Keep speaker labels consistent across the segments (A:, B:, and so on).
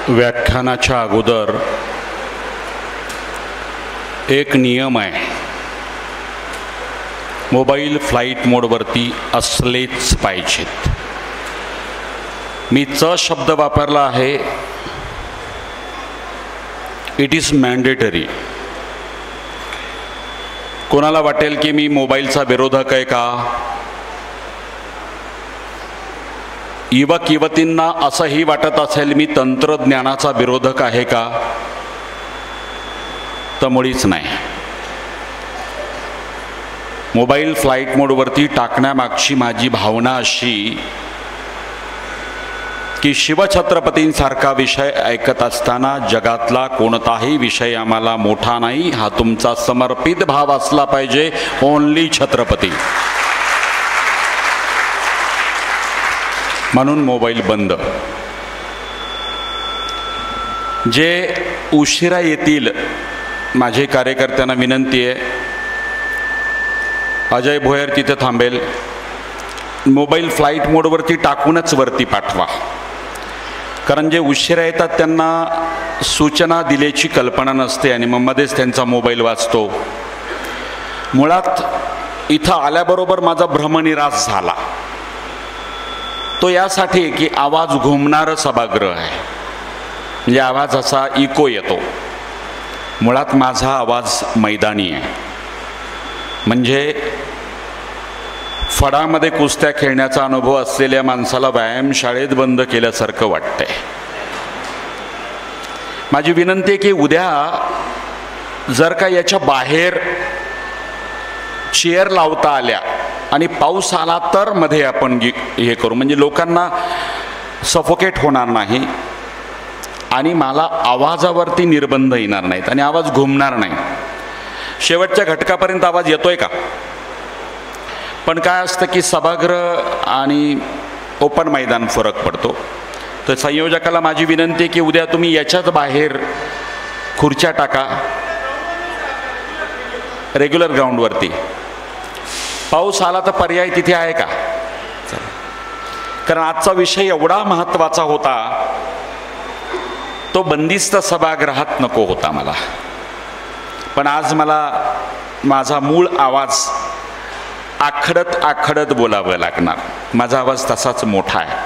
A: व्याख्यानाच्या अगोदर एक नियम आहे, मोबाईल फ्लाईट मोडवरती असलेच पाहिजेत. मी च शब्द वापरला आहे. It is mandatory. कोणाला वाटेल की मी मोबाईलचा विरोधक आहे का? युवक युवतींना असंही वाटत असेल मी तंत्रज्ञानाचा विरोधक आहे का? तर मुळीच नाही. मोबाईल फ्लाईट मोडवरती टाकण्यामागची माझी भावना अशी की शिवछत्रपतींसारखा विषय ऐकत असताना जगातला कोणताही विषय आम्हाला मोठा नाही, हा तुमचा समर्पित भाव असला पाहिजे. ओनली छत्रपती. म्हणून मोबाईल बंद. जे उशिरा येतील माझे कार्यकर्त्यांना विनंती आहे, अजय भोयर तिथे थांबेल, मोबाईल फ्लाईट मोडवरती टाकूनच वरती पाठवा. कारण जे उशिरा येतात त्यांना सूचना दिल्याची कल्पना नसते आणि मग मध्येच त्यांचा मोबाईल वाजतो. मुळात इथं आल्याबरोबर माझा भ्रमनिरास झाला तो यासाठी की आवाज घुमणारं सभागृह आहे, म्हणजे आवाज असा इको येतो. मुळात माझा आवाज मैदानी आहे, म्हणजे फडामध्ये कुस्त्या खेळण्याचा अनुभव असलेल्या माणसाला व्यायामशाळेत बंद केल्यासारखं वाटतंय. माझी विनंती आहे की उद्या जर का याच्या बाहेर चेअर लावता आल्या आणि पाऊस आला तर मध्ये आपण हे करू, म्हणजे लोकांना सफोकेट होणार नाही आणि मला आवाजावरती निर्बंध येणार नाहीत आणि आवाज घुमणार नाही. शेवटच्या घटकापर्यंत आवाज येतोय का? पण काय असतं की सभागृह आणि ओपन मैदान फरक पडतो. तर संयोजकाला माझी विनंती आहे की उद्या तुम्ही याच्याच बाहेर खुर्च्या टाका रेग्युलर ग्राउंडवरती. पाऊस आला तर पर्याय तिथे आहे का? कारण आजचा विषय एवढा महत्त्वाचा होता, तो बंदिस्त सभागृहात नको होता मला. पण आज मला माझा मूळ आवाज आखडत आखडत बोलावं लागणार. माझा आवाज तसाच मोठा आहे.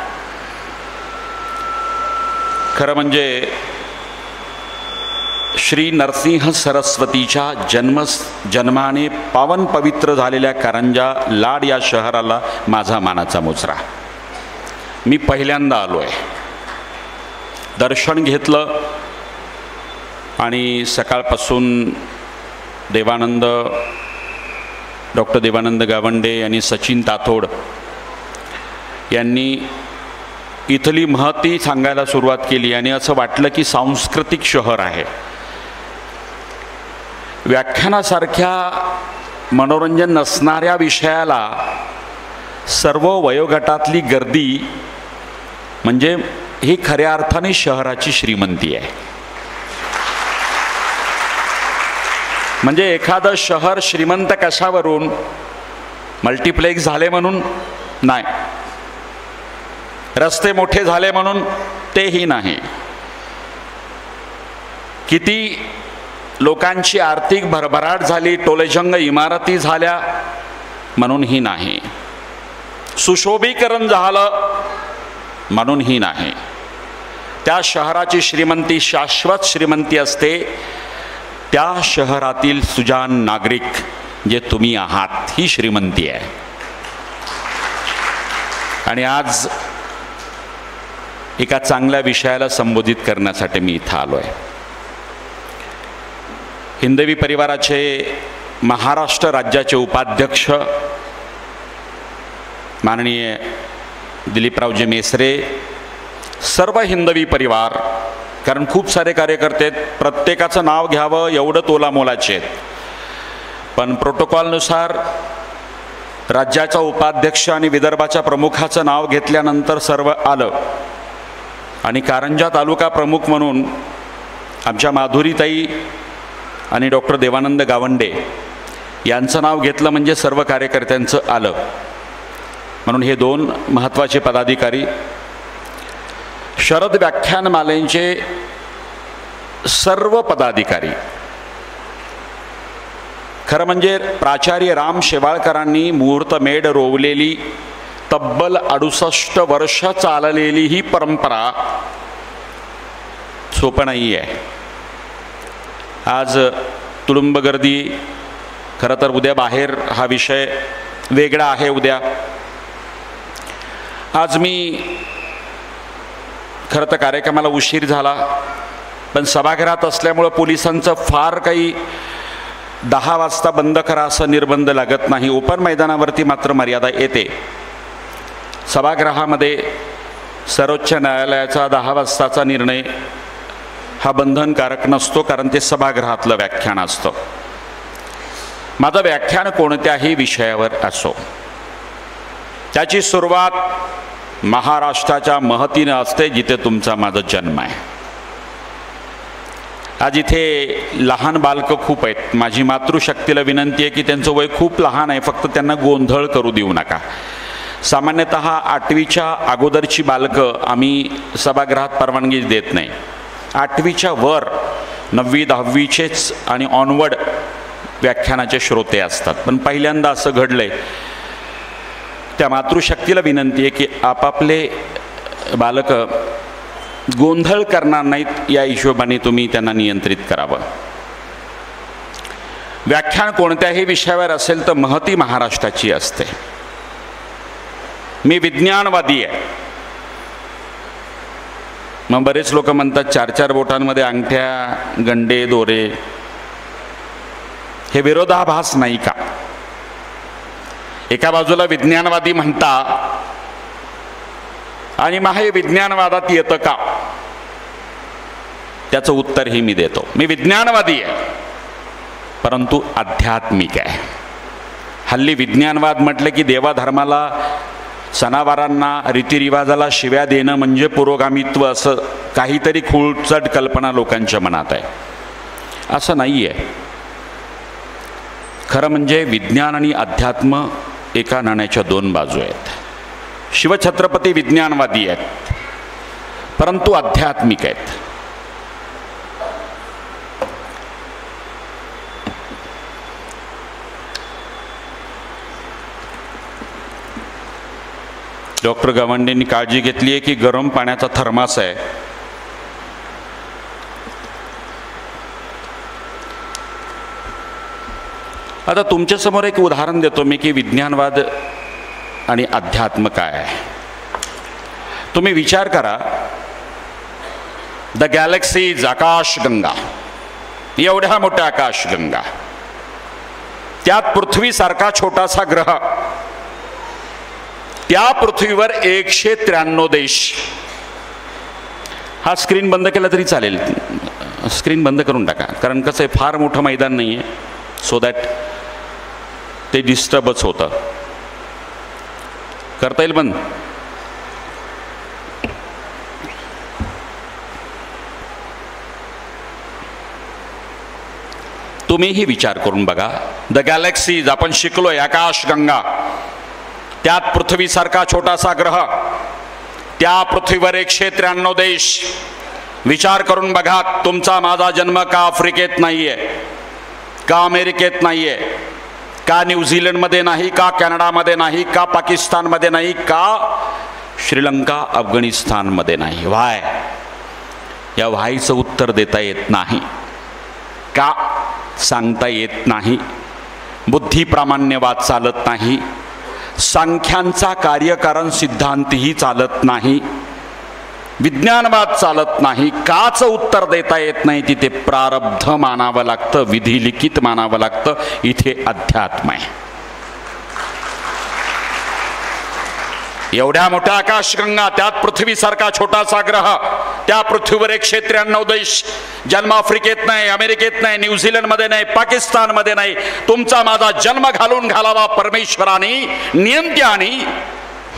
A: खरं म्हणजे श्री नरसिंह सरस्वतीच्या जन्माने पावन पवित्र झालेल्या कारंजा लाड या शहराला माझा मानाचा मुजरा. मी पहिल्यांदा आलो आहे, दर्शन घेतलं आणि सकाळपासून डॉक्टर देवानंद गावंडे आणि सचिन तातोड यांनी इथली महती सांगायला सुरुवात केली आणि असं वाटलं की सांस्कृतिक शहर आहे. व्याख्यानासारख्या मनोरंजन नसणाऱ्या विषयाला सर्व वयोगटातली गर्दी म्हणजे ही खऱ्या अर्थाने शहराची श्रीमंती आहे. म्हणजे एखादं शहर श्रीमंत कशावरून? मल्टिप्लेक्स झाले म्हणून नाही, रस्ते मोठे झाले म्हणून तेही नाही, किती लोकांची आर्थिक भरभराट झाली, टोलेजंग इमारती झाल्या म्हणूनही नाही, सुशोभीकरण झालं म्हणूनही नाही. त्या शहराची श्रीमंती शाश्वत श्रीमंती असते त्या शहरातील सुजान नागरिक जे तुम्ही आहात, ही श्रीमंती आहे. आणि आज एका चांगल्या विषयाला संबोधित करण्यासाठी मी इथं आलो आहे. हिंदवी परिवाराचे महाराष्ट्र राज्याचे उपाध्यक्ष माननीय दिलीपरावजी मेसरे, सर्व हिंदवी परिवार, कारण खूप सारे कार्यकर्ते आहेत, प्रत्येकाचं नाव घ्यावं एवढं तोलामोलाचे आहेत. पण प्रोटोकॉलनुसार राज्याचा उपाध्यक्ष आणि विदर्भाच्या प्रमुखाचं नाव घेतल्यानंतर सर्व आलं. आणि कारंजा तालुका प्रमुख म्हणून आमच्या माधुरीताई आणि डॉक्टर देवानंद गावंडे यांचं नाव घेतलं म्हणजे सर्व कार्यकर्त्यांचं आलं. म्हणून हे दोन महत्त्वाचे पदाधिकारी शरद व्याख्यानमालेचे सर्व पदाधिकारी, खरं म्हणजे प्राचार्य राम शेवाळकरांनी मुहूर्तमेढ रोवलेली तब्बल 68 वर्ष चाललेली ही परंपरा सोपं नाही आहे. आज तुडुंब गर्दी, खरं तर उद्या बाहेर हा विषय वेगळा आहे. उद्या आज मी खरं तर कार्यक्रमाला उशीर झाला, पण सभागृहात असल्यामुळं पोलिसांचं फार काही 10 वाजता बंद करा असं निर्बंध लागत नाही. ओपन मैदानावरती मात्र मर्यादा येते. सभागृहामध्ये सर्वोच्च न्यायालयाचा 10 वाजताचा निर्णय हा बंधनकारक नसतो, कारण ते सभागृहातलं व्याख्यान असतं. माझं व्याख्यान कोणत्याही विषयावर असो, त्याची सुरुवात महाराष्ट्राच्या महतीनं असते, जिथे तुमचा माझा जन्म आहे. आज इथे लहान बालकं खूप आहेत. माझी मातृशक्तीला विनंती आहे की त्यांचं वय खूप लहान आहे, फक्त त्यांना गोंधळ करू देऊ नका. सामान्यतः 8वीच्या अगोदरची बालकं आम्ही सभागृहात परवानगी देत नाही. 8वीच्या वर 9वी 10वीचेच आणि ऑनवर्ड व्याख्यानाचे श्रोते असतात. पण पहिल्यांदा असं घडलंय, त्या मातृशक्तीला विनंती आहे की आपापले बालकं गोंधळ करणार नाहीत, या हिशोबाने तुम्ही त्यांना नियंत्रित करावं. व्याख्यान कोणत्याही विषयावर असेल तर महती महाराष्ट्राची असते. मी विज्ञानवादी आहे. मग बरेच लोक म्हणतात 4-4 बोटांमध्ये अंगठ्या, गंडे, दोरे, हे विरोधाभास नाही का? एका बाजूला विज्ञानवादी म्हणता आणि मग हे विज्ञानवादात येतं का? त्याचं उत्तरही मी देतो. मी विज्ञानवादी आहे, परंतु आध्यात्मिक आहे. हल्ली विज्ञानवाद म्हटलं की देवाधर्माला, सणावारांना, रीतिरिवाजाला शिव्या देणं म्हणजे पुरोगामित्व, असं काहीतरी खूळचट कल्पना लोकांच्या मनात आहे. असं नाही आहे. खरं म्हणजे विज्ञान आणि अध्यात्म एका नाण्याच्या 2 बाजू आहेत. शिवछत्रपती विज्ञानवादी आहेत, परंतु आध्यात्मिक आहेत. डॉक्टर गावंडेंनी काळजी घेतली आहे की गरम पाण्याचा थर्मास आहे. आता तुमच्यासमोर एक उदाहरण देतो मी की विज्ञानवाद आणि अध्यात्म काय आहे. तुम्ही विचार करा, द गॅलेक्सीज, आकाशगंगा, एवढ्या मोठ्या आकाशगंगा, त्यात पृथ्वीसारखा छोटासा ग्रह, त्या पृथ्वीवर 193 देश. हा स्क्रीन बंद केला तरी चालेल, स्क्रीन बंद करून टाका, कारण कसं आहे फार मोठं मैदान नाही आहे, सो दॅट ते डिस्टर्बच होतं. करता येईल बंद? तुम्हीही विचार करून बघा. द गॅलेक्सीज, आपण शिकलोय, आकाशगंगा, त्यात पृथ्वीसारखा छोटासा ग्रह, त्या पृथ्वीवर 193 देश. विचार करून बघा, तुमचा माझा जन्म का आफ्रिकेत नाहीये, का अमेरिकेत नाहीये, का न्यूझीलंडमध्ये नाही, का कॅनडामध्ये नाही, का पाकिस्तानमध्ये नाही, का श्रीलंका अफगाणिस्तानमध्ये नाही? व्हाय? या व्हायचं उत्तर देता येत नाही. का सांगता येत नाही. बुद्धिप्रामाण्यवाद चालत नाही, सांख्यांचा कार्यकारण सिद्धांतही चालत नाही, विज्ञानवाद चालत नाही. काच उत्तर देता येत नाही. तिथे प्रारब्ध मानावं लागतं, विधी लिखित मानावं लागतं. इथे अध्यात्म आहे. एवढ्या मोठ्या आकाशगंगा, त्यात पृथ्वीसारखा छोटासा ग्रह, त्या पृथ्वीवर 193 देश. जन्म आफ्रिकेत नाही, अमेरिकेत नाही, न्यूझीलंडमध्ये नाही, पाकिस्तानमध्ये नाही. तुमचा माझा जन्म घालून घालावा परमेश्वराने नियंत्याने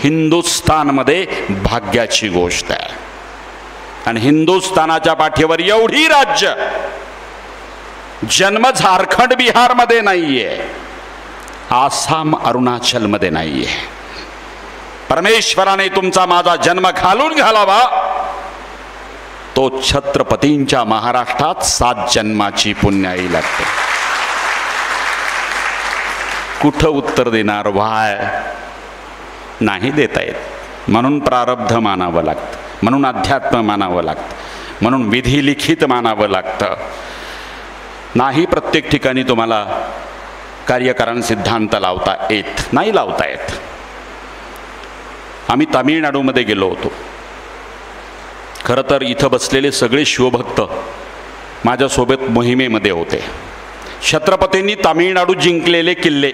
A: हिंदुस्थानमध्ये भाग्याची गोष्ट आहे. आणि हिंदुस्थानाच्या पाठीवर एवढी राज्य, जन्म झारखंड बिहारमध्ये नाहीये, आसाम अरुणाचलमध्ये नाहीये. परमेश्वराने तुमचा माझा जन्म घालून घालावा तो छत्रपतींच्या महाराष्ट्रात 7 जन्माची पुण्याई लागते. कुठं उत्तर देणार? व्हाय नाही देता येत. म्हणून प्रारब्ध मानावं लागतं, म्हणून अध्यात्म मानावं लागतं, म्हणून विधी लिखित मानावं लागतं. नाही प्रत्येक ठिकाणी तुम्हाला कार्यकारण सिद्धांत लावता येत, नाही लावता येत. आम्ही तामिळनाडूमध्ये गेलो होतो. खरं तर इथं बसलेले सगळे शिवभक्त माझ्यासोबत मोहिमेमध्ये होते. छत्रपतींनी तामिळनाडू जिंकलेले किल्ले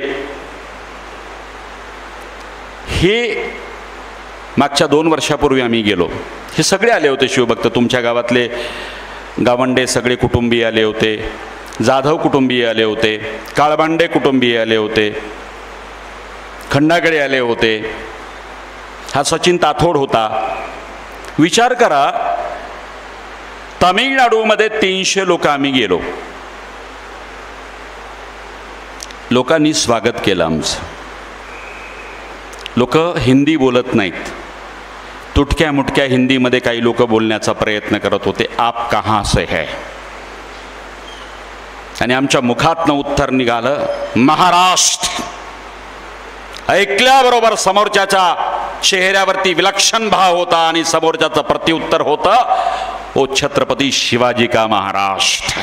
A: हे मागच्या 2 वर्षापूर्वी आम्ही गेलो. हे सगळे आले होते शिवभक्त. तुमच्या गावातले गावंडे सगळे कुटुंबीय आले होते, जाधव कुटुंबीय आले होते, काळबांडे कुटुंबीय आले होते, खंडागळे आले होते, हा सचिन ताथोड होता. विचार करा, तामिळनाडूमध्ये 300 लोक आम्ही गेलो. लोकांनी स्वागत केलं आमचं. लोक हिंदी बोलत नाहीत, तुटक्या मुटक्या हिंदीमध्ये काही लोक बोलण्याचा प्रयत्न करत होते. आप कहाँ से है? आणि आमच्या मुखातनं उत्तर निघालं महाराष्ट्र. ऐकल्याबरोबर समोरच्याच्या चेहऱ्यावरती विलक्षण भाव होता आणि समोरच्याचं प्रत्युत्तर होतं, ओ छत्रपती शिवाजी का महाराष्ट्र.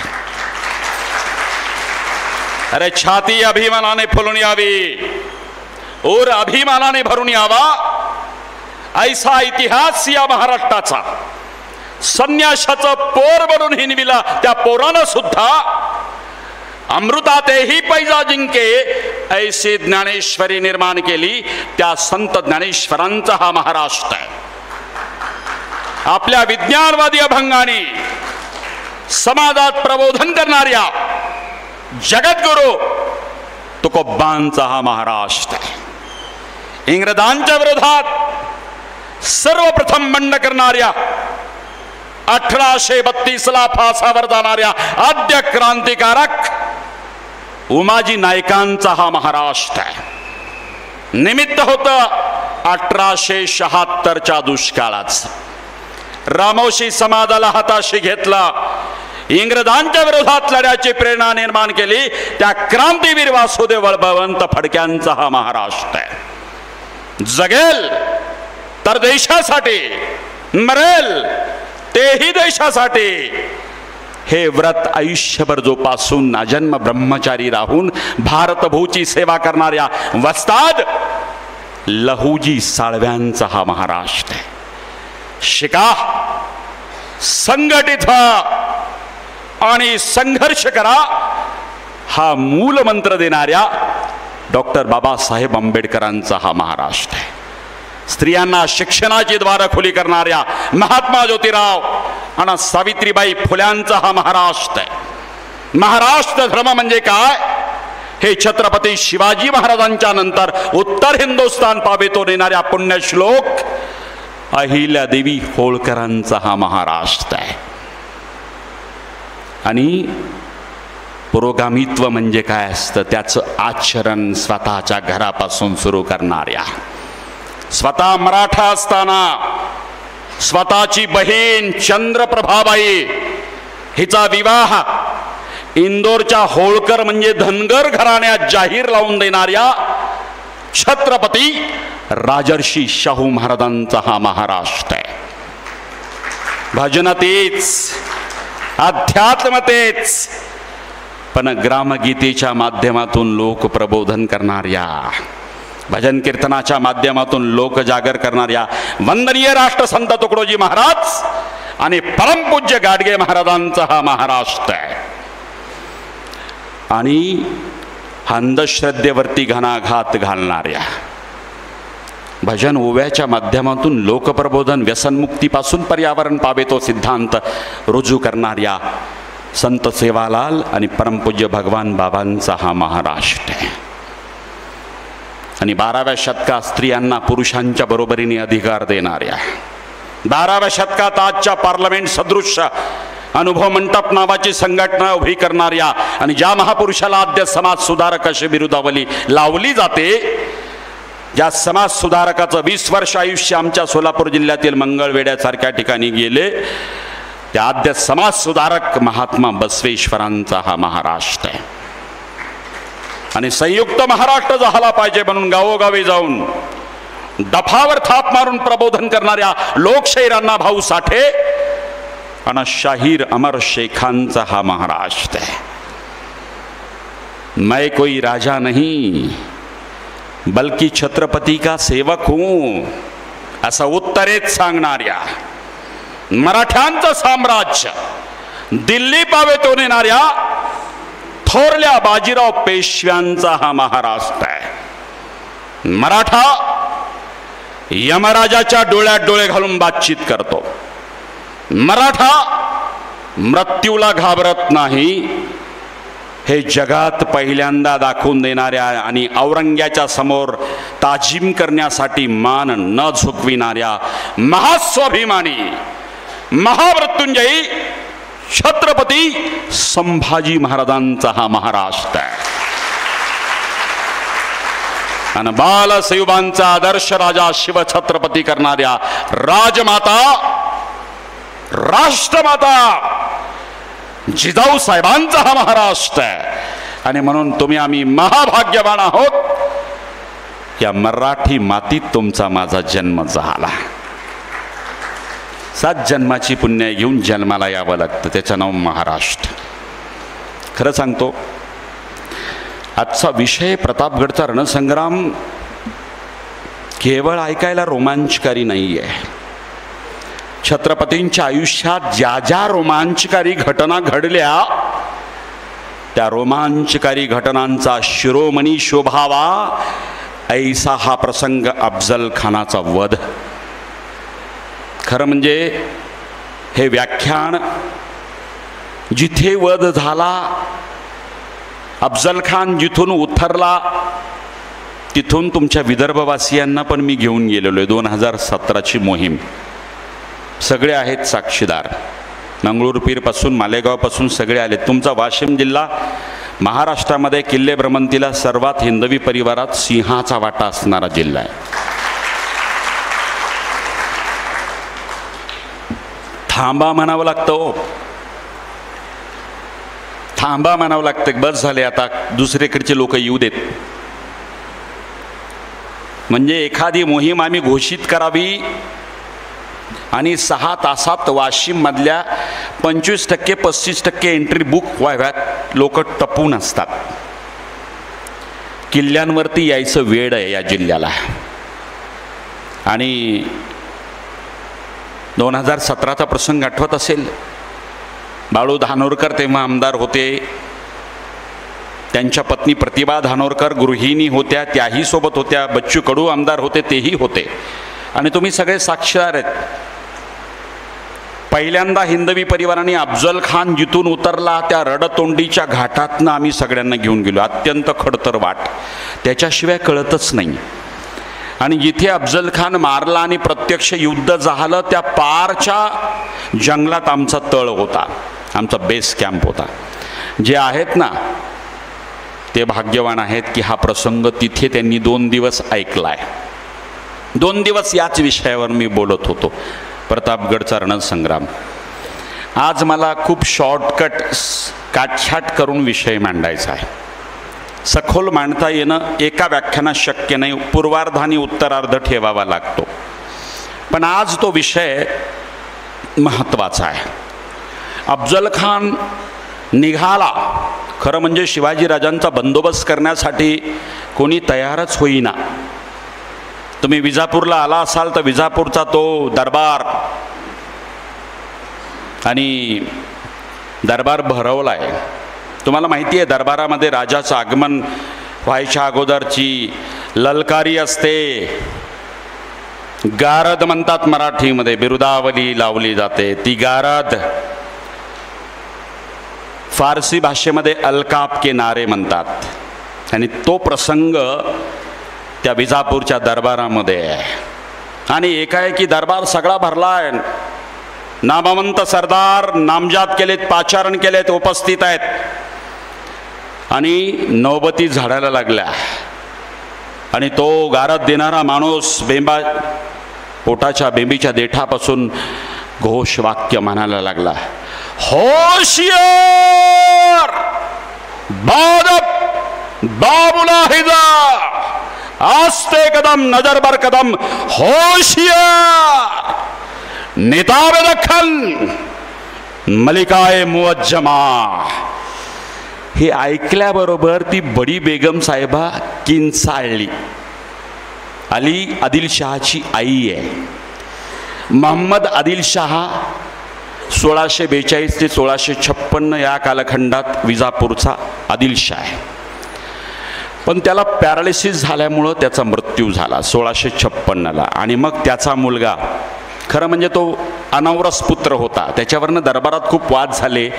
A: अरे छाती अभिमानाने फुलून यावी और अभिमानाने भरून यावा, ऐसा इतिहास या महाराष्ट्राचा. संन्याशाचं पोर बनून हिनविला त्या पोरानं सुद्धा अमृतातेही पैजा जिंके ऐसी ज्ञानेश्वरी निर्माण केली. त्या संत ज्ञानेश्वरांचा हा महाराष्ट्र आहे. आपल्या विज्ञानवादी अभंगाने समाजात प्रबोधन करणाऱ्या जगद्गुरु तुकोबांचा हा महाराष्ट्र आहे. इंग्रजांच्या विरोधात सर्वप्रथम बंड करणाऱ्या 1832ला फासावर जाणाऱ्या आद्य क्रांतिकारक उमाजी नायकांचा हा महाराष्ट्र आहे. निमित्त होतं 1876च्या दुष्काळाचं. रामोशी समाजाला हाताशी घेतला, इंग्रजांच्या विरोधात लढ्याची प्रेरणा निर्माण केली त्या क्रांतीवीर वासुदेव बळवंत फडक्यांचा हा महाराष्ट्र आहे. जगेल तर देशासाठी, मरेल तेही देशासाठी. हे व्रत आयुष्यभर जोपासून अजन्म ब्रह्मचारी राहून भारतभूची सेवा करणाऱ्या वस्ताद लहुजी साळव्यांचा हा महाराष्ट्र आहे. शिका, संघटित व्हा आणि संघर्ष करा, हा मूल मंत्र देणाऱ्या डॉक्टर बाबासाहेब आंबेडकरांचा हा महाराष्ट्र आहे. स्त्रियांना शिक्षणाची द्वार खुली करणाऱ्या महात्मा ज्योतिराव आणि सावित्रीबाई फुल्यांचा हा महाराष्ट्र आहे. महाराष्ट्र धर्म म्हणजे काय हे छत्रपती शिवाजी महाराजांच्या नंतर उत्तर हिंदुस्थान पावेतो नेणाऱ्या पुण्यश्लोक अहिल्यादेवी होळकरांचा हा महाराष्ट्र आहे. आणि पुरोगामित्व म्हणजे काय असतं त्याचं आचरण स्वतःच्या घरापासून सुरू करणाऱ्या, स्वतः मराठा असताना स्वतःची बहीण चंद्रप्रभाबाई हिचा विवाह इंदोरच्या होळकर म्हणजे धनगर घराण्यात जाहीर लावून देणाऱ्या छत्रपती राजर्षी शाहू महाराजांचा हा महाराष्ट्र आहे. भजन तेच, अध्यात्म तेच, पण ग्रामगीतेच्या माध्यमातून लोक प्रबोधन करणाऱ्या, भजन कीर्तनाच्या माध्यमातून लोक जागर करणाऱ्या वंदनीय राष्ट्रसंत तुकडोजी महाराज आणि परमपूज्य गाडगे महाराजांचा हा महाराष्ट्र आहे. आणि अंधश्रद्धेवरती घणाघात घालणाऱ्या, भजन ओव्याच्या माध्यमातून लोकप्रबोधन, व्यसनमुक्तीपासून पर्यावरण पावेतो सिद्धांत रुजू करणाऱ्या संत सेवालाल आणि परमपूज्य भगवान बाबांचा हा महाराष्ट्र आहे. आणि 12व्या शतकात स्त्रियांना पुरुषांच्या बरोबरीने अधिकार देणाऱ्या, 12व्या शतकात आजच्या पार्लमेंट सदृश अनुभव मंडप नावाची संघटना उभी करणाऱ्या आणि ज्या महापुरुषाला आद्य समाज सुधारक अशी बिरुदावली लावली जाते, ज्या समाज सुधारकाचं 20 वर्ष आयुष्य आमच्या सोलापूर जिल्ह्यातील मंगळवेढ्यासारख्या ठिकाणी गेले, त्या आद्य समाज सुधारक महात्मा बसवेश्वरांचा हा महाराष्ट्र आहे. आणि संयुक्त महाराष्ट्र झाला पाहिजे म्हणून गावोगावी जाऊन दफावर थाप मारून प्रबोधन करणाऱ्या लोकशाहीरांना भाऊ साठे आणि शाहीर अमर शेखांचा हा महाराष्ट्र आहे. मैं कोई राजा नहीं बल्कि छत्रपति का सेवक हूं असं उत्तरेत सांगणाऱ्या, मराठ्यांचं साम्राज्य दिल्ली पावेतो नेणाऱ्या थोरल्या बाजीराव पेशव्यांचा हा महाराष्ट्र आहे. मराठा यमराजाच्या डोळ्यात डोळे घालून बातचीत करतो. मराठा मृत्यूला घाबरत नाही हे जगात पहिल्यांदा दाखवून देणाऱ्या आणि औरंग्याच्या समोर ताजीम करण्यासाठी मान न झुकविणाऱ्या महास्वाभिमानी महामृत्युंजयी छत्रपती संभाजी महाराजांचा हा महाराष्ट्र आहे. आणि बालसयुबांचा आदर्श राजा शिवछत्रपती करणाऱ्या राजमाता राष्ट्रमाता जिजाऊ साहेबांचा हा महाराष्ट्र आहे. आणि म्हणून तुम्ही आम्ही महाभाग्यवान आहोत. या मराठी मातीत तुमचा माझा जन्म झाला. 7 जन्माची पुण्य घेऊन जन्माला यावं लागतं, त्याचं नाव महाराष्ट्र. खरं सांगतो, आजचा विषय प्रतापगडचा रणसंग्राम केवळ ऐकायला रोमांचकारी नाही आहे. छत्रपतींच्या आयुष्यात ज्या ज्या रोमांचकारी घटना घडल्या त्या रोमांचकारी घटनांचा शिरोमणी शोभावा ऐसा हा प्रसंग अफजल खानाचा वध. खरं म्हणजे हे व्याख्यान जिथे वध झाला, अफजल खान जिथून उतरला तिथून तुमच्या विदर्भवासियांना पण मी घेऊन गेलेलो आहे. 2017ची मोहीम सगळे आहेत साक्षीदार. मंगळूरपीरपासून मालेगावपासून सगळे आले. तुमचा वाशिम जिल्हा महाराष्ट्रामध्ये किल्ले भ्रमंतीला सर्वात हिंदवी परिवारात सिंहाचा वाटा असणारा जिल्हा आहे. थांबा म्हणावं लागतं, थांबा म्हणावं लागतं. बस झाले आता, दुसरीकडचे लोक येऊ देत. म्हणजे एखादी मोहीम आम्ही घोषित करावी आणि 6 तासात वाशिम मधल्या 25% 35% एंट्री बुक व्हाव्यात. लोक टपून असतात. किल्ल्यांवरती यायचं वेळ आहे या जिल्ह्याला. आणि 2017चा प्रसंग आठवत असेल. बाळू धानोरकर तेव्हा आमदार होते. त्यांच्या पत्नी प्रतिभा धानोरकर गृहिणी होत्या, त्याही सोबत होत्या. बच्चू कडू आमदार होते, तेही होते. आणि तुम्ही सगळे साक्षीदार आहेत. पहिल्यांदा हिंदवी परिवाराने अफजल खान जिथून उतरला त्या रडतोंडीच्या घाटातनं आम्ही सगळ्यांना घेऊन गेलो. अत्यंत खडतर वाट, त्याच्याशिवाय कळतच नाही. आणि जिथे अफजल खान मारला आणि प्रत्यक्ष युद्ध झालं त्या पारच्या जंगलात आमचा तळ होता, आमचा बेस कॅम्प होता. जे आहेत ना ते भाग्यवान आहेत की हा प्रसंग तिथे त्यांनी 2 दिवस ऐकलाय. 2 दिवस याच विषयावर मी बोलत होतो, प्रतापगडचा रणसंग्राम. आज मला खूप शॉर्टकट काटछाट करून विषय मांडायचा आहे. सखोल मांडता येणं एका व्याख्यानात शक्य नाही, पूर्वार्ध आणि उत्तरार्ध ठेवावा लागतो. पण आज तो विषय महत्त्वाचा आहे. अफजल खान निघाला. खरं म्हणजे शिवाजीराजांचा बंदोबस्त करण्यासाठी कोणी तयारच होईना. तुम्ही विजापूरला आला असाल तर विजापूरचा तो दरबार आणि दरबार भरवला आहे. तुम्हाला माहिती आहे दरबारामध्ये राजाचं आगमन व्हायच्या अगोदरची ललकारी असते. गारद म्हणतात मराठीमध्ये, बिरुदावली लावली जाते. ती गारद फारसी भाषेमध्ये अलकाप के नारे म्हणतात. आणि तो प्रसंग त्या विजापूरच्या दरबारामध्ये आहे. आणि एकाएकी दरबार सगळा भरला आहे. नामवंत सरदार नामजाद केलेत, पाचारण केलेत, उपस्थित आहेत. आणि नौबती झाडायला लागल्या. आणि तो गारद देणारा माणूस पोटाच्या बेंबीच्या देठापासून घोषवाक्य म्हणायला लागला, होशियार बाबुला हिजा आस्ते कदम नजर बर कदम होशियार निताब दखन मलिकाए मुअज्जमा. हे ऐकल्याबरोबर ती बडी बेगम साहेबा किंचाळली. अली आदिलशहाची आई आहे. मोहम्मद आदिलशहा 1642 ते 1656 या कालखंडात विजापूरचा आदिलशाह आहे. पण त्याला पॅरालिसिस झाल्यामुळं त्याचा मृत्यू झाला 1656ला. आणि मग त्याचा मुलगा, खरं म्हणजे तो अनौरस पुत्र होता, त्याच्यावरनं दरबारात खूप वाद झाले.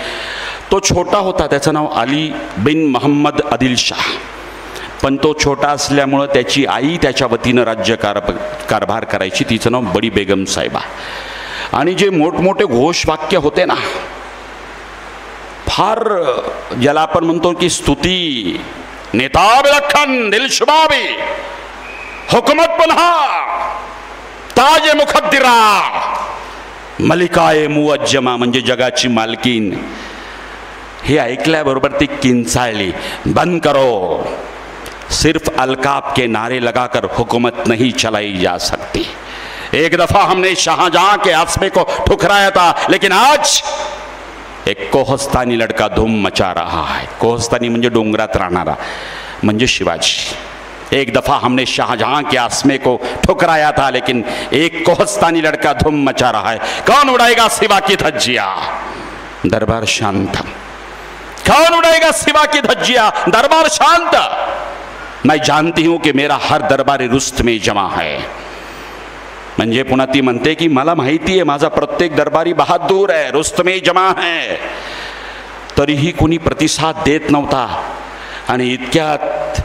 A: तो छोटा होता, त्याचं नाव अली बिन मोहम्मद आदिलशाह. पण तो छोटा असल्यामुळं त्याची आई त्याच्या वतीनं कारभार करायची. तिचं नाव बडी बेगम साहेबा. आणि जे मोठमोठे घोषवाक्य होते ना, फार ज्याला आपण म्हणतो की स्तुती, नेताब लखन दिलशुबाबी हुकूमत पुन्हा ताज मुखद्दिरा मलिकाए मुअज्जमा म्हणजे जगाची मालकीन. हे ऐकल्याबरोबर ती किंचाळली. बंद करो, सिर्फ अलकाब के नारे लगाकर हुकूमत नहीं चलाई जा सकती. एक दफा हमने शाहजहां के आसमे को ठुकराया था, लेकिन आज एक कोहस्तानी लड़का धूम मचा रहा है. कोहस्तानी म्हणजे डोंगरात राहणारा, म्हणजे शिवाजी. एक दफा हमने शाहजहां के आसमे को ठुकराया था, लेकिन एक कोहस्तानी लड़का धूम मचा रहा है. कौन उड़ाएगा सिवा की धज्जिया? दरबार शांत. कौन उड़ाएगा सिवा की धज्जिया? दरबार शांत. मैं जानती हूं कि मेरा हर दरबारी रुस्त में जमा है. म्हणजे पुन्हा ती म्हणते की मला माहिती आहे माझा प्रत्येक दरबारी बहादूर आहे, रुस्तमे जमा आहे. तरीही कुणी प्रतिसाद देत नव्हता. आणि इतक्यात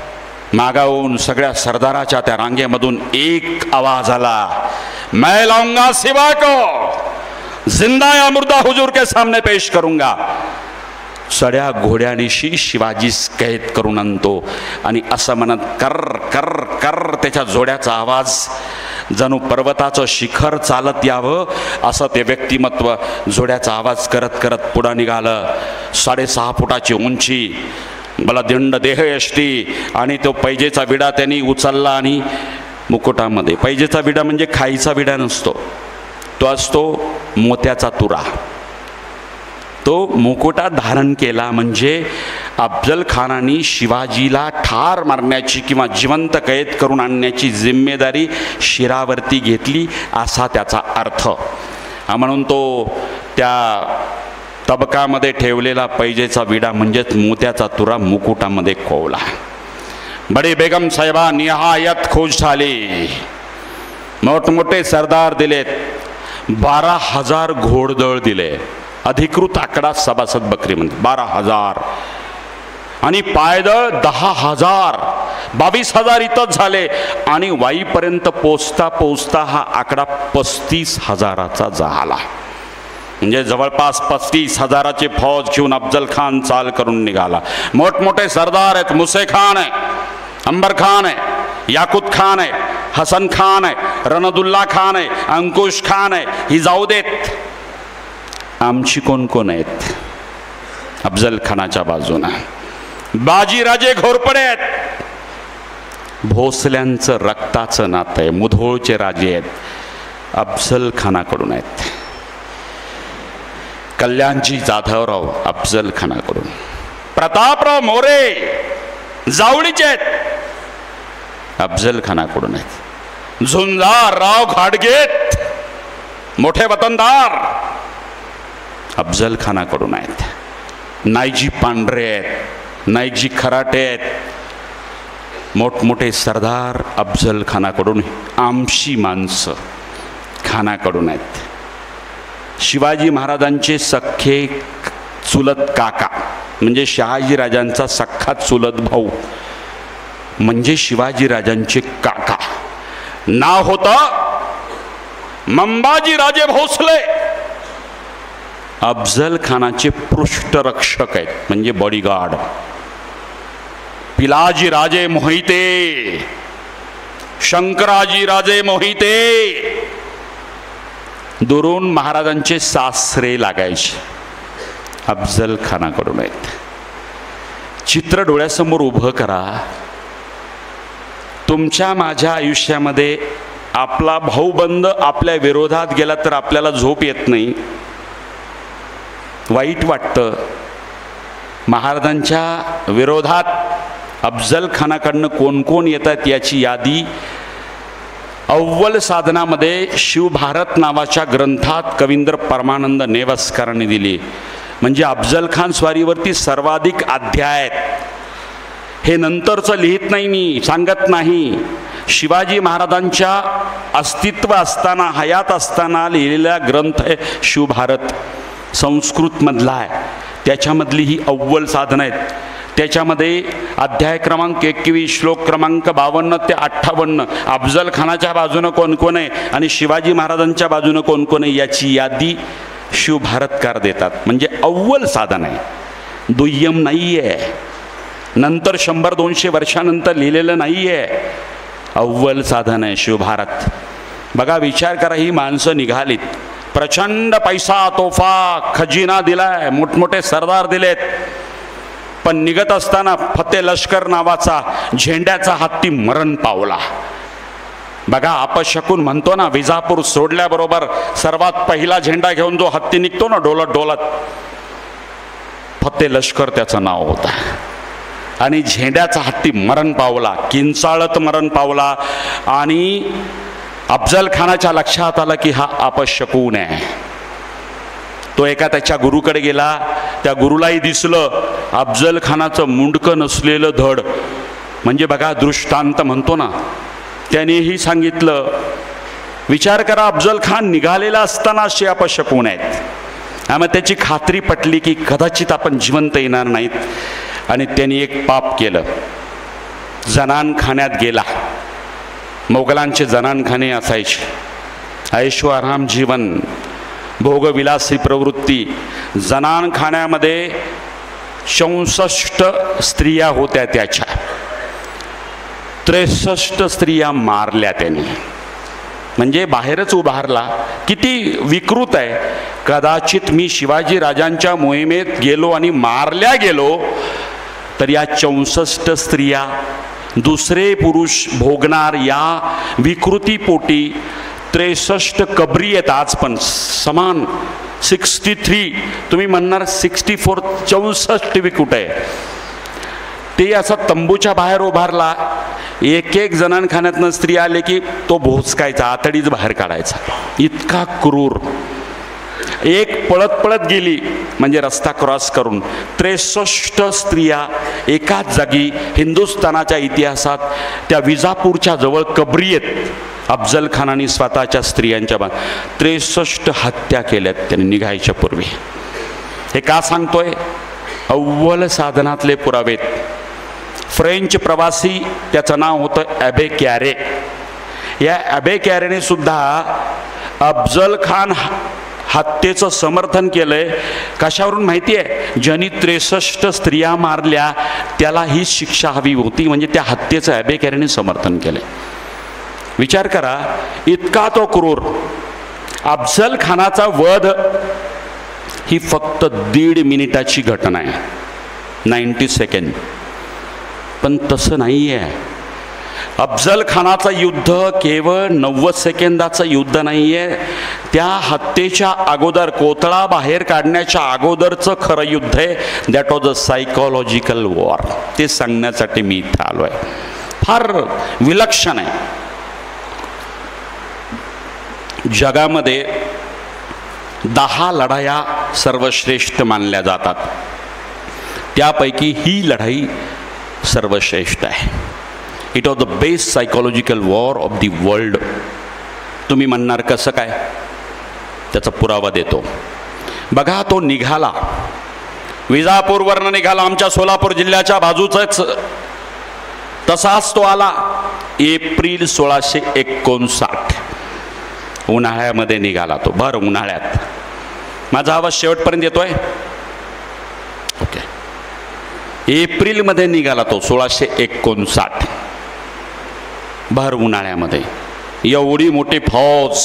A: मागावून सगळ्या सरदाराच्या त्या रांगेमधून एक आवाज आला, मैं लाऊंगा सिवा को, जिंदा या मुर्दा हुजूर के सामने पेश करूंगा. सड्या घोड्यानिशी शिवाजीस कैद करून आणतो. आणि असं म्हणत कर कर कर त्याच्या जोड्याचा आवाज जणू पर्वताचं शिखर चालत यावं असं ते व्यक्तिमत्व जोड्याचा आवाज करत करत पुढं निघालं. 6.5 फुटाची उंची, बलदंड देह यष्टी. आणि तो पैजेचा विडा त्यांनी उचलला आणि मुकुटामध्ये, पैजेचा विडा म्हणजे खाईचा विडा नसतो, तो असतो मोत्याचा तुरा, तो मुकुटात धारण केला. म्हणजे अफजल खानाने शिवाजीला ठार मारण्याची किंवा जिवंत कैद करून आणण्याची जिम्मेदारी शिरावरती घेतली असा त्याचा अर्थ. म्हणून तो त्या तबकामध्ये ठेवलेला पैजेचा विडा म्हणजेच मोत्याचा तुरा मुकुटामध्ये खोवला. बडी बेगम साहेबा निहायत खुश झाली. मोठमोठे सरदार दिलेत, 12,000 घोडदळ दिले. अधिकृत आकडा सभासद बकरीमध्ये 12,000. आणि पायदळ 10,000, 22,000 इथंच झाले. आणि वाईपर्यंत पोचता पोचता हा आकडा 35,000चा झाला. म्हणजे जवळपास 35,000ची फौज घेऊन अफजल खान चाल करून निघाला. मोठमोठे सरदार आहेत, मुसे खान आहे, अंबर खान आहे, याकूत खान आहे, हसन खान आहे, रणदुल्ला खान आहे, अंकुश खान आहे. ही जाऊ देत, आमची कोण कोण आहेत अफजल खानाच्या बाजूनं? बाजीराजे घोरपडे आहेत, भोसल्यांचं रक्ताचं नातं आहे, मुधोळचे राजे आहेत, अफजल खानाकडून आहेत. कल्याणजी जाधवराव अफजल खानाकडून, प्रतापराव मोरे जावळीचे आहेत, अफजल खानाकडून आहेत. झुंजारराव घाटगेत मोठे वतनदार अफजल खानाकडून आहेत. नाईजी पांढरे आहेत, नाईजी खराटे आहेत, मोठमोठे सरदार अफजल खानाकडून, आमशी माणसं खानाकडून आहेत. शिवाजी महाराजांचे सख्खे चुलत काका म्हणजे शहाजी राजांचा सख्खा चुलत भाऊ म्हणजे शिवाजी राजांचे काका. नाव होतं मंबाजी राजे भोसले. अफजल खानाचे पृष्ठरक्षक आहेत म्हणजे बॉडीगार्ड. पिलाजी राजे मोहिते, शंकराजी राजे मोहिते, दुरून महाराजांचे सासरे लागायचे, अफजल खानाकडून आहेत. चित्र डोळ्यासमोर उभं करा. तुमच्या माझ्या आयुष्यामध्ये आपला भाऊबंद आपल्या विरोधात गेला तर आपल्याला झोप येत नाही, वाईट वाटतं. महाराजांच्या विरोधात अफजल खानाकडनं कोण कोण येतात याची यादी अव्वल साधनामध्ये शिवभारत नावाच्या ग्रंथात कवींद्र परमानंद नेवस्करांनी दिली. म्हणजे अफजल खान स्वारीवरती सर्वाधिक अध्याय आहेत. हे नंतरचं लिहित नाही, मी सांगत नाही. शिवाजी महाराजांच्या अस्तित्व असताना, हयात असताना लिहिलेला ग्रंथ आहे शिवभारत, संस्कृतमधला आहे. त्याच्यामधली ही अव्वल साधनं आहेत. त्याच्यामध्ये अध्याय क्रमांक 21, श्लोक क्रमांक 52 ते 58 अफजल खानाच्या बाजूनं कोण कोण आहे आणि शिवाजी महाराजांच्या बाजूनं कोण कोण आहे याची यादी शिवभारतकार देतात. म्हणजे अव्वल साधन आहे, दुय्यम नाही आहे, नंतर 100-200 वर्षानंतर लिहिलेलं नाही आहे, अव्वल साधन आहे शिवभारत. बघा, विचार करा, ही माणसं निघालीत, प्रचंड पैसा तोफा खजिना दिलाय, मोठमोठे सरदार दिलेत, पण निघत असताना फते लष्कर नावाचा झेंड्याचा हत्ती मरण पावला. बघा, अपशकुन म्हणतो ना, विजापूर सोडल्याबरोबर सर्वात पहिला झेंडा घेऊन जो हत्ती निघतो ना डोलत डोलत, फते लष्कर त्याचं नाव होतं. आणि झेंड्याचा हत्ती मरण पावला, किंचाळत मरण पावला. आणि अफजल खानाच्या लक्षात आलं की हा अपशकुन आहे. तो एका त्याच्या गुरुकडे गेला. त्या गुरुलाही दिसलं अफजल खानाचं मुंडकं नसलेलं धड, म्हणजे बघा दृष्टांत म्हणतो ना, त्यानेही सांगितलं. विचार करा, अफजल खान निघालेला असताना असे अपशकुन आहेत. मग त्याची खात्री पटली की कदाचित आपण जिवंत येणार नाहीत. आणि त्यांनी एक पाप केलं, जनानखान्यात गेला. मोगलांचे जनानखाने असायचे, ऐशो आराम जीवन, भोगविलासी प्रवृत्ती. जनानखान्यामध्ये 64 स्त्रिया होत्या, त्याच्या 63 स्त्रिया मारल्या त्यांनी. म्हणजे बाहेरच उभारला. किती विकृत आहे. कदाचित मी शिवाजी राजांच्या मोहिमेत गेलो आणि मारल्या गेलो तर या 64 स्त्रिया दुसरे पुरुष भोगणार या विकृतीपोटी 63 कबरी आहेत आज पण समान. 63, तुम्ही म्हणणार 64, 64 कुठे आहे. ते असा तंबूच्या बाहेर उभारला. एक एक जनानखान्यातनं स्त्री आले की तो भोसकायचा, आतडीच बाहेर काढायचा. इतका क्रूर. एक पळत पळत गेली म्हणजे रस्ता क्रॉस करून 63 स्त्रिया एकाच जागी हिंदुस्थानाच्या इतिहासात त्या विजापूरच्या जवळ कबरी आहेत. अफजल खानाने स्वतःच्या स्त्रियांच्या 63 हत्या केल्यात त्यांनी निघायच्या पूर्वी. हे का सांगतोय? अव्वल साधनातले पुरावेत. फ्रेंच प्रवासी, त्याचं नाव होतं ॲबे कॅरे. या ॲबे कॅरेने सुद्धा अफजल खान हत्येचं समर्थन केलंय. कशावरून माहिती आहे? ज्यांनी 63 स्त्रिया मारल्या त्याला ही शिक्षा हवी होती, म्हणजे त्या हत्येचं ॲबे कॅरेने समर्थन केलंय. विचार करा, इतका तो क्रूर. अफजल खानाचा वध ही फक्त 1.5 मिनिटाची घटना आहे, 90 सेकंड. पण तसं नाही आहे. अफजल खानाचं युद्ध केवळ 90 सेकंदाचं युद्ध नाही आहे. त्या हत्येच्या अगोदर, कोतळा बाहेर काढण्याच्या अगोदरचं खरं युद्ध आहे. That was a psychological war. ते सांगण्यासाठी मी इथं आलो आहे. फार विलक्षण आहे. जगामध्ये 10 लढाया सर्वश्रेष्ठ मानल्या जातात. त्यापैकी ही लढाई सर्वश्रेष्ठ आहे. It was the best psychological war of the world. तुम्ही म्हणणार कसं काय? त्याचा पुरावा देतो. बघा, तो निघाला, विजापूरवरनं निघाला, आमच्या सोलापूर जिल्ह्याच्या बाजूचाच. तसाच तो आला एप्रिल 1659. उन्हाळ्यामध्ये निघाला तो, भर उन्हाळ्यात. माझा आवाज शेवटपर्यंत येतोय? ओके. एप्रिलमध्ये निघाला तो 1659, भर उन्हाळ्यामध्ये. एवढी मोठी फौज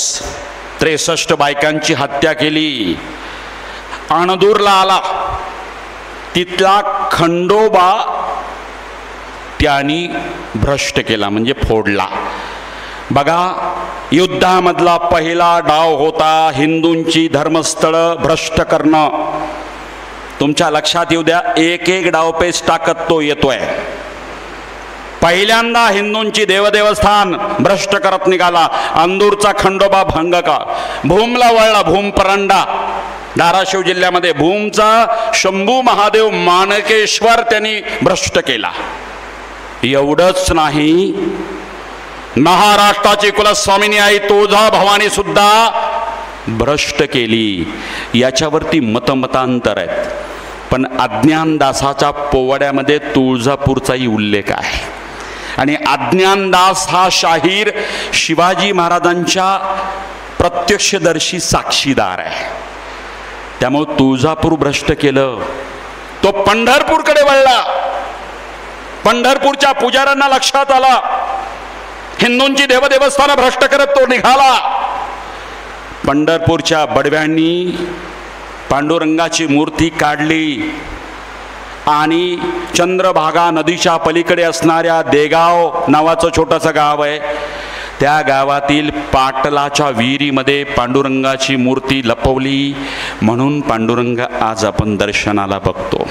A: 63 बायकांची हत्या केली. अणदूरला आला, तिथला खंडोबा त्यांनी भ्रष्ट केला, म्हणजे फोडला. बघा, युद्धामधला पहिला डाव होता हिंदूंची धर्मस्थळं भ्रष्ट करणं. तुमच्या लक्षात येऊ द्या, एक एक डावपेच टाकत तो येतोय. पहिल्यांदा हिंदूंची देवदेवस्थान भ्रष्ट करत निघाला. अंदूरचा खंडोबा भंग का भूमला वळला. भूम परंडा धाराशिव जिल्ह्यामध्ये भूमचा शंभू महादेव माणकेश्वर त्यांनी भ्रष्ट केला. एवढंच नाही, महाराष्ट्राची कुलस्वामिनी आई तुळजा भवानी सुद्धा भ्रष्ट केली. याच्यावरती मतमतांतर आहेत, पण अज्ञानदासाच्या पोवाड्यामध्ये तुळजापूरचाही उल्लेख आहे. आणि अज्ञानदास हा शाहीर शिवाजी महाराजांच्या प्रत्यक्षदर्शी साक्षीदार आहे. त्यामुळे तुळजापूर भ्रष्ट केलं. तो पंढरपूरकडे वळला. पंढरपूरच्या पुजाऱ्यांना लक्षात आला, हिंदूंची देवदेवस्थानं भ्रष्ट करत तो निघाला. पंढरपूरच्या बडव्यांनी पांडुरंगाची मूर्ती काढली आणि चंद्रभागा नदीच्या पलीकडे असणाऱ्या देगाव नावाचं छोटंसं गाव आहे, त्या गावातील पाटलाच्या विहिरीमध्ये पांडुरंगाची मूर्ती लपवली. म्हणून पांडुरंग आज आपण दर्शनाला बघतो.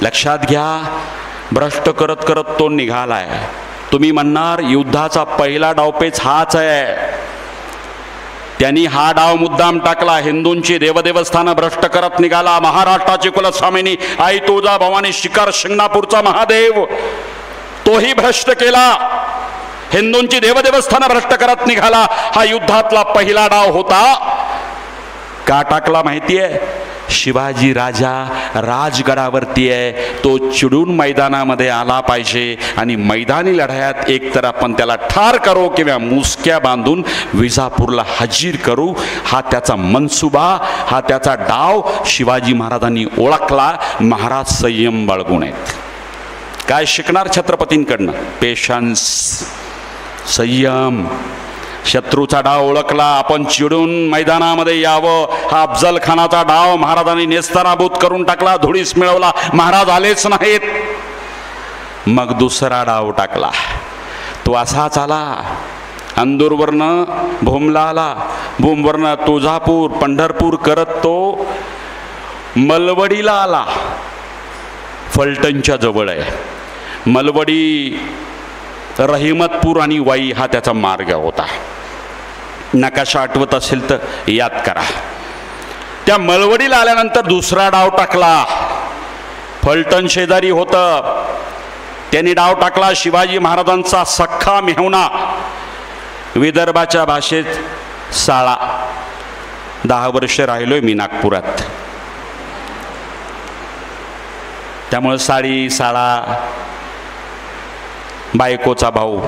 A: लक्षात घ्या, भ्रष्ट करत करत तो निघालाय. तुम्ही म्हणणार युद्धाचा पहिला डावपेच हाच आहे. त्यांनी हा डाव मुद्दाम टाकला. हिंदूंची देवदेवस्थानं भ्रष्ट करत निघाला. महाराष्ट्राची कुलस्वामिनी आई तुळजा भवानी शिखर शिंगणापूरचा महादेव तोही भ्रष्ट केला. हिंदूंची देवदेवस्थानं भ्रष्ट करत निघाला. हा युद्धातला पहिला डाव होता. का टाकला माहितीये? शिवाजी राजा राजगडावरती आहे, तो चिडून मैदानामध्ये आला पाहिजे आणि मैदानी लढायात एकतर आपण त्याला ठार करू किंवा मुसक्या बांधून विजापूरला हजीर करू. हा त्याचा मनसुबा, हा त्याचा डाव शिवाजी महाराजांनी ओळखला. महाराज संयम बाळगून आहेत. काय शिकणार छत्रपतींकडनं? पेशन्स, संयम. शत्रूचा डाव ओळखला, आपण चिडून मैदानामध्ये यावं. हा अफजल खानाचा डाव महाराजांनी नेस्तनाबूत करून टाकला, धुळीस मिळवला. महाराज आलेच नाहीत. मग दुसरा डाव टाकला. तो असाच आला. अंदूरवरनं भूमला आला, भूमवरनं तुळजापूर पंढरपूर करत तो मलवडीला आला. फलटणच्या जवळ आहे मलवडी. रहिमतपूर आणि वाई हा त्याचा मार्ग होता. नकाशा आठवत असेल तर याद करा. त्या मलवडीला आल्यानंतर दुसरा डाव टाकला. फलटण शेजारी होतं, त्यांनी डाव टाकला. शिवाजी महाराजांचा सख्खा मेहुणा, विदर्भाच्या भाषेत साळा. 10 वर्ष राहिलोय मी नागपुरात, त्यामुळे साळी साळा. बायकोचा भाऊ,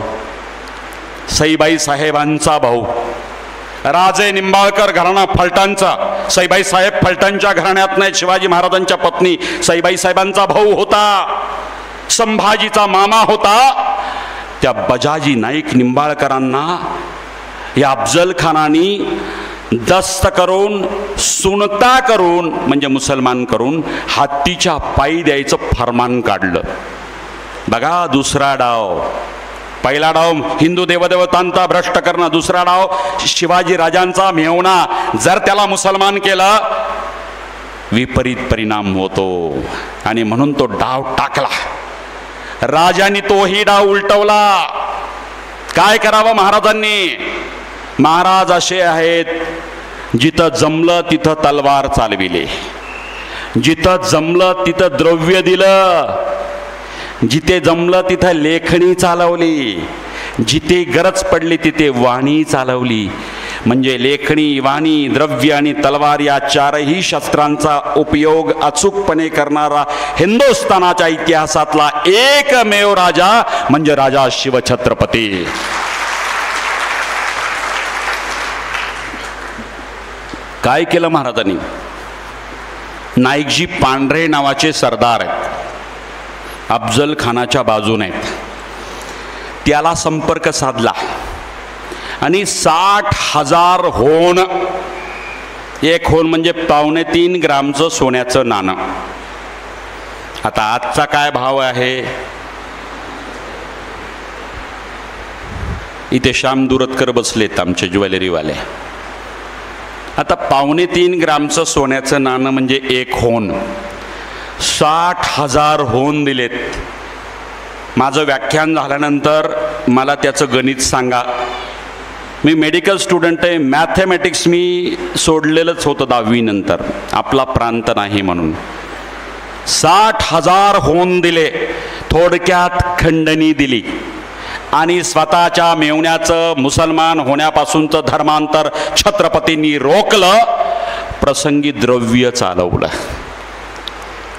A: सईबाई साहेबांचा भाऊ, राजे निंबाळकर घराणा फलटणचा. सईबाई साहेब फलटणच्या घराण्यात नाही, शिवाजी महाराजांच्या पत्नी सईबाई साहेबांचा भाऊ होता. संभाजीचा मामा होता. त्या बजाजी नाईक निंबाळकरांना या अफजल खानानी दस्त करून, सुनता करून, म्हणजे मुसलमान करून हत्तीच्या पायी द्यायचं फरमान काढलं. बघा, दुसरा डाव. पहिला डाव हिंदू देवदेवतांचा भ्रष्ट करणं, दुसरा डाव शिवाजी राजांचा मेहुणा. जर त्याला मुसलमान केलं विपरीत परिणाम होतो आणि म्हणून तो डाव टाकला. राजांनी तोही डाव उलटवला. काय करावं महाराजांनी? महाराज असे आहेत, जिथं जमलं तिथं तलवार चालविले, जिथं जमलं तिथं द्रव्य दिलं, जिथे जमलं तिथं लेखणी चालवली, जिथे गरज पडली तिथे वाणी चालवली. म्हणजे लेखणी, वाणी, द्रव्य आणि तलवार या चारही शस्त्रांचा उपयोग अचूकपणे करणारा हिंदुस्थानाच्या इतिहासातला एकमेव राजा म्हणजे राजा शिवछत्रपती. काय केलं महाराजांनी? नाईकजी पांढरे नावाचे सरदार आहेत, अफजल खानाच्या बाजूने आहेत. त्याला संपर्क साधला आणि 60,000 होन. एक होन म्हणजे 3.25 ग्रामचं सोन्याचं नाणं. आता आजचा काय भाव आहे? इथे श्याम दुरतकर बसलेत आमचे ज्वेलरीवाले. आता 3.25 ग्रामचं सोन्याचं नाणं म्हणजे एक होन. 60,000 होन दिलेत. माझं व्याख्यान झाल्यानंतर मला त्याचं गणित सांगा. मी मेडिकल स्टुडंट आहे. मॅथमॅटिक्स मी सोडलेलंच होतं 10वी नंतर, आपला प्रांत नाही म्हणून. 60,000 होन दिले. थोडक्यात खंडणी दिली आणि स्वतःच्या मेवण्याचं मुसलमान होण्यापासूनचं धर्मांतर छत्रपतींनी रोखलं. प्रसंगी द्रव्य चालवलं.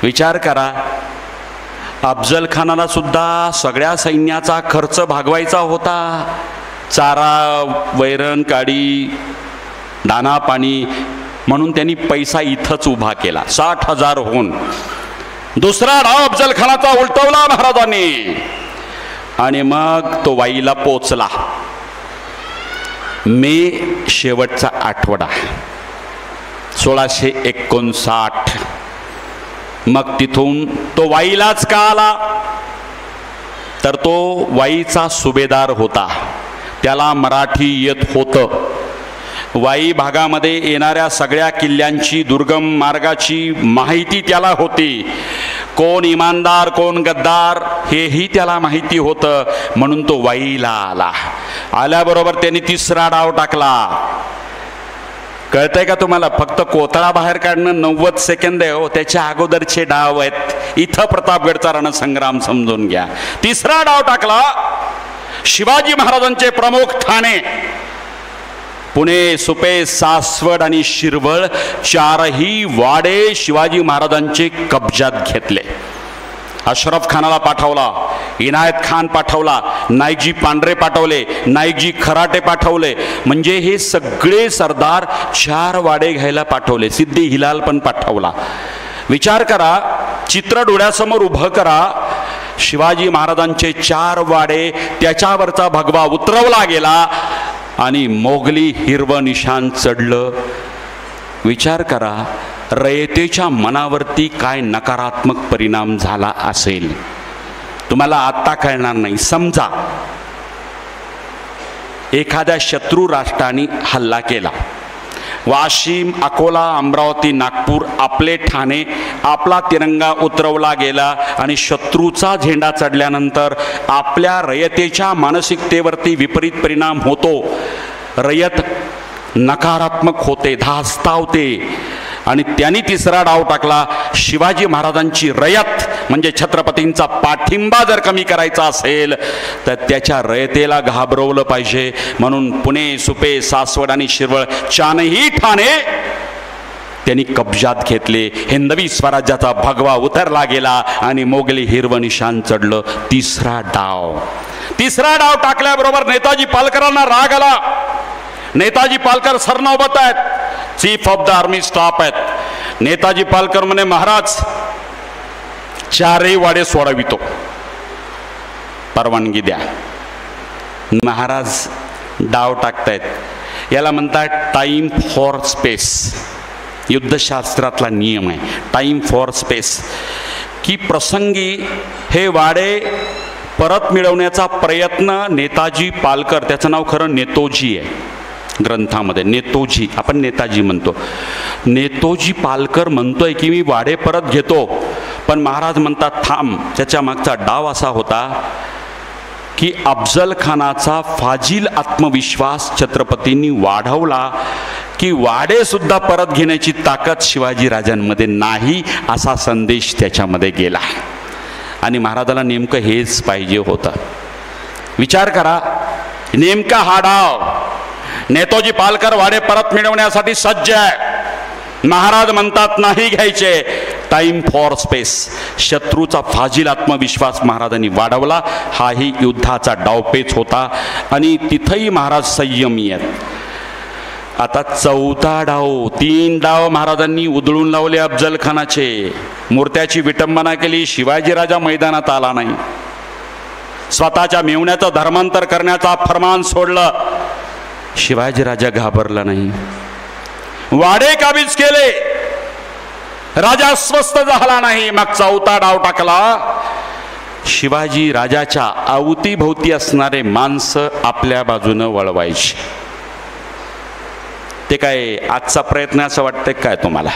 A: विचार करा, अफजल खानाला सुद्धा सगळ्या सैन्याचा खर्च भागवायचा होता. चारा, वैरण, काडी, दाना पाणी, म्हणून त्यांनी पैसा इथंच उभा केला. 60,000 होऊन दुसरा डाव अफजल खानाचा उलटवला महाराजांनी आणि मग तो वाईला पोचला. मे शेवटचा आठवडा 1659. मग तिथून तो वाईलाच का आला? तर तो वाईचा सुभेदार होता. त्याला मराठी येत होतं. वाई भागामध्ये येणाऱ्या सगळ्या किल्ल्यांची, दुर्गम मार्गाची माहिती त्याला होती. कोण इमानदार कोण गद्दार हेही त्याला माहिती होतं. म्हणून तो वाईला आला. आल्याबरोबर त्यांनी तिसरा डाव टाकला. कळतंय का तुम्हाला? फक्त कोतळा बाहेर काढणं 90 सेकंद आहे हो. त्याच्या अगोदरचे डाव आहेत. इथं प्रतापगडचा रणसंग्राम समजून घ्या. तिसरा डाव टाकला. शिवाजी महाराजांचे प्रमुख ठाणे पुणे, सुपे, सासवड आणि शिरवळ 4ही वाडे शिवाजी महाराजांचे कब्जात घेतले. अशरफ खानाला पाठवला, इनायत खान पाठवला, नाईकजी पांढरे पाठवले, नाईकजी खराटे पाठवले. म्हणजे हे सगळे सरदार 4 वाडे घ्यायला पाठवले. सिद्दी हिलाल पण पाठवला. विचार करा, चित्र डोळ्यासमोर उभं करा. शिवाजी महाराजांचे 4 वाडे, त्याच्यावरचा भगवा उतरवला गेला आणि मोगली हिरवं निशाण चढलं. विचार करा, रयतेच्या मनावरती काय नकारात्मक परिणाम झाला असेल. तुम्हाला आत्ता कळणार नाही. समजा एखाद्या शत्रू राष्ट्राने हल्ला केला. वाशिम, अकोला, अमरावती, नागपूर आपले ठाणे, आपला तिरंगा उतरवला गेला आणि शत्रूचा झेंडा चढल्यानंतर आपल्या रयतेच्या मानसिकतेवरती विपरीत परिणाम होतो. रयत नकारात्मक होते, धास्तावते. आणि त्यांनी तिसरा डाव टाकला. शिवाजी महाराजांची रयत म्हणजे छत्रपतींचा पाठिंबा जर कमी करायचा असेल तर त्याच्या रयतेला घाबरवलं पाहिजे. म्हणून पुणे, सुपे, सासवड आणि शिरवळ 4ही ठाणे त्यांनी कब्जात घेतले. हिंदवी स्वराज्याचा भगवा उतरला गेला आणि मोगली हिरवं निशाण चढलं. तिसरा डाव टाकल्याबरोबर नेताजी पालकरांना राग आला. नेताजी पालकर सरनौबत आहेत, chief of the army staff आहेत. नेताजी पालकर म्हणे, महाराज 4ही वाडे सोडवितो, परवानगी द्या. महाराज डाव टाकतायत. याला म्हणतात टाइम फॉर स्पेस. युद्धशास्त्रातला नियम आहे टाइम फॉर स्पेस, की प्रसंगी हे वाडे परत मिळवण्याचा प्रयत्न नेताजी पालकर, त्याचं नाव खरं नेतोजी आहे ग्रंथामध्ये, नेतोजी, आपण नेताजी म्हणतो. नेतोजी पालकर म्हणतोय की मी वाडे परत घेतो, पण महाराज म्हणतात थांब. त्याच्या मागचा डाव असा होता की अफजल खानाचा फाजील आत्मविश्वास छत्रपतींनी वाढवला की वाडे सुद्धा परत घेण्याची ताकद शिवाजी राजांमध्ये नाही, असा संदेश त्याच्यामध्ये गेला. आणि महाराजाला नेमकं हेच पाहिजे होतं. विचार करा, नेमका हा डाव. नेताजी पालकर वाडे परत मिळवण्यासाठी सज्ज आहे. महाराज म्हणतात नाही घ्यायचे. Time for space. शत्रूचा फाजील आत्मविश्वास महाराजांनी वाढवला. हाही युद्धाचा डावपेच होता आणि तिथंही महाराज संयमी आहेत. आता चौथा डाव, 3 डाव महाराजांनी उधळून लावले अफजल खानाचे. मूर्त्याची विटंबना केली. शिवाजी राजा मैदानात आला नाही. स्वतःच्या मेवण्याचं धर्मांतर करण्याचा फरमान सोडलं. शिवाजी राजा घाबरला नाही. वाडे काबीज केले, राजा अस्वस्थ झाला नाही. मग चौथा डाव टाकला. शिवाजी राजाच्या अवतीभोवती असणारे माणसं आपल्या बाजूनं वळवायची. ते काय आजचा प्रयत्न असं वाटतंय काय तुम्हाला?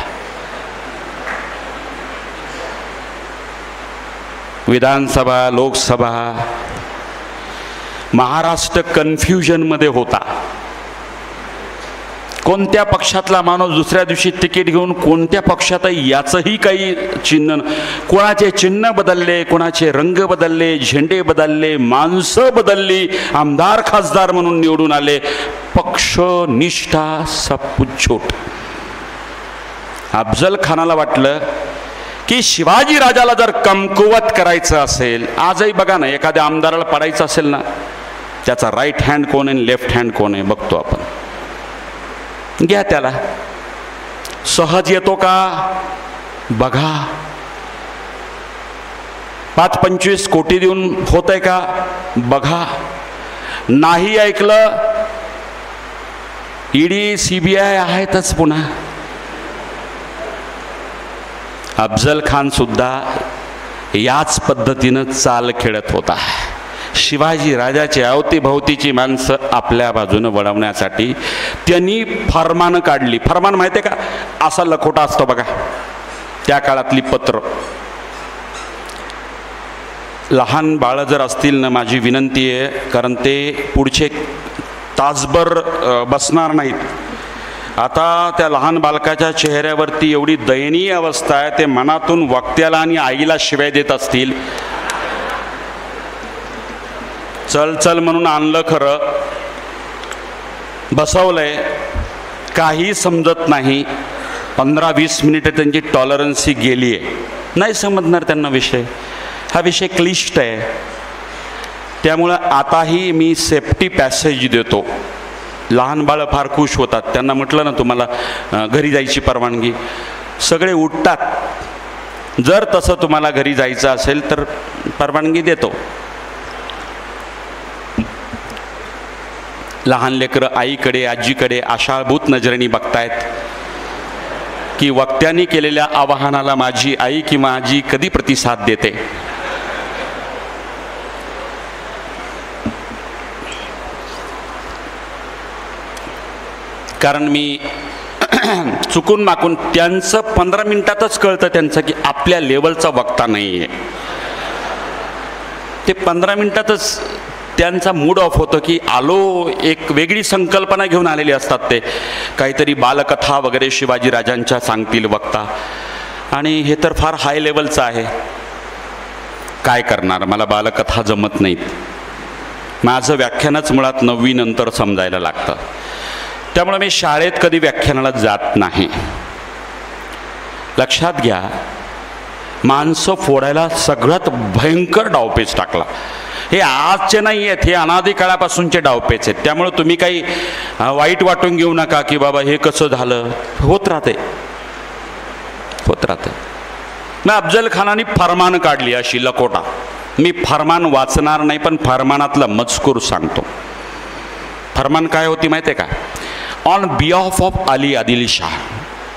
A: विधानसभा, लोकसभा, महाराष्ट्र कन्फ्युजन मध्ये होता. कोणत्या पक्षातला माणूस दुसऱ्या दिवशी तिकीट घेऊन कोणत्या पक्षात याचंही काही चिन्ह. कोणाचे चिन्ह बदलले, कोणाचे रंग बदलले, झेंडे बदलले, माणसं बदलली, आमदार खासदार म्हणून निवडून आले. पक्ष निष्ठा सब कुछ छोट. अफजल खानाला वाटलं की शिवाजी राजाला जर कमकुवत करायचं असेल, आजही बघा ना, एखाद्या आमदाराला पडायचं असेल ना, त्याचा राईट हँड कोण आहे, लेफ्ट हँड कोण आहे बघतो आपण. घ्या त्याला. सहज येतो का बघा. 5-25 कोटी देऊन होतंय का बघा. नाही ऐकलं, ईडी सीबीआय आहेतच पुन्हा. अफजल खान सुद्धा याच पद्धतीनं चाल खेळत होता. शिवाजी राजाची अवतीभोवतीची माणसं आपल्या बाजूनं वळवण्यासाठी त्यांनी फरमान काढली. फरमान माहिती आहे का? असा लखोटा असतो बघा, त्या काळातली पत्र. लहान बाळं जर असतील ना, माझी विनंती आहे, कारण ते पुढचे तासभर बसणार नाहीत. आता त्या लहान बालकाच्या चेहऱ्यावरती एवढी दयनीय अवस्था आहे, ते मनातून वक्त्याला आणि आईला शिव्या देत असतील. चल चल म्हणून आणलं, खरं बसवलंय, काही समजत नाही. 15-20 मिनिटं त्यांची टॉलरन्सी गेली आहे. नाही समजणार त्यांना विषय. हा विषय क्लिष्ट आहे. त्यामुळं आताही मी सेफ्टी पॅसेज देतो. लहान बाळं फार खुश होतात. त्यांना म्हटलं ना, तुम्हाला घरी जायची परवानगी, सगळे उठतात. जर तसं तुम्हाला घरी जायचं असेल तर परवानगी देतो. लहान लेकरं आईकडे, आजीकडे आशाभूत नजरेने बघतायत की वक्त्यांनी केलेल्या आवाहनाला माझी आई किंवा आजी कधी प्रतिसाद देते. कारण मी चुकून माकून त्यांचं 15 मिनिटातच कळतं त्यांचं की आपल्या लेवलचा वक्ता नाही आहे. ते 15 मिनिटातच त्यांचा मूड ऑफ होतो की आलो. एक वेगळी संकल्पना घेऊन आलेली असतात. ते काहीतरी बालकथा वगैरे शिवाजी राजांच्या सांगतील वक्ता, आणि हे तर फार हाय लेवलचं आहे. काय करणार, मला बालकथा जमत नाहीत. माझं व्याख्यानच मुळात 9वी नंतर समजायला लागतं. त्यामुळे मी शाळेत कधी व्याख्यानाला जात नाही. लक्षात घ्या, माणसं फोडायला सगळ्यात भयंकर डावपेच टाकला. हे आजचे नाही आहेत, हे अनादी काळापासूनचे डावपेच आहेत. त्यामुळे तुम्ही काही वाईट वाटून घेऊ नका की बाबा हे कसं झालं. होत राहते, होत राहते. मग अफजल खानाने फरमान काढली अशी लकोटा. मी फरमान वाचणार नाही, पण फरमानातला मजकूर सांगतो. फरमान काय होती माहिती आहे का? On behalf of Ali Adil Shah,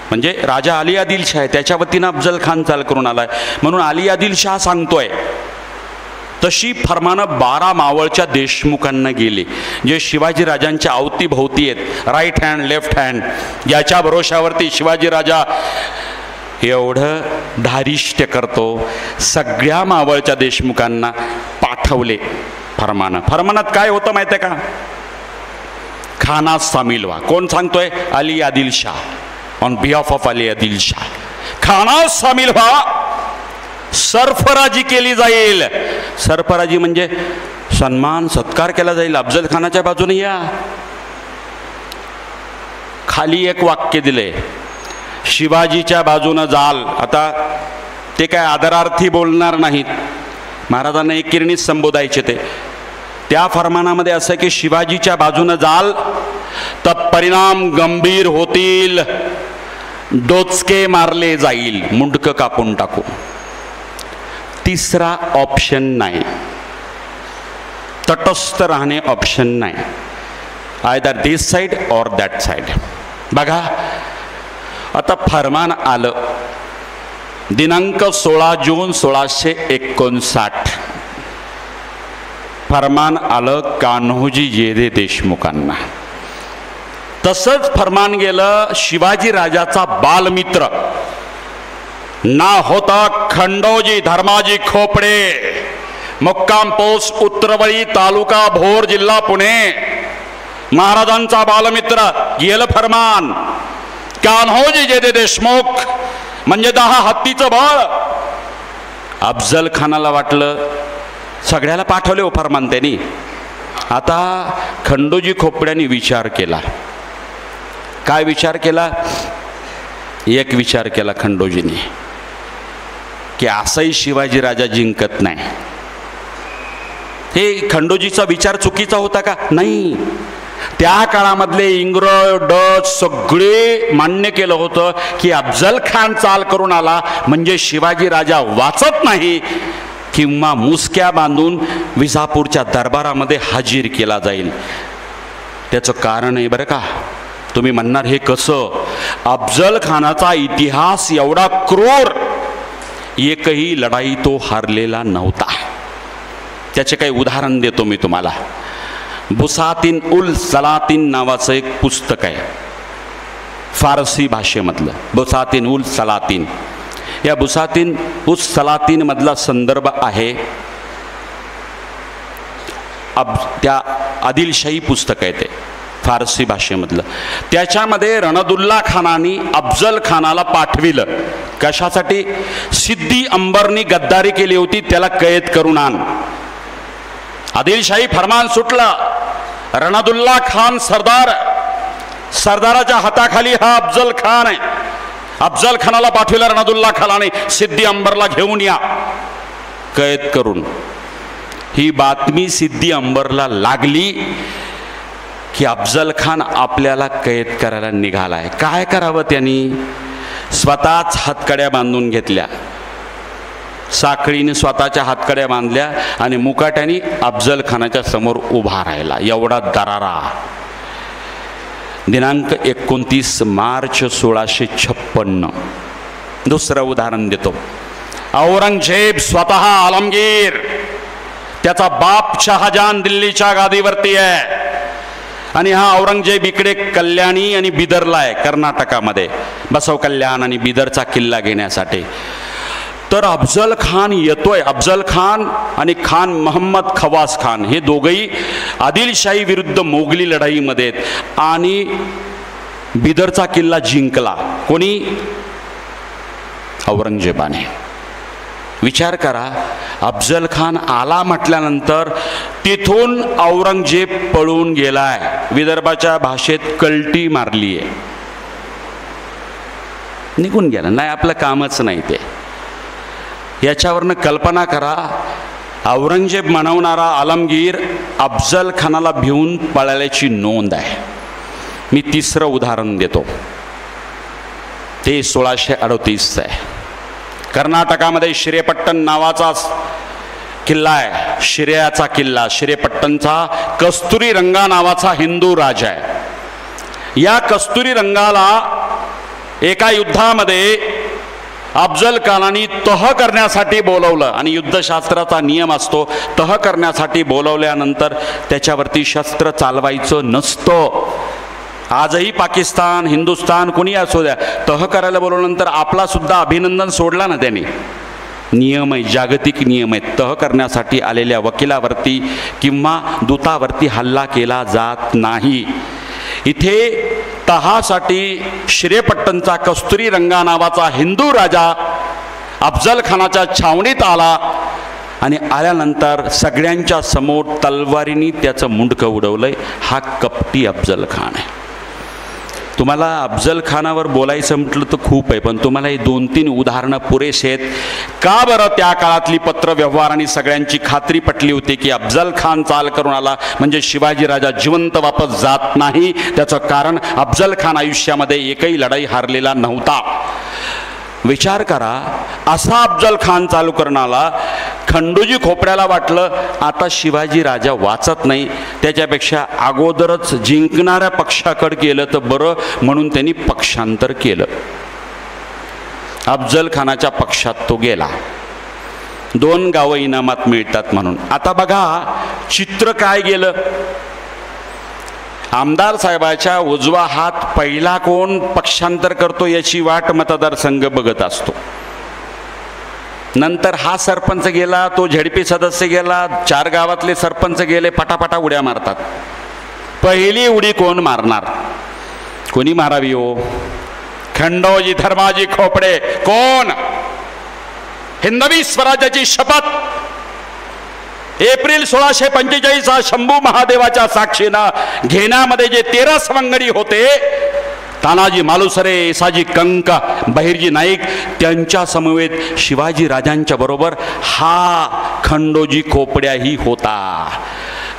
A: म्हणजे राजा अली आदिलशाह आहे, त्याच्या वतीनं अफजल खान चाल करून आलाय म्हणून अली आदिलशाह सांगतोय. तशी फरमानं 12 मावळच्या देशमुखांना गेली, जे शिवाजी राजांच्या अवतीभोवती आहेत. राईट हँड, लेफ्ट हँड, याच्या भरोशावरती शिवाजी राजा एवढं धारिष्ट्य करतो. सगळ्या मावळच्या देशमुखांना पाठवले फरमानं. फरमानात काय होतं माहिती आहे का? खानात सामील व्हा. कोण सांगतोय? Ali Adilshah. On behalf of Ali Adilshah, खानात सामील व्हा. सरफराजी केली जाईल. सरफराजी म्हणजे सन्मान सत्कार केला जाईल. अफजल खानाच्या बाजूने या. खाली एक वाक्य दिले, शिवाजीच्या बाजूनं जाल. आता ते काय आदरार्थी बोलणार नाहीत, महाराजांना एकेरीने संबोधायचे. त्या फरमानामध्ये असं की शिवाजीच्या बाजूनं जाल तर परिणाम गंभीर होतील, डोचके मारले जाईल, मुंडकं कापून टाकू. तिसरा ऑप्शन नाही, तटस्थ राहणे ऑप्शन नाही. Either this side or that side. बघा आता फरमान आलं दिनांक 16 जून 1659. फरमान आलं कान्होजी जेधे देशमुखांना. तसंच फरमान गेलं शिवाजी राजाचा बालमित्र ना होता खंडोजी धर्माजी खोपडे, मुक्काम पोस्ट उत्तरवळी, तालुका भोर, जिल्हा पुणे. महाराजांचा बालमित्र गेलं फरमान. कान्होजी जेधे देशमुख म्हणजे 10 हत्तीचं बळ. अफजल खानाला वाटलं सगळ्याला पाठवले हो फरमान त्यांनी. आता खंडोजी खोपड्यांनी विचार केला. काय विचार केला? एक विचार केला खंडोजींनी की असंही शिवाजी राजा जिंकत नाही. हे खंडोजीचा विचार चुकीचा होता का? नाही. त्या काळामधले इंग्रज डच सगळे मान्य केलं होतं की अफजल खान चाल करून आला म्हणजे शिवाजी राजा वाचत नाही किंवा मुसक्या बांधून विजापूरच्या दरबारामध्ये हाजीर केला जाईल. त्याचं कारण आहे बरं का. तुम्ही म्हणणार हे कसं? अफजल खानाचा इतिहास एवढा क्रूर, एकही लढाई तो हारलेला नव्हता. त्याचे काही उदाहरण देतो मी तुम्हाला. बुसातीन उल सलातीन नावाचं एक पुस्तक आहे फारसी भाषेमधलं. बुसातीन उल सलातीन. या बुसातीन उल सलातीन मधला संदर्भ आहे त्या आदिलशाही पुस्तक आहे ते फारसी भाषेमधलं. त्याच्यामध्ये रणदुल्ला खानाने अफजल खानाला पाठविलं. कशासाठी? सिद्दी अंबरनी गद्दारी केली होती, त्याला कैद करून आण. आदिलशाही फरमान सुटला. रणदुल्ला खान सरदार, सरदाराच्या हाताखाली हा अफजल खान आहे. अफजल खानाला पाठविलं रणदुल्ला खानाने, सिद्दी अंबरला घेऊन या कैद करून. ही बातमी सिद्दी अंबरला लागली की अफजल खान आपल्याला कैद करायला निघालाय. काय करावं त्यांनी? स्वतःच हातकड्या बांधून घेतल्या, साखळीने स्वतःच्या हातकड्या बांधल्या आणि मुकाट्याने अफजल खानाच्या समोर उभा राहिला. एवढा दरारा. दिनांक 29 मार्च 1656. दुसरं उदाहरण देतो. औरंगजेब स्वतः आलमगीर, त्याचा बाप शहाजहान दिल्लीच्या गादीवरती आहे आणि हा औरंगजेब इकडे कल्याणी आणि बिदरला आहे कर्नाटकामध्ये, बसव कल्याण आणि बिदरचा किल्ला घेण्यासाठी. तर अफजल खान येतोय. अफजल खान आणि खान मोहम्मद खवास खान हे दोघंही आदिलशाही विरुद्ध मोगली लढाईमध्ये आहेत आणि बिदरचा किल्ला जिंकला. कोणी? औरंगजेबाने. विचार करा, अफजल खान आला म्हटल्यानंतर तिथून औरंगजेब पळून गेलाय. विदर्भाच्या भाषेत कल्टी मारली आहे, निघून गेला. नाही, आपलं कामच नाही ते. याच्यावरनं कल्पना करा, औरंगजेब म्हणवणारा आलमगीर अफजल खानाला भिवून पळाल्याची नोंद आहे. मी तिसरं उदाहरण देतो. ते 1638 आहे. कर्नाटकामध्ये श्रीपट्टण नावाचा किल्ला आहे, शिर्याचा किल्ला. श्रीपट्टणचा कस्तुरी रंगा नावाचा हिंदू राजा आहे. या कस्तुरी रंगाला एका युद्धामध्ये अफजल खानाने तह करण्यासाठी बोलवलं आणि युद्धशास्त्राचा नियम असतो, तह करण्यासाठी बोलवल्यानंतर त्याच्यावरती शस्त्र चालवायचं नसतं. आजही पाकिस्तान, हिंदुस्तान कोणी असू द्या, तह करायला बोलवल्यानंतर आपला सुद्धा अभिनंदन सोडला ना त्यांनी. नियम आहे, जागतिक नियम आहे. तह करण्यासाठी आलेल्या वकिलावरती किंवा दूतावरती हल्ला केला जात नाही. इथे तहासाठी श्रीपट्टणचा कस्तुरी रंगा नावाचा हिंदू राजा अफजल खानाच्या छावणीत आला आणि आल्यानंतर सगळ्यांच्या समोर तलवारीने त्याचं मुंडकं उडवलंय. हा कपटी अफजल खान आहे. तुम्हाला अफजल खानावर बोलायचं म्हटलं तर खूप आहे, पण तुम्हाला हे 2-3 उदाहरणं पुरेसे आहेत. का बरं? त्या काळातली पत्रव्यवहार आणि सगळ्यांची खात्री पटली होती की अफजल खान चाल करून आला म्हणजे शिवाजी राजा जिवंत वापस जात नाही. त्याचं कारण अफजल खान आयुष्यामध्ये एकही लढाई हारलेला नव्हता. विचार करा, असा अफजल खान चालू करून आला खंडोजी खोपड्याला वाटलं आता शिवाजी राजा वाचत नाही, त्याच्यापेक्षा अगोदरच जिंकणाऱ्या पक्षाकडे गेलं तर बरं, म्हणून त्यांनी पक्षांतर केलं. अफजल खानाच्या पक्षात तो गेला. 2 गावं इनामात मिळतात म्हणून. आता बघा चित्र काय गेलं. आमदार साहेबाच्या उजवा हात पहिला कोण पक्षांतर करतो याची वाट मतदारसंघ बघत असतो. नंतर हा सरपंच गेला, तो झेडपी सदस्य गेला, 4 गावातले सरपंच गेले, पटापटा उड्या मारतात. पहिली उडी कोण मारणार? कोणी मारावी हो? खंडोजी धर्माजी खोपडे. कोण? हिंदवी स्वराज्याची शपथ एप्रिल 1645 शंभू महादेवाच्या साक्षीनं घेण्यामध्ये जे 13 सवंगडी होते, तानाजी मालुसरे, येसाजी कंका, बहिर्जी नाईक, त्यांच्या समवेत शिवाजी राजांच्या बरोबर हा खंडोजी खोपड्याही होता.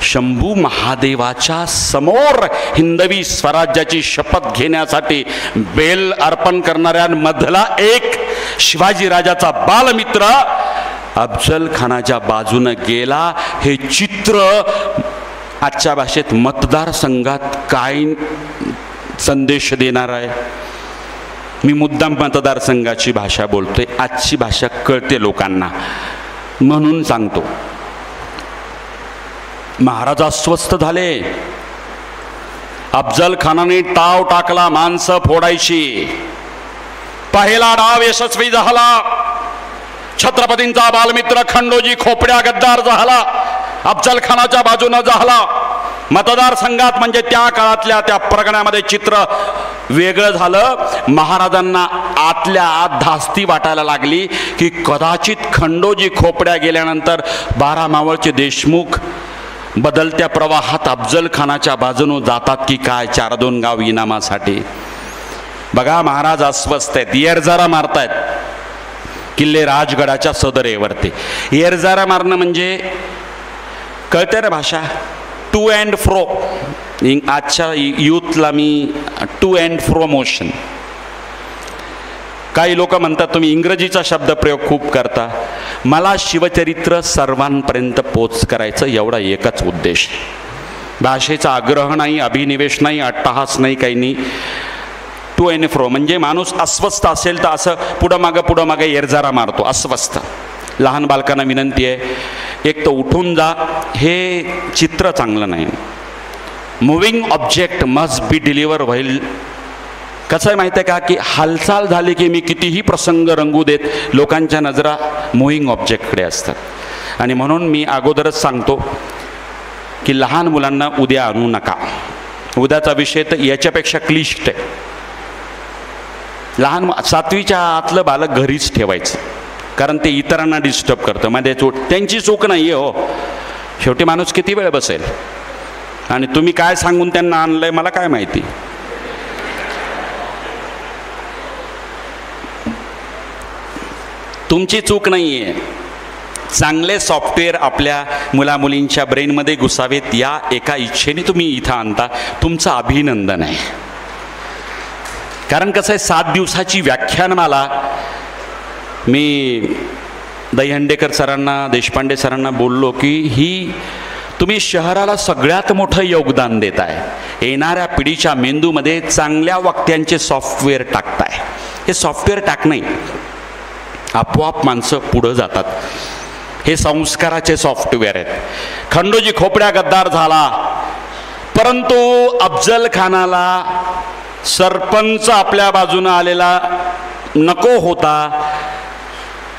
A: शंभू महादेवाच्या समोर हिंदवी स्वराज्याची शपथ घेण्यासाठी बेल अर्पण करणाऱ्यांमधला एक शिवाजी राजाचा बालमित्र अफजल खानाच्या बाजूने गेला. हे चित्र आजच्या भाषेत मतदारसंघात काय संदेश देणार आहे? मी मुद्दाम मतदारसंघाची भाषा बोलतोय, आजची भाषा कळते लोकांना म्हणून सांगतो. महाराज अस्वस्थ झाले. अफजल खानाने ताव टाकला माणसं फोडायची. पहिला डाव यशस्वी झाला. छत्रपतींचा बालमित्र खंडोजी खोपड्या गद्दार झाला, अफजल खानाच्या बाजूने झाला. मतदारसंघात म्हणजे त्या काळातल्या त्या परगण्यामध्ये चित्र वेगळं झालं. महाराजांना आतल्या आत धास्ती वाटायला लागली की कदाचित खंडोजी खोपड्या गेल्यानंतर 12 मावळचे देशमुख बदलत्या प्रवाहात अफजल खानाच्या बाजूने जातात की काय 4-2 गाव इनामासाठी. बघा महाराज अस्वस्थ आहेत. येरजारा मारतायत किल्ले राजगडाच्या सदरेवरती. येरजारा मारणं म्हणजे कळते ना भाषा? To and fro. आजच्या यूथला मी टू अँड फ्रो मोशन. काही लोक म्हणतात तुम्ही इंग्रजीचा शब्द प्रयोग खूप करता. मला शिवचरित्र सर्वांपर्यंत पोच करायचं एवढा एकच उद्देश. भाषेचा आग्रह नाही, अभिनिवेश नाही, अट्टहास नाही, काही नाही. टू अँड फ्रो म्हणजे माणूस अस्वस्थ असेल तर असं पुढं मागं येरजारा मारतो अस्वस्थ. लहान बालकांना विनंती आहे, एक तर उठून जा. हे चित्र चांगलं नाही. Moving object must be deliver होईल. कसं आहे माहिती आहे का की हालचाल झाली की मी कितीही प्रसंग रंगू देत, लोकांच्या नजरा मुव्हिंग ऑब्जेक्टकडे असतात. आणि म्हणून मी अगोदरच सांगतो की लहान मुलांना उद्या आणू नका. उद्याचा विषय तर याच्यापेक्षा क्लिष्ट आहे. लहान 7वीच्या आतलं बालक घरीच ठेवायचं, कारण ते इतरांना डिस्टर्ब करतं. मध्ये त्यांची चूक नाही आहे हो. शेवटी माणूस किती वेळ बसेल आणि तुम्ही काय सांगून त्यांना आणलंय मला काय माहिती. तुमची चूक नाही आहे. चांगले सॉफ्टवेअर आपल्या मुलामुलींच्या ब्रेनमध्ये घुसावेत या एका इच्छेने तुम्ही इथं आणता. तुमचं अभिनंदन आहे. कारण कसं आहे 7 दिवसाची व्याख्यानमाला मी दहीहंडेकर सरांना, देशपांडे सरांना बोललो की ही तुम्ही शहराला सगळ्यात मोठं योगदान देत आहे. येणाऱ्या पिढीच्या मेंदूमध्ये चांगल्या वाक्यांचे सॉफ्टवेअर टाकताय. हे सॉफ्टवेअर टाकणे आपोआप माणसं पुढं जातात. हे संस्काराचे सॉफ्टवेअर आहेत. खंडोजी खोपड्या गद्दार झाला, परंतु अफजल खानाला सरपंच आपल्या बाजूने आलेला नको होता.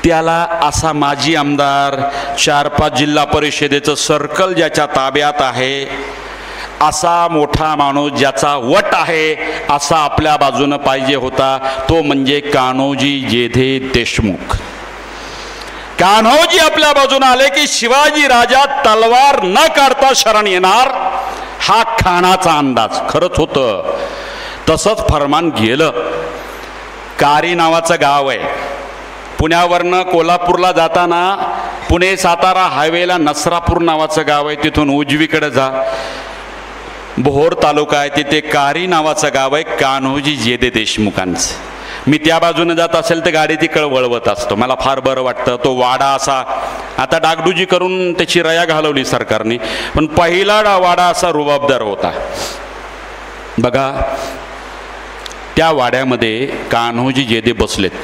A: त्याला असा माजी आमदार, 4-5 जिल्हा परिषदेचं सर्कल ज्याच्या ताब्यात आहे, असा मोठा माणूस ज्याचा वट आहे, असा आपल्या बाजूने पाहिजे होता. तो म्हणजे कान्होजी जेधे देशमुख. कान्होजी आपल्या बाजूने आले की शिवाजी राजा तलवार न काढता शरण येणार, हा खानाचा अंदाज खरंच होतं. तसंच फरमान गेलं. कारी नावाचं गाव आहे. पुण्यावरनं कोल्हापूरला जाताना पुणे सातारा हायवेला नसरापूर नावाचं गाव आहे. तिथून उजवीकडे जा, भोर तालुका आहे, तिथे कारी नावाचं गाव आहे कान्होजी जेधे देशमुखांचं. मी त्या बाजूने जात असेल तर गाडी तिकडं वळवत असतो. मला फार बरं वाटतं. तो वाडा असा आता डागडुजी करून त्याची रया घालवली सरकारने, पण पहिला वाडा असा रुबाबदार होता बघा. त्या वाड्यामध्ये कान्होजी जेधे बसलेत.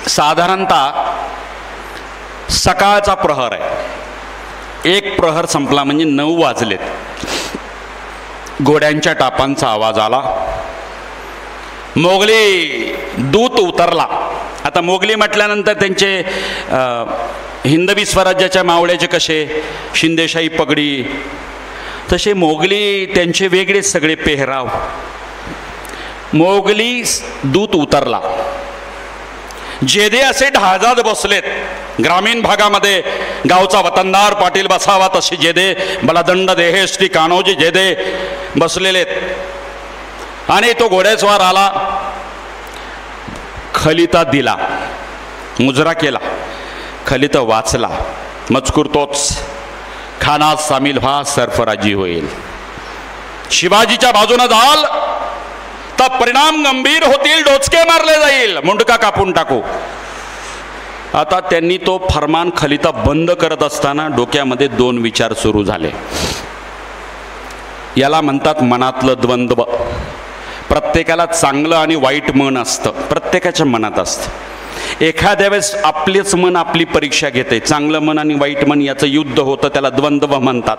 A: साधारणतः सकाळचा प्रहर आहे, एक प्रहर संपला म्हणजे 9 वाजलेत. घोड्यांच्या टापांचा आवाज आला. मोगली दूत उतरला. आता मोगली म्हटल्यानंतर त्यांचे हिंदवी स्वराज्याच्या मावळ्याचे कसे शिंदेशाही पगडी, तसे मोगली त्यांचे वेगळे सगळे पेहराव. मोगली दूत उतरला. जेधे असे ढाजात बसलेत. ग्रामीण भागामध्ये गावचा वतनदार पाटील बसावा तसे जेधे बलादंड देहेष्टी कान्होजी जेधे बसलेलेत. आणि तो घोडेस्वार आला, खलिता दिला, मुजरा केला, खलिता वाचला. मजकूर तोच, खानात सामील व्हा, सरफराजी होईल. शिवाजीच्या बाजूने जाल तर परिणाम गंभीर होतील, डोचके मारले जाईल, मुंडका कापून टाकू. आता त्यांनी तो फरमान खलिता बंद करत असताना डोक्यामध्ये 2 विचार सुरू झाले. याला म्हणतात मनातलं द्वंद्व. प्रत्येकाला चांगलं आणि वाईट मन असतं, प्रत्येकाच्या मनात असतं. एखाद्या वेळेस आपलेच मन आपली परीक्षा घेते. चांगलं मन आणि वाईट मन याचं युद्ध होतं, त्याला द्वंद्व म्हणतात,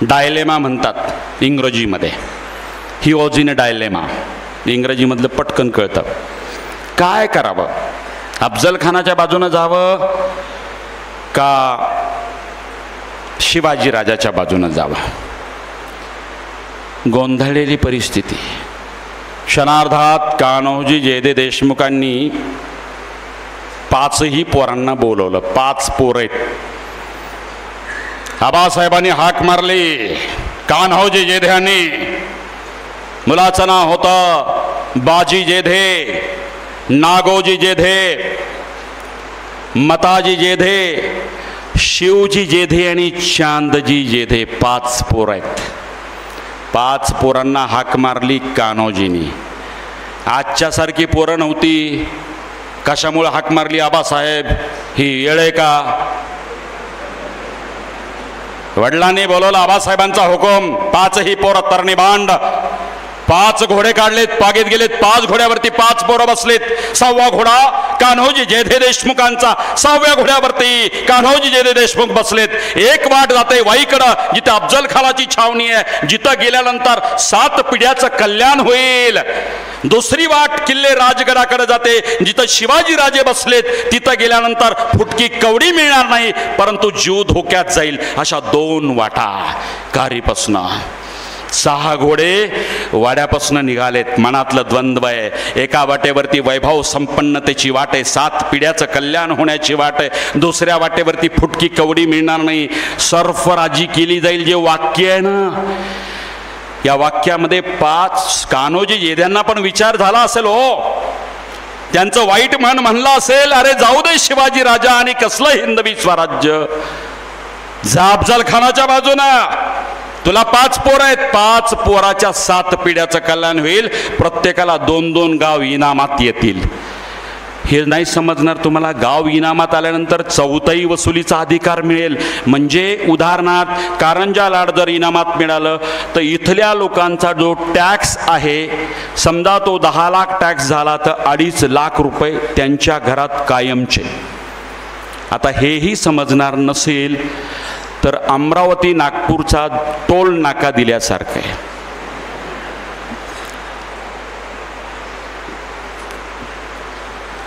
A: डायलेमा म्हणतात इंग्रजीमध्ये. He was in a dilemma. इंग्रजीमधलं पटकन कळतं. काय करावं? अफजल खानाच्या बाजूनं जावं का शिवाजी राजाच्या बाजूनं जावं? गोंधळलेली परिस्थिती. क्षणार्धात कान्होजी जेधे देशमुखांनी 5ही पोरांना बोलवलं. 5 पोरं आहेत. आबासाहेबांनी हाक मारली कान्होजी जेधे. मुलाचं नाव होतं बाजी जेधे, नागोजी जेधे, मताजी जेधे, शिवजी जेधे आणि चांदजी जेधे. 5 पोरं आहेत. 5 पोरांना हाक मारली कान्होजींनी. आजच्यासारखी पोरं नव्हती. कशामुळे हाक मारली आबासाहेब? ही येळे का? वडिलांनी बोलवला, आबासाहेबांचा हुकुम. 5ही पोरं तरणीबांड. 5 घोडे काढलेत, पागीत गेलेत. 5 घोड्यावरती 5 पोरं बसलेत. 6वा घोडा कान्होजी जेधे देशमुखांचा. 6व्या घोड्यावरती कान्होजी जेधे देशमुख बसलेत. एक वाट जाते वाईकडं, जिथं अफजल खानाची छावणी आहे, जिथं गेल्यानंतर 7 पिढ्याचं कल्याण होईल. दुसरी वाट किल्ले राजगडाकडे जाते, जिथं शिवाजी राजे बसलेत. तिथं गेल्यानंतर फुटकी कवडी मिळणार नाही, परंतु जीव धोक्यात जाईल. अशा 2 वाटा कारीपासनं. 6 घोडे वाड्यापासून निघालेत. मनातलं द्वंद्व आहे. एका वाटेवरती वैभव संपन्नतेची वाट आहे, 7 पिढ्याचं कल्याण होण्याची वाट आहे. दुसऱ्या वाटेवरती फुटकी कवडी मिळणार नाही, सरफराजी केली जाईल. जे वाक्य आहे ना, या वाक्यामध्ये 5 कान्होजी जेध्यांना पण विचार झाला असेल हो. त्यांचं वाईट मन म्हणलं असेल, अरे जाऊ दे शिवाजी राजा आणि कसलं हिंदवी स्वराज्य, जा अफजल खानाच्या बाजूनं. तुला 5 पोरं आहेत. 5 पोराच्या 7 पिढ्याचं कल्याण होईल. प्रत्येकाला 2-2 गाव इनामात येतील. हे नाही समजणार तुम्हाला. गाव इनामात आल्यानंतर 4थाही वसुलीचा अधिकार मिळेल. म्हणजे उदाहरणार्थ कारंजा लाड जर इनामात मिळालं तर इथल्या लोकांचा जो टॅक्स आहे, समजा तो 10 लाख टॅक्स झाला तर 2.5 लाख रुपये त्यांच्या घरात कायमचे. आता हेही समजणार नसेल तर अमरावती नागपूरचा टोल नाका दिल्यासारखं आहे.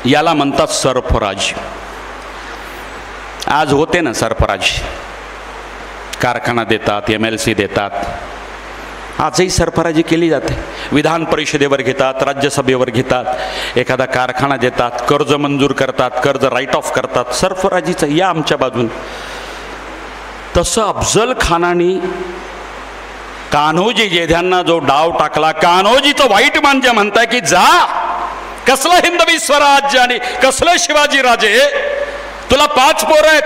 A: याला म्हणतात सरफराजी. आज होते ना सरफराजी, कारखाना देतात, MLC देतात. आजही सरफराजी केली जाते. विधान परिषदेवर घेतात, राज्यसभेवर घेतात, एखादा कारखाना देतात, कर्ज मंजूर करतात, कर्ज राईट ऑफ करतात. सरफराजीचं या आमच्या बाजून. तसं अफजल खानाने कान्होजी जेध्यांना जो डाव टाकला, कान्होजीचं वाईट म्हणजे म्हणताय की जा, कसलं हिंदवी स्वराज्य आणि कसलं शिवाजी राजे, तुला 5 पोरं आहेत.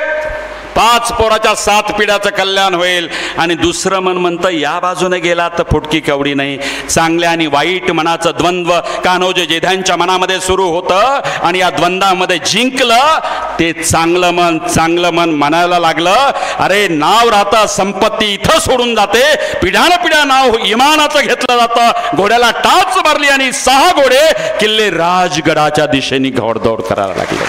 A: 5 पोराच्या 7 पिढ्याचं कल्याण होईल. आणि दुसरं मन म्हणतं या बाजूने गेला तर फुटकी कवडी नाही. चांगल्या आणि वाईट मनाचं द्वंद्व कान्होजी जेध्यांच्या मनामध्ये सुरू होतं आणि या द्वंद्वामध्ये जिंकलं ते चांगलं मन म्हणायला लागलं, अरे नाव राहतं, संपत्ती इथं सोडून जाते, पिढ्यानपिढ्या नाव इमानाचं घेतलं जातं. घोड्याला टाच मारली आणि 6 घोडे किल्ले राजगडाच्या दिशेने घोडदौड करायला लागले.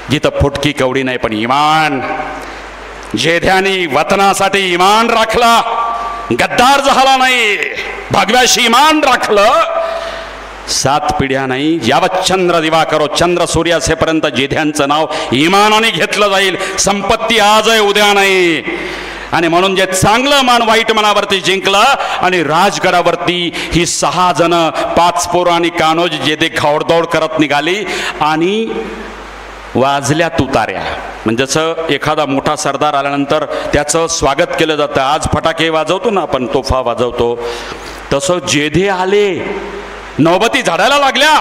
A: जिथं फुटकी कवडी नाही पण इमान. जेध्यानी वतनासाठी इमान राखला, गद्दार झाला नाही, भगव्याशी इमान राखलं. 7 पिढ्या नाही, यावत चंद्र दिवा करो, चंद्र सूर्य असेपर्यंत जेध्यांचं नाव इमानाने घेतलं जाईल. संपत्ती आज आहे उद्या नाही. आणि म्हणून जे चांगलं मन वाईट मनावरती जिंकलं आणि राजगडावरती ही 6 जण 5 पोरं आणि कान्होजी जेधे घोडदौड करत निघाली. आणि वाजल्या तुतार्या, म्हणजे जसं एखादा मोठा सरदार आल्यानंतर त्याचं स्वागत केलं जातं. आज फटाके वाजवतो ना आपण, तोफा वाजवतो, तसं जेधे आले, नौबती झाडायला लागल्या.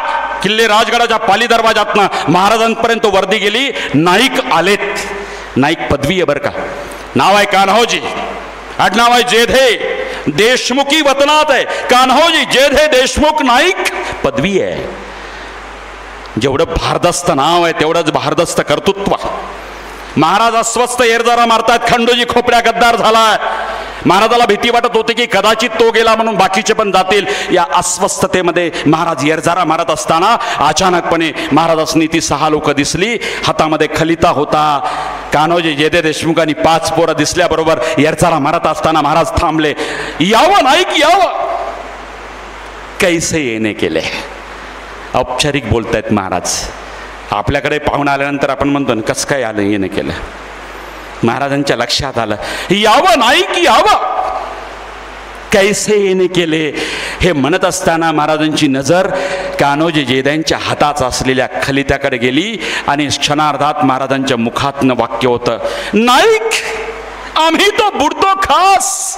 A: किल्ले राजगडाच्या पाली दरवाजातनं महाराजांपर्यंत वर्दी गेली. नाईक आलेत. नाईक पदवी आहे बरं का, नाव आहे कान्होजी, आडनाव आहे जेधे, देशमुखी वतनात आहे. कान्होजी जेधे देशमुख नाईक पदवी आहे. जेवढं भारदस्त नाव आहे तेवढंच भारदस्त कर्तृत्व. महाराज अस्वस्थ एरजारा मारतात, खंडोजी खोपड्या गद्दार झालाय. महाराजाला भीती वाटत होती की कदाचित तो गेला म्हणून बाकीचे पण जातील. या अस्वस्थतेमध्ये महाराज एरजारा मारत असताना अचानकपणे महाराजांनी ती 6 लोक दिसली. हातामध्ये खलिता होता. कान्होजी जेधे देशमुख आणि 5 पोरं दिसल्याबरोबर एरजारा मारत असताना महाराज थांबले. यावं नाईक यावं. कैसे येणे केले, औपचारिक बोलतायत महाराज. आपल्याकडे पाहुणा आल्यानंतर आपण म्हणतो ना कसं काय आलं, येणं केलं. महाराजांच्या लक्षात आलं, यावं नाईक यावं. कैसे येणे केले हे म्हणत असताना महाराजांची नजर कान्होजी जेध्यांच्या हातात असलेल्या खलित्याकडे गेली आणि क्षणार्धात महाराजांच्या मुखातनं वाक्य होतं, नाईक आम्ही तो बुडतो खास.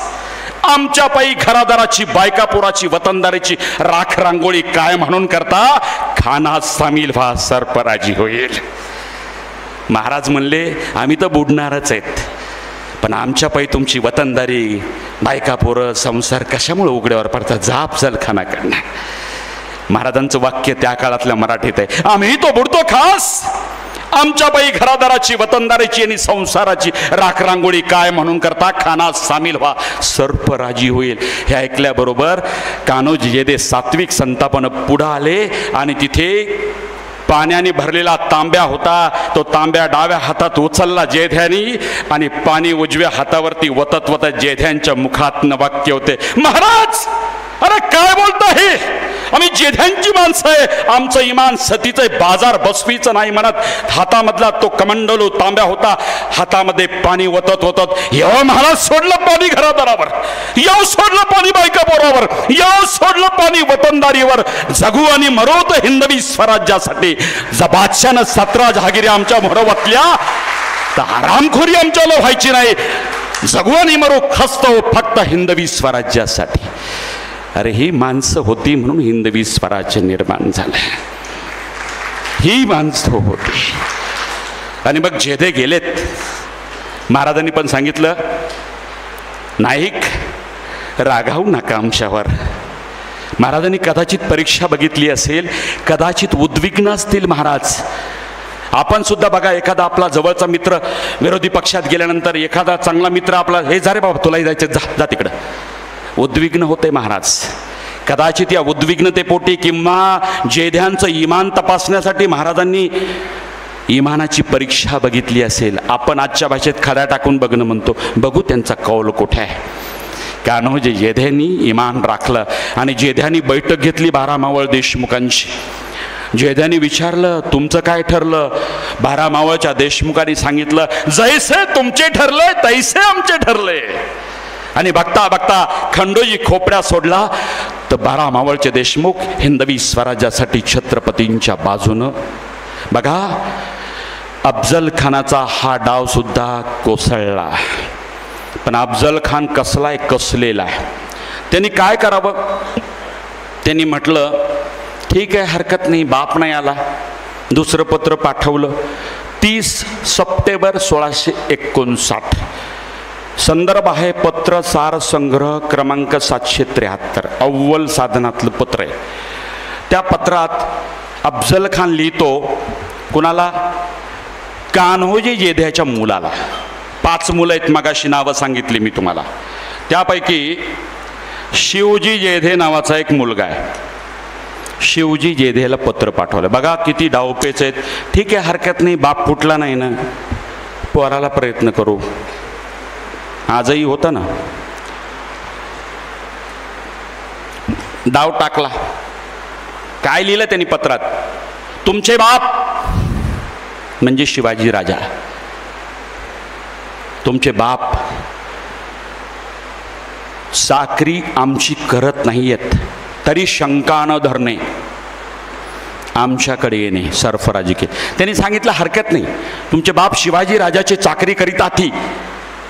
A: आमच्या पायी घरादाराची बायकापुराची वतनदारीची राख रांगोळी काय म्हणून करता, खाना सामील व्हा सरपराजी होईल. महाराज म्हणले आम्ही तर बुडणारच आहेत, पण आमच्या पायी तुमची वतनदारी बायकापुरं संसार कशामुळे उघड्यावर पडतात, जाप जल खानाकडनं. महाराजांचं वाक्य त्या काळातल्या मराठीत आहे, आम्ही तो बुडतो खास. आमच्या बाई घरादाराची वतनदारीची आणि संसाराची राख रांगोळी काय म्हणून करता, खानात सामील व्हा सर्पराजी होईल. हे ऐकल्याबरोबर कान्होजी जेधे सात्विक संतापानं पुढे आले आणि तिथे पाण्याने भरलेला तांब्या होता. तो तांब्या डाव्या हातात उचलला जेध्यानी आणि पाणी उजव्या हातावरती वतत वतत जेध्यांच्या मुखातनं वाक्य होते, महाराज अरे काय बोलता हे, आम्ही जेध्यांची माणसं आहे, आमचं इमान सतीचं आहे, बाजार बसवीचं नाही म्हणत. हातामधला तो कमंडलू तांब्या होता, हातामध्ये पाणी वतत वतत, येव महाराज सोडलं पाणी घरादारावर, येव सोडलं पाणी बायकापोरावर, येव सोडलं पाणी वतनदारीवर, जगू आणि मरोत हिंदवी स्वराज्यासाठी. बादशानं 17 जहागिरी आमच्या मोहर वतल्या तर आरामखोरी आमच्याला व्हायची नाही. जगू आणि मरो खस्तो फक्त हिंदवी स्वराज्यासाठी. अरे ही माणसं होती म्हणून हिंदवी स्वराज्य निर्माण झालं. ही माणसं होती. आणि मग जेधे गेलेत. महाराजांनी पण सांगितलं, नाईक रागावू नका आमच्यावर. महाराजांनी कदाचित परीक्षा बघितली असेल, कदाचित उद्विग्न असतील महाराज. आपण सुद्धा बघा, एखादा आपला जवळचा मित्र विरोधी पक्षात गेल्यानंतर एखादा चांगला मित्र आपला, हे जा रे बाबा तुलाही जायचं, जा तिकडं, उद्विग्न होते महाराज. कदाचित या उद्विग्नतेपोटी किंवा जेध्यांचं इमान तपासण्यासाठी महाराजांनी इमानाची परीक्षा बघितली असेल. आपण आजच्या भाषेत खड्या टाकून बघणं म्हणतो, बघू त्यांचा कौल कुठे आहे. कान्होजी जेध्यांनी इमान राखलं आणि जेध्यांनी बैठक घेतली 12 मावळ देशमुखांची. जेध्यांनी विचारलं तुमचं काय ठरलं. 12 मावळच्या देशमुखांनी सांगितलं, जैसे तुमचे ठरले तैसे आमचे ठरले. आणि बघता बघता खंडोजी खोपड्या सोडला तर 12 मावळचे देशमुख हिंदवी स्वराज्यासाठी छत्रपतींच्या बाजूनं. बघा, अफजल खानाचा हा डाव सुद्धा कोसळला. पण अफजल खान कसलाय, कसलेला आहे. त्यांनी काय करावं, त्यांनी म्हटलं ठीक आहे हरकत नाही, बाप नाही आला, दुसरं पत्र पाठवलं 30 सप्टेंबर 1659. संदर्भ आहे पत्र सार संग्रह क्रमांक 773, अव्वल साधनातलं पत्र आहे. त्या पत्रात अफजल खान लिहितो कुणाला? कान्होजी जेध्याच्या मुलाला. 5 मुलं आहेत, मगाशी नावं सांगितली मी तुम्हाला. त्यापैकी शिवजी जेधे नावाचा एक मुलगा आहे. शिवजी जेधेला पत्र पाठवलं. बघा किती डावपेच आहेत. ठीक आहे, हरकत नाही, बाप फुटला नाही ना, पोराला प्रयत्न करू. आजही होता ना, डाव टाकला. काय लिहिलं त्यांनी पत्रात? तुमचे बाप म्हणजे शिवाजी राजा, तुमचे बाप चाकरी आमची करत नाहीयेत, तरी शंका न धरणे, आमच्याकडे येणे सरफराजी के. त्यांनी सांगितलं हरकत नाही, तुमचे बाप शिवाजी राजाचे चाकरी करीत आधी,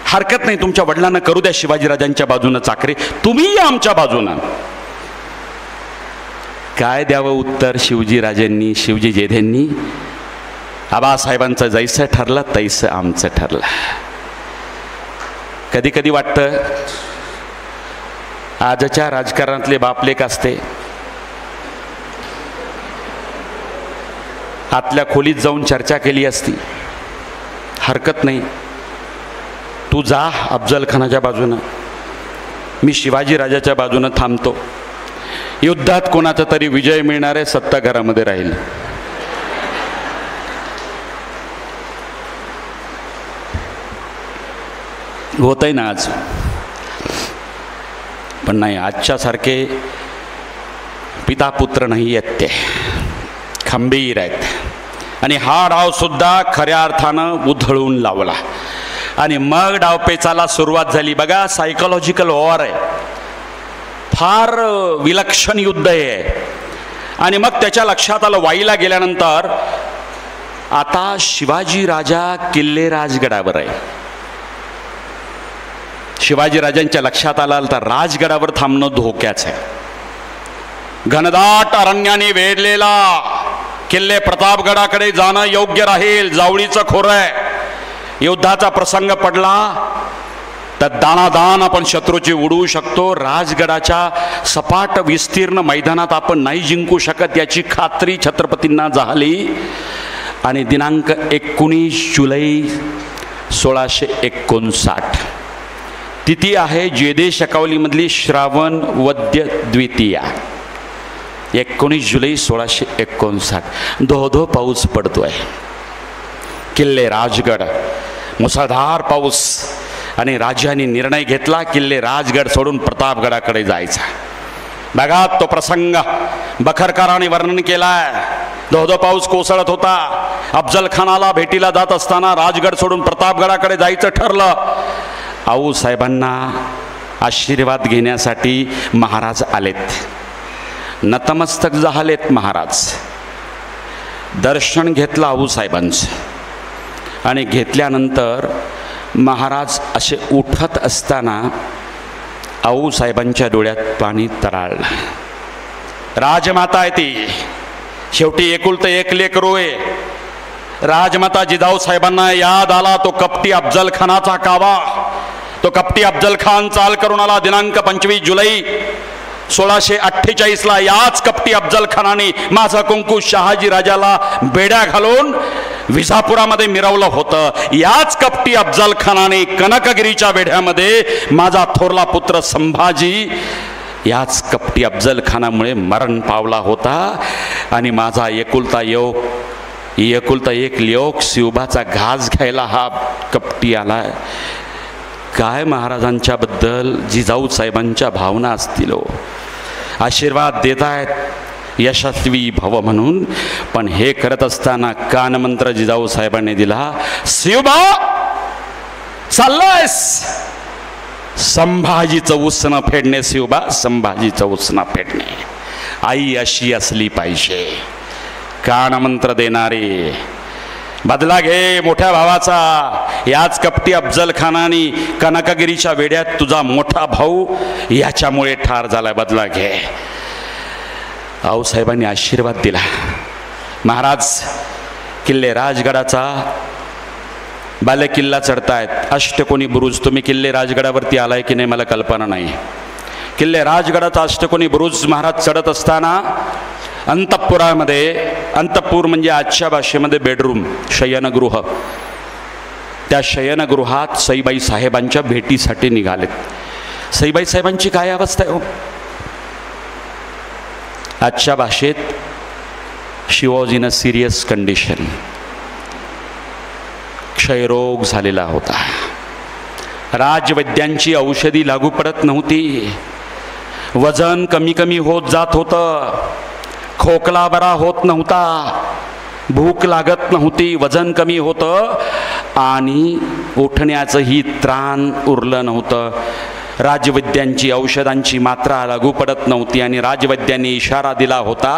A: हरकत नाही, तुमच्या वडिलांना करू द्या शिवाजी राजांच्या बाजूनं चाकरी, तुम्ही आमच्या बाजूनं. काय द्यावं उत्तर शिवजी राजांनी, शिवजी जेधेंनी? आबासाहेबांचं जैसं ठरलं तैसं आमचं ठरलं. कधी कधी वाटतं आजच्या राजकारणातले बापलेक असते, आतल्या खोलीत जाऊन चर्चा केली असती. हरकत नाही, तू जा अफजल खानाच्या बाजूनं, मी शिवाजी राजाच्या बाजूनं थांबतो. युद्धात कोणाचा तरी विजय मिळणार आहे, सत्ता घरामध्ये राहील. होतंय ना आज, पण नाही, आजच्या सारखे पिता पुत्र नाही आहेत, ते खंबीर आहेत. आणि हा डाव सुद्धा खऱ्या अर्थानं उधळून लावला. आणि मग डावपेचाला सुरुवात झाली. बघा, सायकोलॉजिकल वॉर आहे, फार विलक्षण युद्ध आहे. आणि मग त्याच्या लक्षात आलं, वाईला गेल्यानंतर आता शिवाजी राजा किल्ले राजगडावर आहे. शिवाजी राजांच्या लक्षात आलं तर राजगडावर थांबणं धोक्याचं आहे. घनदाट अरण्याने वेढलेला किल्ले प्रतापगडाकडे जाणं योग्य राहील, जावळीचं खोरं आहे. युद्धाचा प्रसंग पडला तर दाणादाण आपण शत्रूची उडवू शकतो. राजगडाच्या सपाट विस्तीर्ण मैदानात आपण नाही जिंकू शकत याची खात्री छत्रपतींना झाली. आणि दिनांक 19 जुलै 1659, तिथी आहे जेदे शकावलीमधली श्रावण वद्य द्वितीया. 19 जुलै 1659, धो पाऊस पडतोय. किल्ले राजगड, मुसळधार पाऊस. आणि राजांनी निर्णय घेतला किल्ले राजगड सोडून प्रतापगडाकडे जायचा. बघा तो प्रसंग बखरकाराने वर्णन केलाय. धो पाऊस कोसळत होता. अफजल खानाला भेटीला जात असताना राजगड सोडून प्रतापगडाकडे जायचं ठरलं. आऊसाहेबांना आशीर्वाद घेण्यासाठी महाराज आलेत. नतमस्तक झालेत महाराज. दर्शन घेतलं आऊसाहेबांचं. आणि घेतल्यानंतर महाराज असे उठत असताना आऊसाहेबांच्या डोळ्यात पाणी तराळलं. राजमाता आहे ती, शेवटी एकुलतं एक लेकरू आहे. राजमाता जिजाऊ साहेबांना याद आला तो कपटी अफजल खानाचा कावा. तो कपटी अफजल खान चाल करून आला दिनांक 25 जुलै 1648ला. याच कपटी अफजल खानाने माझा कुंकू शहाजी राजाला बेड्या घालून विजापुरामध्ये मिरवलं होतं. याच कपटी अफजल खानाने कनकगिरीच्या वेढ्यामध्ये माझा थोरला पुत्र संभाजी याच कपटी अफजल खानामुळे मरण पावला होता. आणि माझा एकुलता एक लेक शिवबाचा घास घ्यायला हा कपटी आलाय. काय महाराजांच्या बद्दल जिजाऊ साहेबांच्या भावना असतील. आशीर्वाद देत आहेत यशस्वी भव म्हणून. पण हे करत असताना कानमंत्र जिजाऊ साहेबांनी दिला, शिवबा चाललायस संभाजीचं उसणं फेडणे. शिवबा संभाजीचं उसणं फेडणे. आई अशी असली पाहिजे, कानमंत्र देणारे. बदला घे मोठ्या भावाचा. याच कपटी अफजल खानाने कनकगिरीच्या वेड्यात तुझा मोठा भाऊ याच्यामुळे ठार झालाय, बदला घे. आऊसाहेबांनी आशीर्वाद दिला. महाराज किल्ले राजगडाचा बालेकिल्ला चढतायत, अष्टकोनी बुरुज. तुम्ही किल्ले राजगडावरती आलाय की नाही मला कल्पना नाही. किल्ले राजगडाचा अष्टकोनी बुरुज महाराज चढत असताना अंतःपुरामध्ये, अंतःपूर म्हणजे आजच्या भाषेमध्ये बेडरूम, शयनगृह, त्या शयनगृहात सईबाई साहेबांच्या भेटीसाठी निघालेत. सईबाई साहेबांची काय अवस्था आहे हो? आजच्या भाषेत she was in a serious condition. क्षयरोग झालेला होता. राजवैद्यांची औषधी लागू पडत नव्हती. वजन कमी कमी होत जात होतं. खोकला बरा होत नव्हता. भूक लागत नव्हती. वजन कमी होतं आणि उठण्याचंही त्राण उरलं नव्हतं. राजवैद्यांची औषधांची मात्रा लागू पडत नव्हती आणि राजवैद्यांनी इशारा दिला होता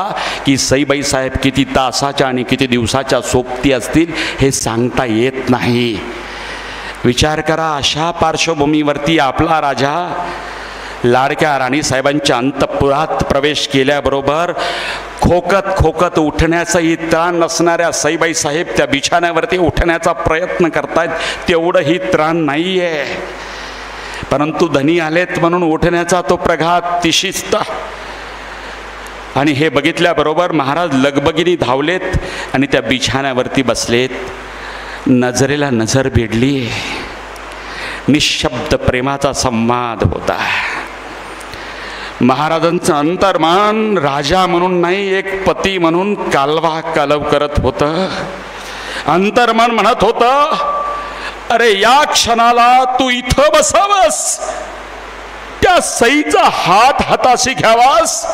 A: की सईबाई साहेब किती तासाच्या आणि किती दिवसाच्या सोबती असतील हे सांगता येत नाही. विचार करा, अशा पार्श्वभूमीवरती आपला राजा लाडक्या राणीसाहेबांच्या अंतःपुरात प्रवेश केल्याबरोबर खोकत खोकत उठण्याचाही त्राण नसणाऱ्या सईबाई साहेब त्या बिछाण्यावरती उठण्याचा प्रयत्न करतायत. तेवढंही त्राण नाही आहे, परंतु धनी आलेत म्हणून उठण्याचा तो प्रघात, ती शिस्त. आणि हे बघितल्याबरोबर महाराज लगबगीने धावलेत आणि त्या बिछाण्यावरती बसलेत. नजरेला नजर भिडली. निशब्द प्रेमाचा संवाद होता. महाराजांचं अंतर्मान राजा म्हणून नाही, एक पती म्हणून कालवा कालव करत होतं. अंतर्मान म्हणत होतं, अरे या क्षणाला तू इथं बसावस, त्या सईचा हात हाताशी घ्यावास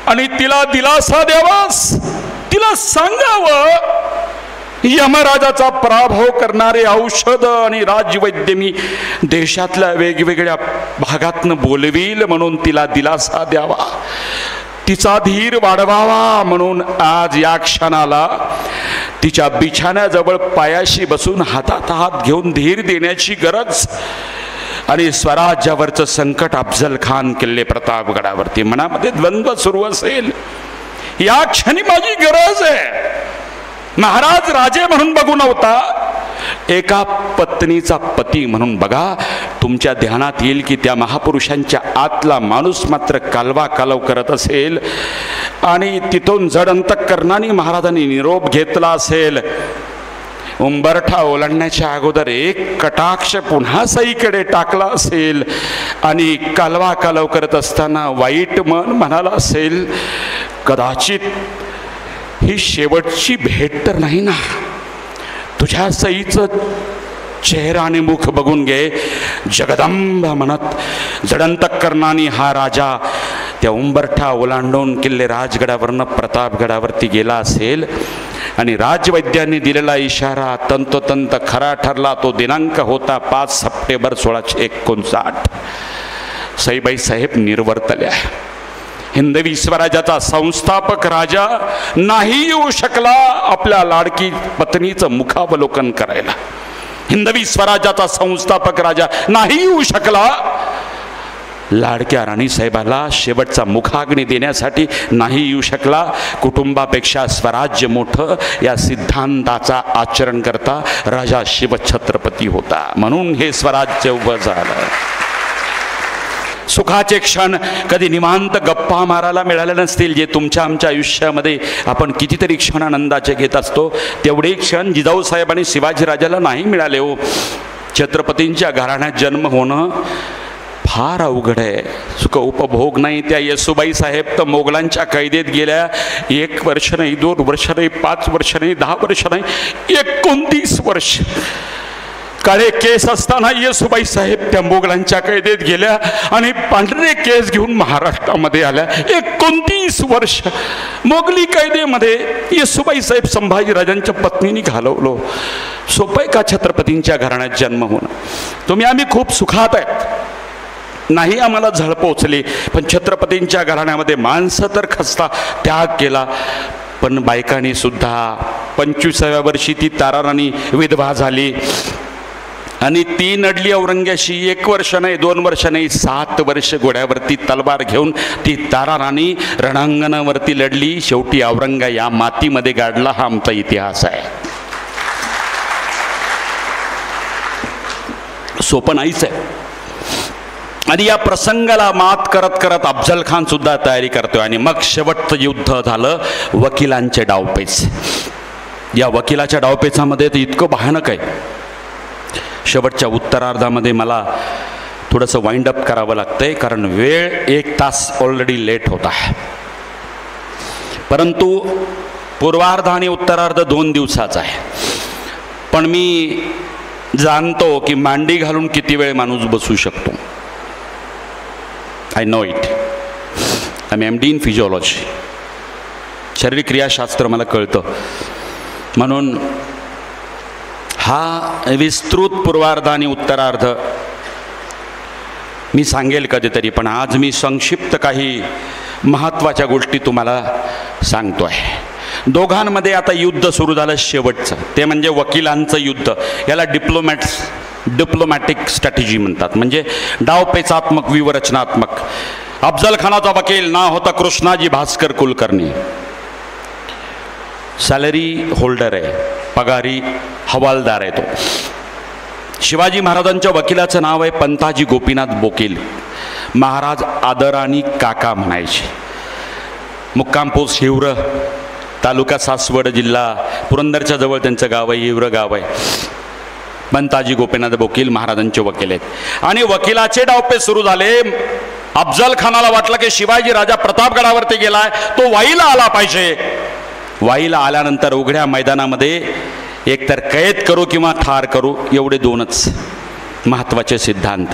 A: आणि तिला दिलासा द्यावास. तिला सांगावं यमराजाचा पराभव करणारे औषध आणि राजवैद्य मी देशातल्या वेगवेगळ्या भागातनं बोलवील म्हणून तिला दिलासा द्यावा, तिचा धीर वाढवावा. म्हणून आज या क्षणाला तिच्या बिछाण्याजवळ पायाशी बसून हातात हात घेऊन धीर देण्याची गरज. आणि स्वराज्यावरचं संकट अफजल खान किल्ले प्रतापगडावरती, मनामध्ये द्वंद्व सुरू असेल. या क्षणी माझी गरज आहे. महाराज राजे म्हणून बघू नव्हता, एका पत्नीचा पती म्हणून बघा. तुमच्या ध्यानात येईल की त्या महापुरुषांच्या आतला माणूस मात्र कालवा कालव करत असेल आणि तिथून जड अंतःकरणाने महाराजांनी निरोप घेतला असेल. उंबरठा ओलांडण्याच्या अगोदर एक कटाक्ष पुन्हा सईकडे टाकला असेल आणि कालवा कालव करत असताना वाईट मन म्हणाला असेल, कदाचित ही शेवटची भेट तर नाही ना. तुझ्या सईचं चेहरा आणि मुख बघून घे. जगदंबा म्हणत जडंतकरणाने हा राजा त्या उंबरठा ओलांडून किल्ले राजगडावरनं प्रतापगडावरती गेला असेल आणि राजवैद्यांनी दिलेला इशारा तंतोतंत खरा ठरला. तो दिनांक होता 5 सप्टेंबर 1659. सईबाई साहेब निर्वर्तल्या. हिंदवी स्वराज्याचा संस्थापक राजा नाही येऊ शकला आपल्या लाडकी पत्नीचं मुखावलोकन करायला. हिंदवी स्वराज्याचा संस्थापक राजा नाही येऊ शकला लाडक्या राणीसाहेबाला शेवटचा मुखाग्नी देण्यासाठी, नाही येऊ शकला. कुटुंबापेक्षा स्वराज्य मोठं या सिद्धांताचा आचरण करता राजा शिवछत्रपती होता. म्हणून हे स्वराज्य उभं झालं. सुखाचे क्षण कधी निवांत गप्पा मारायला मिळाले नसतील, जे तुमच्या आमच्या आयुष्यामध्ये आपण कितीतरी क्षण आनंदाचे घेत असतो. तेवढे क्षण जिजाऊ साहेब आणि शिवाजीराजाला नाही मिळाले हो. छत्रपतींच्या घराण्यात जन्म होणं फार अवघड आहे. सुख उपभोग नाही. त्या येसुबाई साहेब तर मोगलांच्या कैदेत गेल्या. 1 वर्ष नाही, 2 वर्ष नाही, 5 वर्ष नाही, 10 वर्ष नाही, 29 वर्ष. काळे केस असताना येसुबाई साहेब त्या मोगलांच्या कैदेत गेल्या आणि पांढरे केस घेऊन महाराष्ट्रामध्ये आल्या. 29 वर्ष मोगली कैदेमध्ये येसुबाई साहेब संभाजीराजांच्या पत्नीने घालवलो. सोपं का छत्रपतींच्या घराण्यात जन्म होणं? तुम्ही आम्ही खूप सुखात आहेत, नाही आम्हाला झळ पोचली, पण छत्रपतींच्या घराण्यामध्ये माणसं तर खस्ता त्याग केला. पण बायकांनी सुद्धा 25व्या वर्षी ती ताराराणी विधवा झाली. आणि ती नडली औरंग्याशी 1 वर्ष नाही, 2 वर्ष नाही, 7 वर्ष घोड्यावरती तलवार घेऊन ती तारा राणी रणांगणावरती लढली. शेवटी औरंगा या मातीमध्ये गाडला. हा आमचा इतिहास आहे. सोपं नाहीच आहे. आणि या प्रसंगाला मात करत करत अफजल खान सुद्धा तयारी करतोय. आणि मग शेवटचं युद्ध झालं वकिलांचे डावपेच. या वकिलाच्या डावपेचामध्ये तर इतकं भयानक आहे. शेवटच्या उत्तरार्धामध्ये मला थोडंसं वाइंड अप करावं लागतंय, कारण वेळ 1 तास ऑलरेडी लेट होता आहे. परंतु पूर्वार्ध आणि उत्तरार्ध 2 दिवसाचा आहे. पण मी जाणतो की मांडी घालून किती वेळ माणूस बसू शकतो. I know it. I am MD in physiology. शारीरिक क्रियाशास्त्र मला कळतं. म्हणून हा विस्तृत पूर्वार्ध आणि उत्तरार्ध मी सांगेल कधीतरी, पण आज मी संक्षिप्त काही महत्त्वाच्या गोष्टी तुम्हाला सांगतो आहे. दोघांमध्ये आता युद्ध सुरू झालं शेवटचं, ते म्हणजे वकिलांचं युद्ध. याला डिप्लोमॅटिक स्ट्रॅटेजी म्हणतात, म्हणजे डावपेचात्मक व्यूहरचनात्मक. अफजल खानाचा वकील नाव होता कृष्णाजी भास्कर कुलकर्णी. सॅलरी होल्डर आहे, पगारी हवालदार आहे तो. शिवाजी महाराजांच्या वकिलाचं नाव आहे पंताजी गोपीनाथ बोकील. महाराज आदराणी काका म्हणायचे. मुक्काम पोस्ट हिवरं, तालुका सासवड, जिल्हा पुरंदरच्या जवळ त्यांचं गाव आहे, हिवरं गाव आहे. पंताजी गोपीनाथ बोकील महाराजांचे वकील आहेत. आणि वकिलाचे डावपेच सुरू झाले. अफजल खानाला वाटलं की शिवाजी राजा प्रतापगडावरती गेलाय, तो वाईला आला पाहिजे. वाईला आल्यानंतर उघड्या मैदानामध्ये एकतर कैद करू किंवा ठार करू, एवढे 2च महत्त्वाचे सिद्धांत.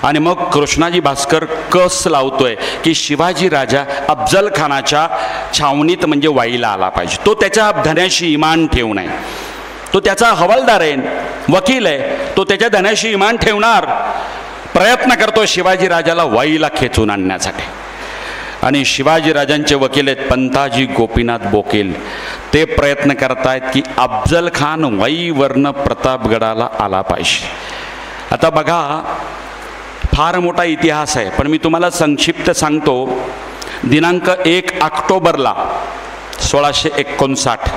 A: आणि मग कृष्णाजी भास्कर कस लावतोय की शिवाजी राजा अफजल खानाच्या छावणीत म्हणजे वाईला आला पाहिजे. तो त्याच्या धन्याशी इमान ठेवू नये. तो त्याचा हवालदार आहे, वकील आहे, तो त्याच्या धन्याशी इमान ठेवणार. प्रयत्न करतो शिवाजी राजाला वाईला खेचून आणण्यासाठी. आणि शिवाजी राजांचे वकील आहेत पंताजी गोपीनाथ बोकील. ते प्रयत्न करतायत की अफजल खान वाईवरनं प्रतापगडाला आला पाहिजे. आता बघा, फार मोठा इतिहास आहे, पण मी तुम्हाला संक्षिप्त सांगतो. दिनांक 1 ऑक्टोबरला 1659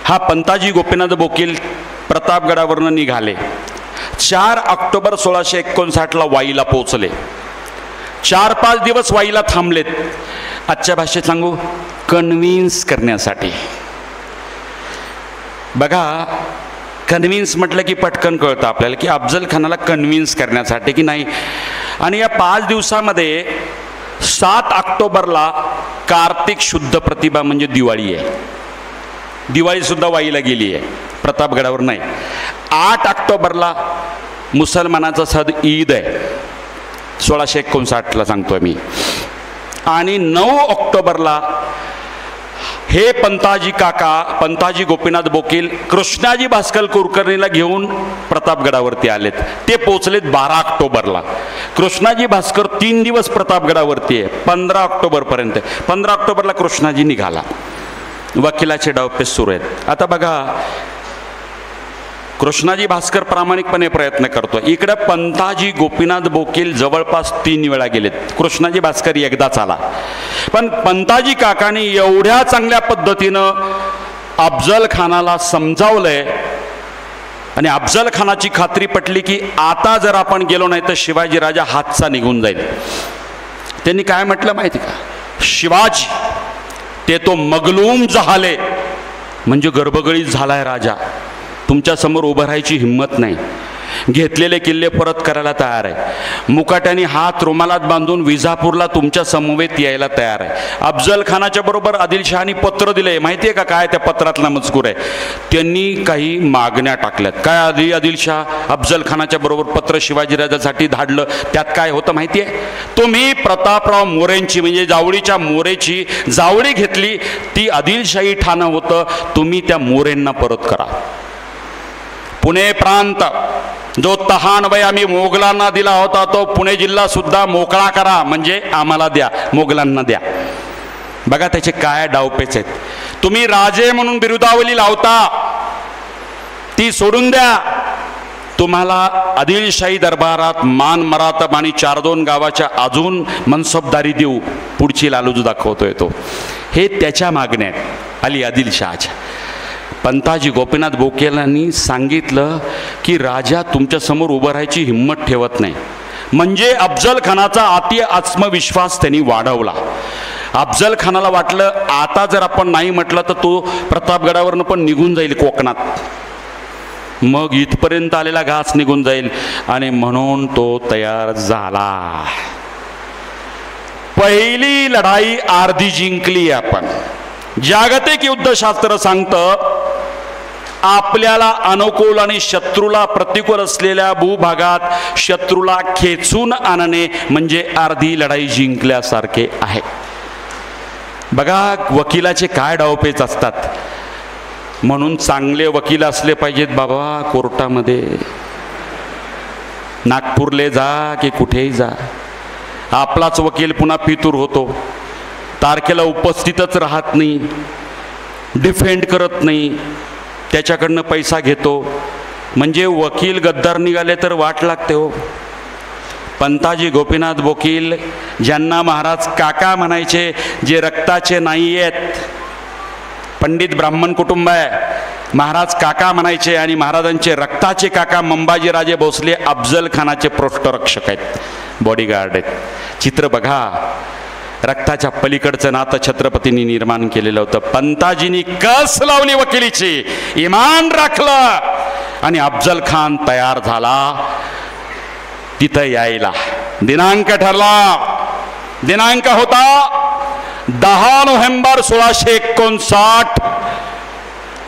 A: हा पंताजी गोपीनाथ बोकील प्रतापगडावरनं निघाले. 4 ऑक्टोबर 1659ला वाईला पोचले. 4-5 दिवस वाईला थांबलेत. आजच्या भाषेत सांगू, कन्व्हिन्स करण्यासाठी. बघा, कन्व्हिन्स म्हटलं की पटकन कळतं आपल्याला की अफजल खानाला कन्व्हिन्स करण्यासाठी की नाही. आणि या 5 दिवसामध्ये 7 ऑक्टोबरला कार्तिक शुद्ध प्रतिभा म्हणजे दिवाळी आहे. दिवाळीसुद्धा वाईला गेली आहे, प्रतापगडावर नाही. 8 ऑक्टोबरला मुसलमानाचा सण ईद आहे, 1659ला सांगतोय मी. आणि 9 ऑक्टोबरला हे पंताजी काका पंताजी गोपीनाथ बोकील कृष्णाजी भास्कर कुलकर्णीला घेऊन प्रतापगडावरती आलेत. ते पोचलेत 12 ऑक्टोबरला. कृष्णाजी भास्कर 3 दिवस प्रतापगडावरती आहे, 15 ऑक्टोबरपर्यंत. 15 ऑक्टोबरला कृष्णाजी निघाला. वकिलाचे डावपेच सुरू आहेत. आता बघा, कृष्णाजी भास्कर प्रामाणिकपणे प्रयत्न करतो. इकडे पंताजी गोपीनाथ बोकील जवळपास 3 वेळा गेलेत. कृष्णाजी भास्कर एकदाच आला. पण पंताजी काकांनी एवढ्या चांगल्या पद्धतीनं अफजल खानाला समजावलंय आणि अफजल खानाची खात्री पटली की आता जर आपण गेलो नाही तर शिवाजी राजा हातचा निघून जाईल. त्यांनी काय म्हटलं माहिती का? शिवाजी ते तो मगलूम झाले, म्हणजे गर्भगळीत झालाय राजा. तुमच्या समोर उभं राहायची हिंमत नाही. घेतलेले किल्ले परत करायला तयार आहे. मुकाट्याने हात रुमालात बांधून विजापूरला तुमच्या समवेत यायला तयार आहे. अफजल खानाच्या बरोबर आदिलशहानी पत्र दिले. माहिती आहे का काय त्या पत्रातला मजकूर आहे? त्यांनी काही मागण्या टाकल्यात. काय आदिलशाह अफजल खानाच्या बरोबर पत्र शिवाजीराजासाठी धाडलं. त्यात काय होतं माहिती आहे? तुम्ही प्रतापराव मोरेंची म्हणजे जावळीच्या मोरेची जावळी घेतली, ती आदिलशाही ठाणं होतं. तुम्ही त्या मोरेंना परत करा. पुणे प्रांत जो तहानवय आम्ही मोगलांना दिला होता तो पुणे जिल्हा सुद्धा मोकळा करा, म्हणजे आम्हाला द्या, मोगलांना द्या. बघा त्याचे काय डावपेच आहेत. तुम्ही राजे म्हणून बिरुदावली लावता, ती सोडून द्या. तुम्हाला आदिलशाही दरबारात मान मरातब आणि 4-2 गावाच्या अजून मनसबदारी देऊ, पुढची लालूच दाखवतोय तो. हे त्याच्या मागण्यात आली आदिलशहाच्या. पंताजी गोपीनाथ बोकेलांनी सांगितलं की राजा तुमच्यासमोर उभं राहायची हिंमत ठेवत नाही. म्हणजे अफजल खानाचा अति आत्मविश्वास त्यांनी वाढवला. अफजल खानाला वाटलं आता जर आपण नाही म्हटलं तर तो प्रतापगडावरनं पण निघून जाईल कोकणात, मग इथपर्यंत आलेला घास निघून जाईल, आणि म्हणून तो तयार झाला. पहिली लढाई अर्धी जिंकली आपण. जागतिक युद्धशास्त्र सांगतं आपल्याला अनुकूल आणि शत्रूला प्रतिकूल असलेल्या भूभागात शत्रूला खेचून आणणे म्हणजे अर्धी लढाई जिंकल्यासारखे आहे. बघा वकिलाचे काय डावपेच असतात. म्हणून चांगले वकील असले पाहिजेत बाबा कोर्टामध्ये. नागपूरले जा की कुठेही जा, आपलाच वकील पुन्हा फितूर होतो, तारखेला उपस्थितच राहत नाही, डिफेंड करत नाही, त्याच्याकडनं पैसा घेतो. म्हणजे वकील गद्दार निघाले तर वाट लागते हो. पंताजी गोपीनाथ बोकील ज्यांना महाराज काका म्हणायचे, जे रक्ताचे नाही आहेत, पंडित ब्राह्मण कुटुंब आहे, महाराज काका म्हणायचे, आणि महाराजांचे रक्ताचे काका मंबाजीराजे भोसले अफजल खानाचे पृष्ठरक्षक आहेत, बॉडीगार्ड आहेत. चित्र बघा, रक्ताच्या पलीकडचं नातं छत्रपतींनी निर्माण केलेलं होतं. पंताजींनी कस लावली वकिलीची, इमान राखलं, आणि अफजल खान तयार झाला तिथं यायला. दिनांक ठरला. दिनांक होता 10 नोव्हेंबर 1659.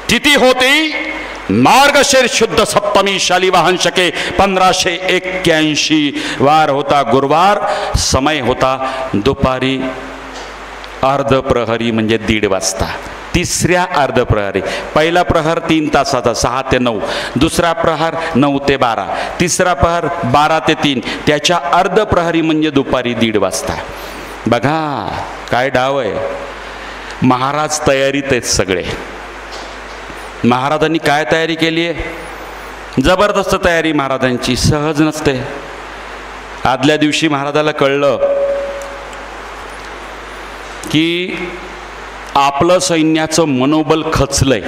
A: तिथी होती मार्गशीर्ष शुद्ध सप्तमी शालिवाहन शके 1581. वार होता गुरुवार. समय होता दुपारी अर्धप्रहरी म्हणजे 1:30 वाजता. तिसऱ्या अर्धप्रहरी. पहिला प्रहर 3 तासाचा 6 ते 9, दुसरा प्रहर 9 ते 12, तिसरा प्रहर 12 ते 3, त्याच्या अर्धप्रहरी म्हणजे दुपारी 1:30 वाजता. बघा काय डाव आहे. महाराज तयारीत आहेत सगळे. महाराजांनी काय तयारी केली आहे? जबरदस्त तयारी महाराजांची, सहज नसते. आदल्या दिवशी महाराजाला कळलं की आपलं सैन्याचं मनोबल खचलंय.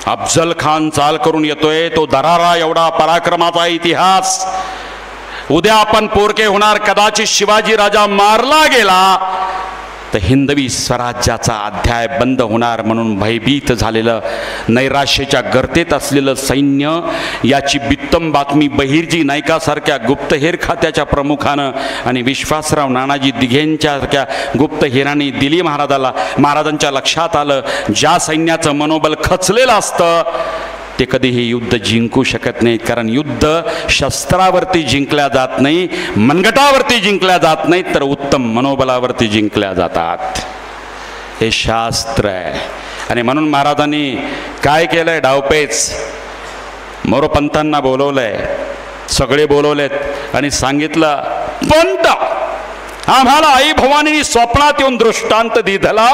A: अफजल खान चाल करून येतोय, तो दरारा एवढा पराक्रमाचा इतिहास. उद्या आपण पोरके होणार, कदाचित शिवाजी राजा मारला गेला तर हिंदवी स्वराज्याचा अध्याय बंद होणार, म्हणून भयभीत झालेलं नैराश्याच्या गर्तेत असलेलं सैन्य. याची बित्तम बातमी बहिर्जी नाईकासारख्या गुप्तहेर खात्याच्या प्रमुखानं आणि विश्वासराव नानाजी दिघेंच्यासारख्या गुप्तहेरांनी दिली महाराजाला. महाराजांच्या लक्षात आलं ज्या सैन्याचं मनोबल खचलेलं असतं ते कधीही युद्ध जिंकू शकत नाही. कारण युद्ध शस्त्रावरती जिंकल्या जात नाही, मनगटावरती जिंकल्या जात नाही, तर उत्तम मनोबलावरती जिंकल्या जातात. हे शास्त्र आहे. आणि म्हणून महाराजांनी काय केलंय? डावपेच. मोरोपंतांना बोलवलंय, सगळे बोलवलेत आणि सांगितलं, पंत आम्हाला आई भवानीने स्वप्नात येऊन दृष्टांत दिला.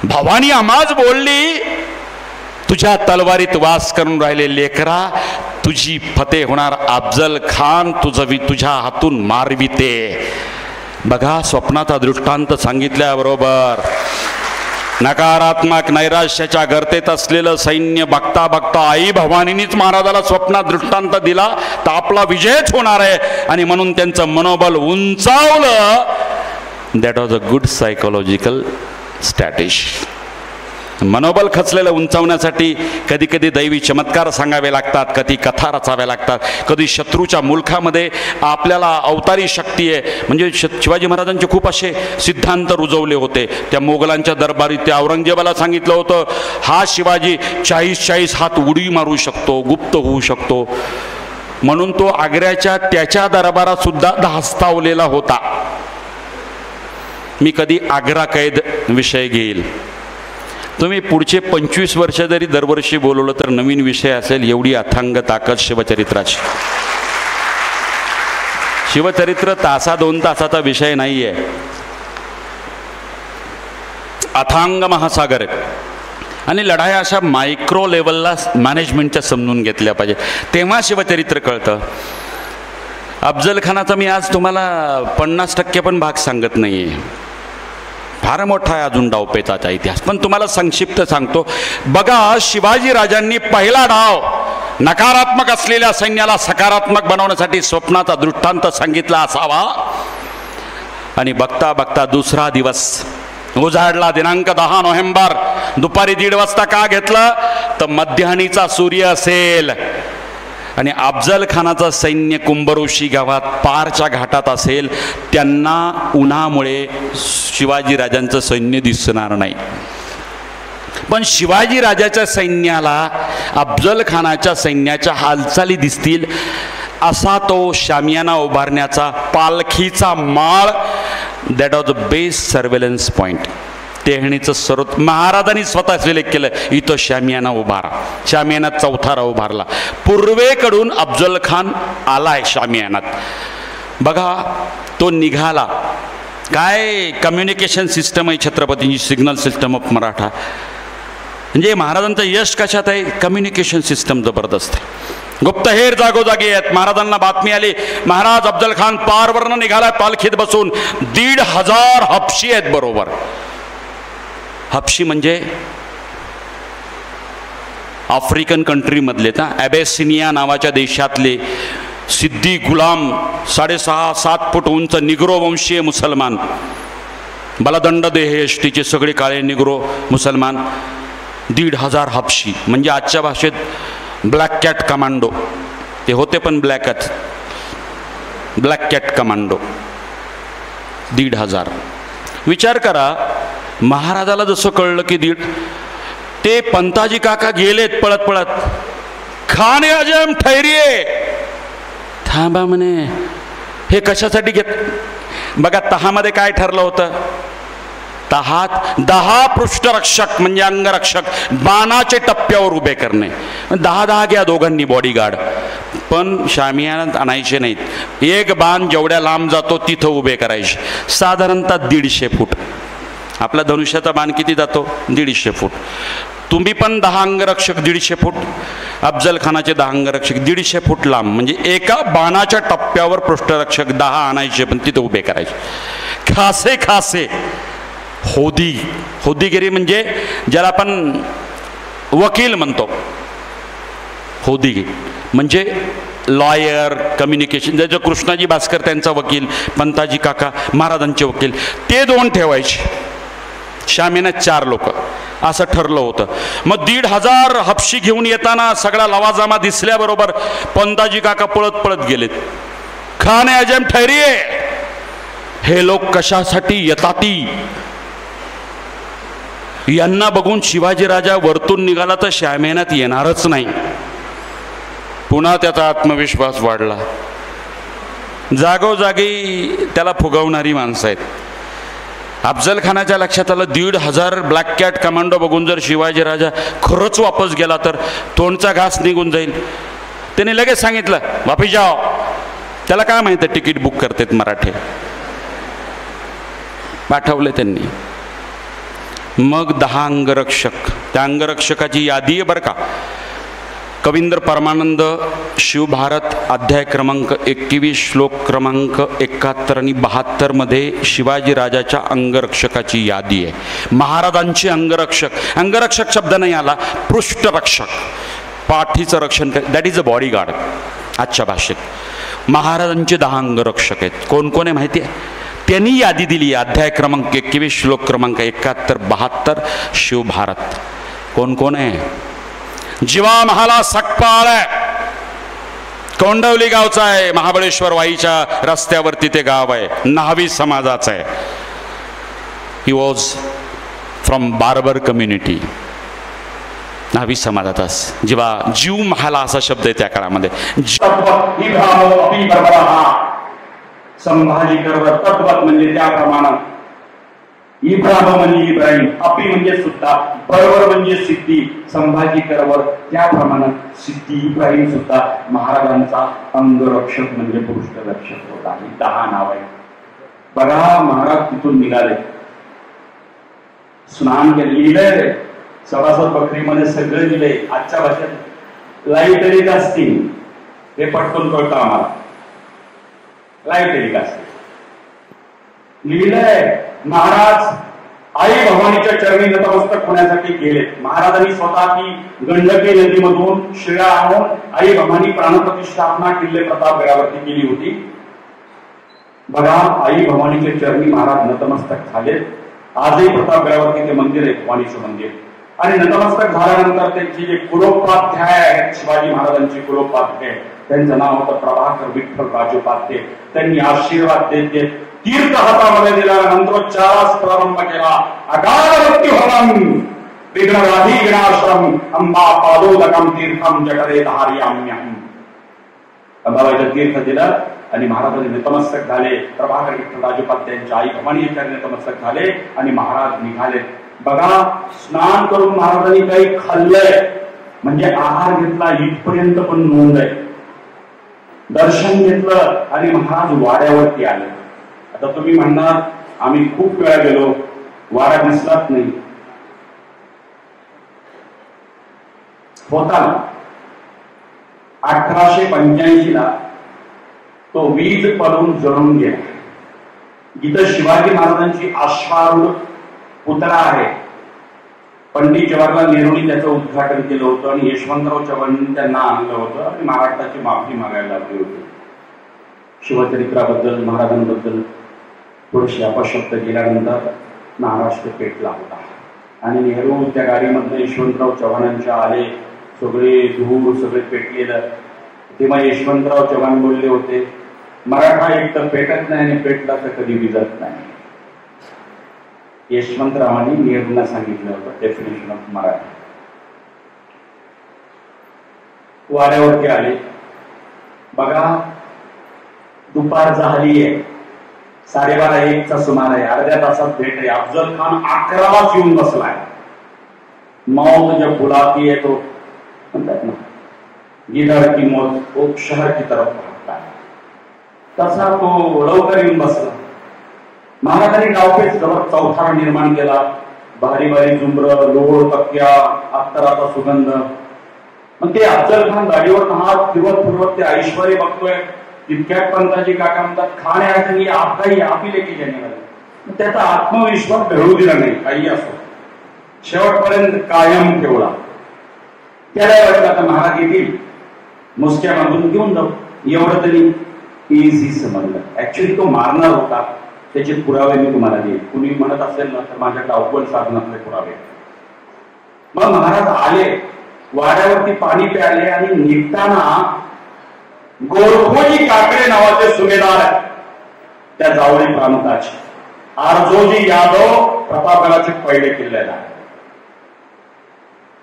A: भवानी आम्हाच बोलली, तुझ्या तलवारीत वास करून राहिले लेकरा, तुझी फते होणार अफजल खान तुझ्या हातून मारविते. बघा स्वप्नाचा दृष्टांत सांगितल्याबरोबर नकारात्मक नैराश्याच्या गर्तेत असलेलं सैन्य बघता बघता आई भवानीनीच महाराजाला स्वप्नात दृष्टांत दिला तर आपला विजयच होणार आहे, आणि म्हणून त्यांचं मनोबल उंचावलं. That was a good psychological strategy. मनोबल खचलेलं उंचावण्यासाठी कधी कधी दैवी चमत्कार सांगावे लागतात, कधी कथा रचाव्या लागतात, कधी शत्रूच्या मुलखामध्ये आपल्याला अवतारी शक्ती आहे. म्हणजे शिवाजी महाराजांचे खूप असे सिद्धांत रुजवले होते. त्या मोगलांच्या दरबारीत त्या औरंगजेबाला सांगितलं होतं हा शिवाजी 40 हात उडी मारू शकतो, गुप्त होऊ शकतो, म्हणून तो आग्र्याच्या त्याच्या दरबारात सुद्धा धास्तावलेला होता. मी कधी आग्रा कैद विषय घेईल. तुम्ही पुढचे 25 वर्ष जरी दरवर्षी बोलवलं तर नवीन विषय असेल. एवढी अथांग ताकद शिवचरित्राची. शिवचरित्र 2 तासाचा विषय नाहीये, अथांग महासागर आहे. आणि लढाया अशा मायक्रो लेवलला मॅनेजमेंटच्या समजून घेतल्या पाहिजे, तेव्हा शिवचरित्र कळतं. अफजल खानाचा मी आज तुम्हाला 50% पण भाग सांगत नाही आहे, फार मोठा आहे अजून डावपेचाचा इतिहास, पण तुम्हाला संक्षिप्त सांगतो. बघा, शिवाजी राजांनी पहिला डाव नकारात्मक असलेल्या सैन्याला सकारात्मक बनवण्यासाठी स्वप्नाचा दृष्टांत सांगितला असावा. आणि बघता बघता दुसरा दिवस उजाडला. दिनांक 10 नोव्हेंबर दुपारी 1:30 वाजता. का घेतलं तर मध्याह्नीचा सूर्य असेल आणि अफजल खानाचं सैन्य कुंभऋषी गावात पारच्या घाटात असेल. त्यांना उन्हामुळे शिवाजी राजांचं सैन्य दिसणार नाही, पण शिवाजी राजाच्या सैन्याला अफजल खानाच्या सैन्याच्या हालचाली दिसतील असा तो शामियाना उभारण्याचा पालखीचा माळ, that was the best surveillance point. टेहणीचं सर्व महाराजांनी स्वतः सिलेक्ट केलं, इथं शामियाना उभारा. शामियानात चौथारा उभारला. पूर्वेकडून अफजल खान आलाय शामियानात. बघा, तो निघाला. काय कम्युनिकेशन सिस्टम आहे छत्रपतींची, सिग्नल सिस्टम ऑफ मराठा. म्हणजे महाराजांचं यश कशात आहे? कम्युनिकेशन सिस्टम जबरदस्त आहे. गुप्तहेर जागोजागी आहेत. महाराजांना बातमी आली, महाराज अफजल खान पारवरनं निघालाय पालखीत बसून. 1,500 हबशी आहेत बरोबर. हबशी म्हणजे आफ्रिकन कंट्रीमधले, ॲबेसिनिया नावाच्या देशातले सिद्धी गुलाम, 6.5-7 फूट उंच निग्रो वंशीय मुसलमान, बलदंड देहयष्टीचे सगळे काळे निग्रो मुसलमान. 1,500 हबशी म्हणजे आजच्या भाषेत ब्लॅक कॅट कमांडो. ते होते पण ब्लॅकच, ब्लॅक कॅट कमांडो. 1,500. विचार करा, महाराजाला जसं कळलं की ते पंताजी काका गेलेत पळत पळत. खान आजम ठहरिये, थांबा म्हणे. हे कशासाठी घेत? बघा, तहामध्ये काय ठरलं होतं? तहात 10 पृष्ठरक्षक म्हणजे अंगरक्षक बाणाचे टप्प्यावर उभे करणे. 10 घ्या दोघांनी बॉडीगार्ड, पण शामियानात आणायचे नाहीत. एक बाण जेवढ्या लांब जातो तिथं उभे करायचे. साधारणतः 150 फूट. आपला धनुष्याचा बाण किती जातो? 150 फूट. तुम्ही पण 10 अंगरक्षक 150 फूट, अफजल खानाचे 10 अंगरक्षक 150 फूट लांब. म्हणजे एका बाणाच्या टप्प्यावर पृष्ठरक्षक 10 आणायचे, पण तिथे उभे करायचे. खासे खासे होदीगिरी म्हणजे ज्याला आपण वकील म्हणतो. होदीगिरी म्हणजे लॉयर, कम्युनिकेशन. जसं कृष्णाजी भास्कर त्यांचा वकील, पंताजी काका महाराजांचे वकील, ते 2 ठेवायचे. शामियानात 4 लोक असं ठरलं होतं. मग 1,500 हबशी घेऊन येताना सगळा लवाजमा दिसल्याबरोबर पंताजी काका पळत पळत गेलेत. खान आजम ठहरिये, हे लोक कशासाठी येताती? यांना बघून शिवाजी राजा वरतून निघाला तर शामियानात येणारच नाही. पुन्हा त्याचा आत्मविश्वास वाढला. जागोजागी त्याला फुगवणारी माणसं आहेत. अफजल खानाच्या लक्षात आलं 1,500 ब्लॅक कॅट कमांडो बघून जर शिवाजी राजा खरंच वापस गेला तर तोंडचा घास निघून जाईल. त्याने लगेच सांगितलं, वापस जाओ. त्याला काय माहिती तिकीट बुक करतात मराठे. पाठवले त्यांनी. मग 10 अंगरक्षक. त्या अंगरक्षकाची यादी आहे बरं का. कवींद्र परमानंद शिवभारत अध्याय क्रमांक 21 श्लोक क्रमांक 71 आणि 72 मध्ये शिवाजी राजाच्या अंगरक्षकाची यादी आहे. महाराजांचे अंगरक्षक, अंगरक्षक शब्द नाही आला, पृष्ठरक्षक, पाठीचं रक्षण, दॅट इज अ बॉडीगार्ड आजच्या भाषेत. महाराजांचे 10 अंगरक्षक आहेत. कोण कोण आहे माहिती आहे? त्यांनी यादी दिली. अध्याय क्रमांक 21 श्लोक क्रमांक 71-72 शिवभारत. कोण कोण आहे? जीवा महाला सकपाळ आहे, कोंडवली गावचा आहे, महाबळेश्वर वाईच्या रस्त्यावरती ते गाव आहे, न्हावी समाजाचं आहे. He was from barber community, न्हावी समाजाचा. जीवा जीव महाला असा शब्द आहे त्या काळामध्ये. संभाजी करवर तत्वत म्हणजे त्याप्रमाणे. इब्राहिम म्हणजे इब्राहिम, अपी म्हणजे सुद्धा, बरोबर म्हणजे सिद्धी, संभाजी करवर त्याप्रमाणे सिद्धी इब्राहिम सुद्धा महाराजांचा अंगरक्षक म्हणजे पृष्ठरक्षक होता. ही 10 नाव आहे. बघा, महाराज तिथून निघाले, स्नान केले, लिहिलंय
B: सभासद बकरीमध्ये सगळे दिले. आजच्या भाषेत लाईव्ह टेलिकास्टिंग हे पटकन कळतं आम्हाला. लाईव्ह टेलिकास्टिंग लिहिलंय. महाराज आई भवानीच्या चरणी नतमस्तक होण्यासाठी गेले. महाराजांनी स्वतः ती गंडकी नदीमधून शिळा आणून आई भवानी प्राणप्रतिष्ठापना किल्ले प्रतापगडावरती केली होती. बघा, आई भवानीच्या चरणी महाराज नतमस्तक झाले. आजही प्रतापगडावरती ते मंदिर आहे, भवानीचं मंदिर. आणि नतमस्तक झाल्यानंतर त्यांचे जे कुलोपाध्याय आहेत, शिवाजी महाराजांचे कुलोपाध्याय, त्यांचं नाव होतं प्रभाकर विठ्ठल राजोपाध्ये. त्यांनी आशीर्वाद देत तीर्थ हातामध्ये दिला, मंत्रोच्चारास प्रारंभ केला. अकाल मृत्युहरम विघ्नराधी विनाशम अंबा पादोदकम तीर्थम जठरे धार्याम्यहम. अंबाबाईचं तीर्थ दिलं आणि महाराजांनी नतमस्तक झाले. प्रभाकर विठ्ठल राजोपाध्यांच्या आई भवानी यांच्या नतमस्तक झाले आणि महाराज निघाले. बघा, स्नान करून महाराजांनी काही खाल्लंय म्हणजे आहार घेतला इथपर्यंत पण नोंद आहे. दर्शन घेतलं आणि महाराज वाड्यावरती आले. आता तुम्ही म्हणणार आम्ही खूप वेळा गेलो, वाडा दिसलाच नाही. होता 1885 ला तो वीज पडून जळून गेला. इथं शिवाजी महाराजांची अश्वारूढ पुतळा आहे. पंडित जवाहरलाल नेहरूंनी त्याचं उद्घाटन केलं होतं आणि यशवंतराव चव्हाणांनी त्यांना आणलं होतं आणि महाराष्ट्राची माफी मागायला लागली होती. शिवचरित्राबद्दल, महाराजांबद्दल थोडेसे अपशब्द गेल्यानंतर महाराष्ट्र पेटला होता आणि नेहरू त्या गाडीमधनं यशवंतराव चव्हाणांच्या आले. सगळे धूर सगळे पेटलेलं. तेव्हा यशवंतराव चव्हाण बोलले होते, मराठा एक तर पेटत नाही आणि पेटला तर कधी विजत नाही. यशवंतरावांनी नेहरूंना सांगितलं होतं डेफिनेशन ऑफ मराठी. वाड्यावरती आले. बघा, दुपार झाली आहे, 12:30-1चा सुमार आहे. अर्ध्या तासात भेट आहे. अफजल खान 11लाच येऊन बसलाय. मौत जब बुलाती है तो म्हणतात ना, गिदड़ की मौत वो शहर की तरफ भागता है, तसा तो लवकर येऊन बसला. महाराजांनी डावपेच जवळ चौथारा निर्माण केला. भारी भारी झुंबर, लोळ, तक्क्या, अत्तराचा सुगंध. मग ते अफजल खान गाडीवर हात फिरवत ते ऐश्वर्य बघतोय. तितक्यात पंताजी काका म्हणतात, खाणे अडचणी आपकाही आपी लेखी जाणे. त्याचा आत्मविश्वास घडू दिला नाही. काही असो, शेवटपर्यंत कायम ठेवला. त्याला वाटलं आता महाराज येतील, मुसक्या मागून घेऊन जाऊ. एवढं तरी इझी समजलं. ऍक्च्युली तो मारणार होता. त्याचे पुरावे मी तुम्हाला देईल. कुणी म्हणत असेल ना तर माझ्याकडे अव्वल साधनातले पुरावे. मग महाराज आले, वाड्यावरती पाणी प्याले आणि निघताना गोरखोजी काकडे नावाचे सुभेदार त्या जावळी प्रांताचे, आरजोजी यादव प्रतापगडाचे पहिले किल्लेदार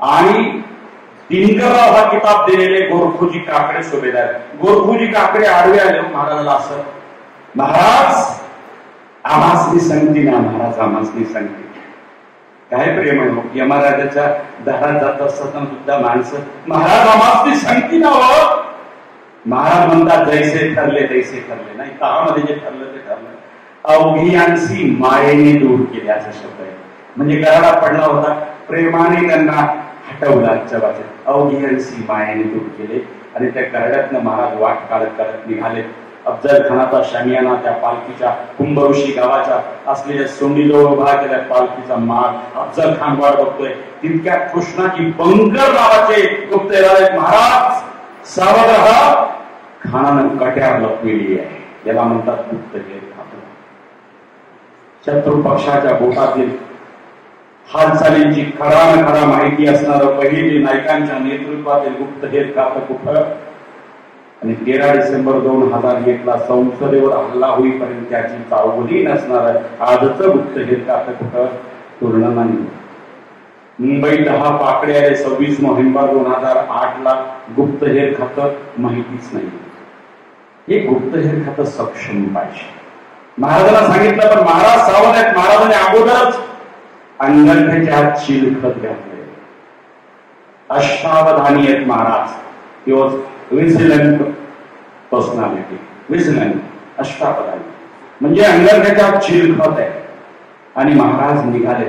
B: आणि दिनकरराव हा किताब दिलेले गोरखोजी काकडे सुभेदार. गोरखोजी काकडे आडवे आले महाराजाला. असं, महाराज आम्हासनी सांगती ना, महाराज आम्हासनी सांगते. काय प्रेम आहे यमराजाच्या दारात जात असताना सुद्धा माणसं महाराज आम्हासनी सांगती ना. महाराज म्हणतात, जैसे ठरले तैसे ठरले. नाही, काळामध्ये जे ठरलं ते ठरलं. अवघियांशी मायेने दूर केले असा शब्द आहे. म्हणजे गराडा पडला होता, प्रेमाने त्यांना हटवलं. आजच्या भाषेत अवघियांशी मायेने दूर केले आणि त्या गराड्यातनं महाराज वाट काढत काढत निघाले. अफजल खानाचा शामियाना त्या पालखीच्या कुंभऋषी गावाच्या असलेल्या सोंडीजवळ उभा केल्या. पालखीचा माग अफजल खान वाट बघतोय. तितक्यात कृष्णाची बंकर नावाचे गुप्तहेर, महाराज सावध राहा, खानानं कट्यार लपविली आहे. याला म्हणतात गुप्तहेर. शत्रू पक्षाच्या बोटातील हालचालींची खरा माहिती असणारं पहिली नायकांच्या नेतृत्वातील गुप्तहेर खातं कुठं. आणि 13 डिसेंबर 2001 ला संसदेवर हल्ला होईपर्यंत त्याची चावली नसणार आजचं गुप्तहेर खातं कुठं पूर्ण नाही. मुंबई 10 पाकडे आले. 26 नोव्हेंबर 2008 ला गुप्तहेर खातं माहितीच नाही. हे गुप्तहेर खातं सक्षम पाहिजे. महाराजांना सांगितलं पण महाराज सावध आहेत. महाराजांनी अगोदरच अंगठ्याच्या हात शिलखत घातले. अष्टावधानी आहेत महाराज. विजिलंट पर्सनॅलिटी, विजिलंट, अष्टावधानी म्हणजे अंगठ्याच्या हात शिलखत आहे. आणि महाराज निघाले.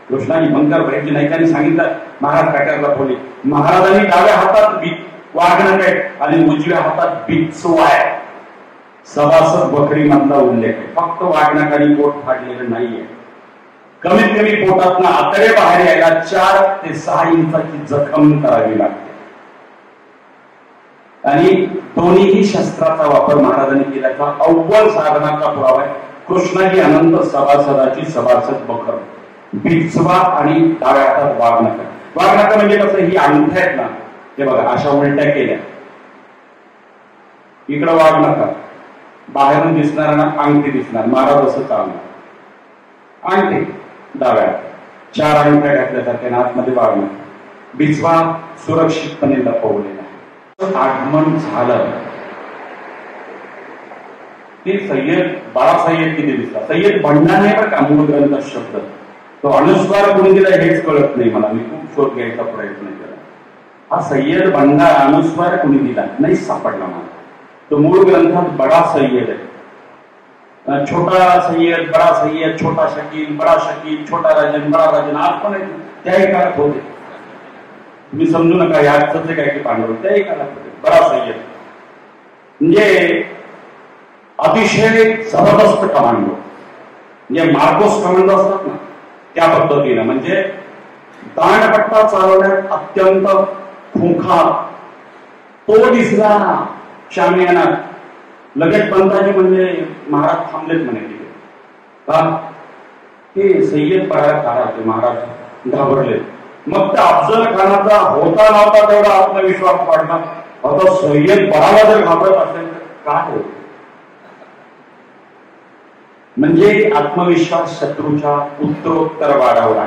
B: कृष्णाजी बंकर भरायची नाही. त्यांनी सांगितलं महाराज काट्याला बोलले, महाराजांनी डाव्या हातात वाघनख आहे आणि उजव्या हातात बिच्छू आहे. सभासद बकरी मधला उल्लेख आहे. फक्त वाघनखाने पोट फाडलेलं नाहीये. कमीत कमी पोटातनं आतडे बाहेर यायला 4 ते 6 इंचाची जखम करावी लागते. आणि दोन्हीही शस्त्राचा वापर महाराजांनी केल्याचा अव्वल साधनाचा पुरावा आहे. कृष्णाजी अनंत सभासदाची सभासद बकर, बिच्छवा आणि डाव्या हातात वाघनख. वाघनख म्हणजे कसं, ही अंगठ्या आहेत ना, हे बघा अशा उलट्या केल्या, इकडं वाघनख, बाहेरून दिसणार ना अंगठी दिसणार. महाराज असं चालणार, अंगठी डाव्या, 4 अंगठ्या घातल्यासारख्या, आतमध्ये वाघनख. बिच्छवा सुरक्षितपणे लपवलेला. आगमन झालं ते सय्यद बाळासय्यद किती दिसला. सय्यद बंडा नाही बरं का मूळ ग्रंथ शब्द. तो अनुस्वार कोणी दिला हेच कळत नाही मला. मी खूप शोध घ्यायचा प्रयत्न केला. हा सय्यद बंडा अनुस्वार कोणी दिला नाही सापडला मला. तो मूळ ग्रंथात बडा सय्यद आहे. छोटा सय्यद, बडा सय्यद, छोटा शकील, बडा शकील, छोटा राजन, बडा राजन, आज पण त्याही काळात होते. तुम्ही समजू नका याच काय की पांडव त्याही काळात होते. बडा सय्यद म्हणजे अतिशय जबरदस्त कमांडो, म्हणजे मार्कोस कमांडो असतात ना त्या पद्धतीनं. म्हणजे दांडपट्टा चालवण्यात अत्यंत खुंखार. तो दिसला शामियानात. लगेच पंताजी म्हणजे महाराज थांबलेत म्हणे तिथे. का ते सय्यद पडायला काढा होते. महाराज घाबरले. मग त्या अफजल खानाचा होता नव्हता तेवढा आत्मविश्वास वाढला. आता सय्यद बडाला जर घाबरत असेल तर काय होत. म्हणजे आत्मविश्वास शत्रूच्या उत्तरोत्तर वाढवला.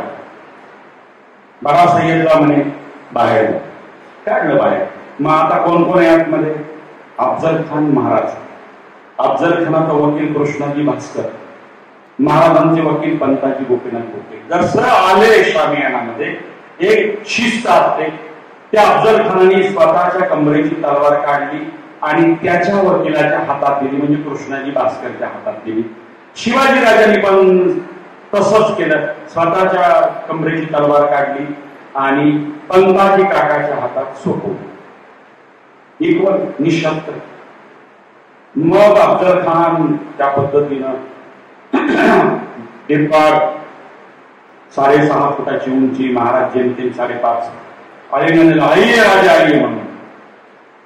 B: बडा सय्यदला म्हणे बाहेर काढलं बाहेर. मग आता कोण कोण आहे आतमध्ये? अफजल खान महाराज, अफजल खानाचा वकील कृष्णाजी भास्कर, महाराजांचे वकील पंताजी गोपीनाथ गोपे. जसं आले शामियानामध्ये एक शिस्त असते. त्या अफजल खानाने स्वतःच्या कमरेची तलवार काढली आणि त्याच्या वकिलाच्या हातात दिली, म्हणजे कृष्णाजी भास्करच्या हातात दिली. शिवाजी राजांनी पण तसंच केलं. स्वतःच्या कमरेची तलवार काढली आणि पंताजी काकाच्या हातात सोपवली. इक्वल निशस्त्र. मग अफजल खान त्या पद्धतीनं टिपाड 6.5 फुटाची उंची, महाराज जेमतेम 5.5. आलिंगन दिलं, आई राजा आई म्हणून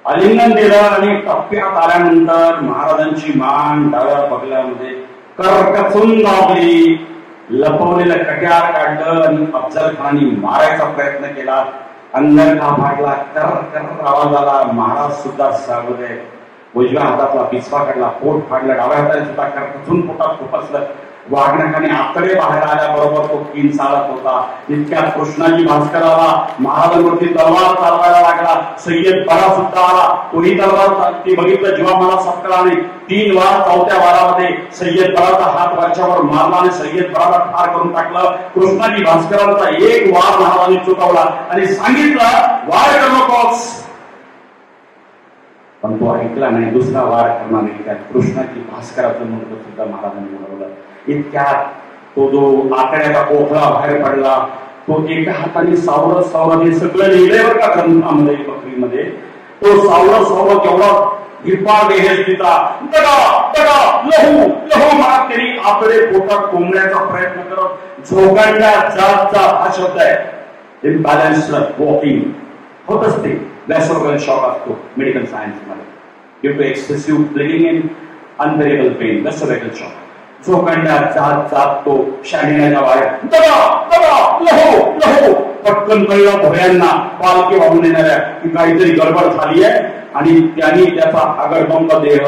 B: आलिंगन दिलं. आणि टप्प्यात आल्यानंतर महाराजांची मान डाव्या बगल्यामध्ये करकचून दाबली. लपवलेलं कट्यार काढलं आणि अफजल खानाने मारायचा प्रयत्न केला. अंगरखा फाडला, कर आवाज आला. महाराज सुद्धा सावध. उजव्या हातातला बिछवा काढला, पोट फाडलं. डाव्या हाताने सुद्धा करकचून पोटात खुपसलं. वाघनखाने आतडे बाहेर आल्याबरोबर तो किन चालत होता. इतक्यात कृष्णाजी भास्कराला महाराजांवरती तलवार चालवायला लागला. सय्यद बडा सुद्धा आला. तोही तलवार ती बघितलं. जेव्हा मला सपकला नाही 3 वार 4थ्या वारामध्ये सय्यद बडाचा हात वरच्यावर मारला आणि सय्यद बडाला ठार करून टाकलं. कृष्णाजी भास्करांचा एक वार महाराजांनी चुकवला आणि सांगितलं वार करू नकोस. पण तो ऐकला नाही. दुसरा वार करणार नाही. त्यात कृष्णाजी भास्कराचं मुंडकं सुद्धा महाराजांनी उडवलं. इतक्यात तो जो आकड्याचा पोखळा बाहेर पडला. तो एका हाताने सावरत सावरत, हे सगळं लिहिलंय बरं का ग्रंथामध्ये बकरीमध्ये. तो सावरत सावरत एवढा हिरपाळ देहेस तिचा दगा दगा लहू लहू म्हणत त्यांनी आकडे पोटात कोंबण्याचा प्रयत्न करत झोकांड्या जातचा हा शब्द आहे. इम्बॅलन्स वॉकिंग होत असते. व्हॅसोव्हल शॉक असतो मेडिकल सायन्स मध्ये. Due to excessive bleeding in unbearable pain, vasovagal shock. झोकांड्या जात जात तो शामियानाच्या बाहेर दगा दगा लहू लहू. पटकन कळलं भोयांना, पालखी वाहून येणाऱ्या की काहीतरी गडबड झाली आहे. आणि त्यांनी त्याचा आगडबंब देह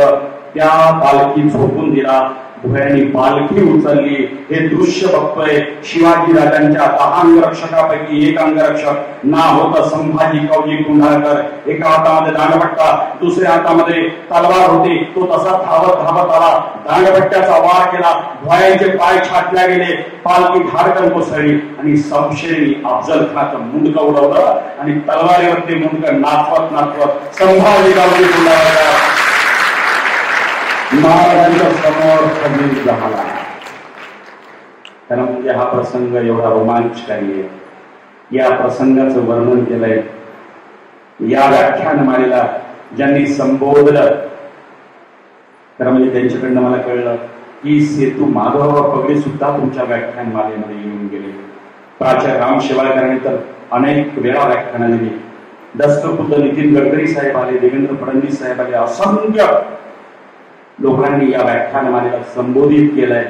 B: त्या पालखी झोपून दिला. भोयांनी पालखी उचलली. हे दृश्य बघतोय शिवाजी राजांच्या 10 अंगरक्षकापैकी एक अंगरक्षक नाव होतं संभाजी कवजी कुंडाळकर. एका हातामध्ये दांडपट्टा, दुसऱ्या हातामध्ये तलवार होती. तो तसा धावत धावत आला. दांडपट्ट्याचा वार केला. भोयांचे पाय छाटल्या गेले. पालखी धाडकन कोसळली आणि संशयनी अफजल खानाचं मुंडकं उडवलं आणि तलवारीवरती मुंडकं नाचवत नाचवत संभाजी कवजी कुंडाळकर महाराजांच्या समोर खंडित झाला. कारण म्हणजे हा प्रसंग एवढा रोमांचकारी आहे. या प्रसंगाचं वर्णन केलंय या व्याख्यानमालेला ज्यांनी संबोधलं, तर म्हणजे त्यांच्याकडनं मला कळलं की सेतू माधवराव पगडी सुद्धा तुमच्या व्याख्यानमालेमध्ये येऊन गेले. प्राचार्य राम शेवाळकरांनी तर अनेक वेळा व्याख्यानं दिली. दस्तपुत्र नितीन गडकरी साहेब आले, देवेंद्र फडणवीस साहेब आले, असंख्य लोकांनी या व्याख्यानमालेला संबोधित केलंय.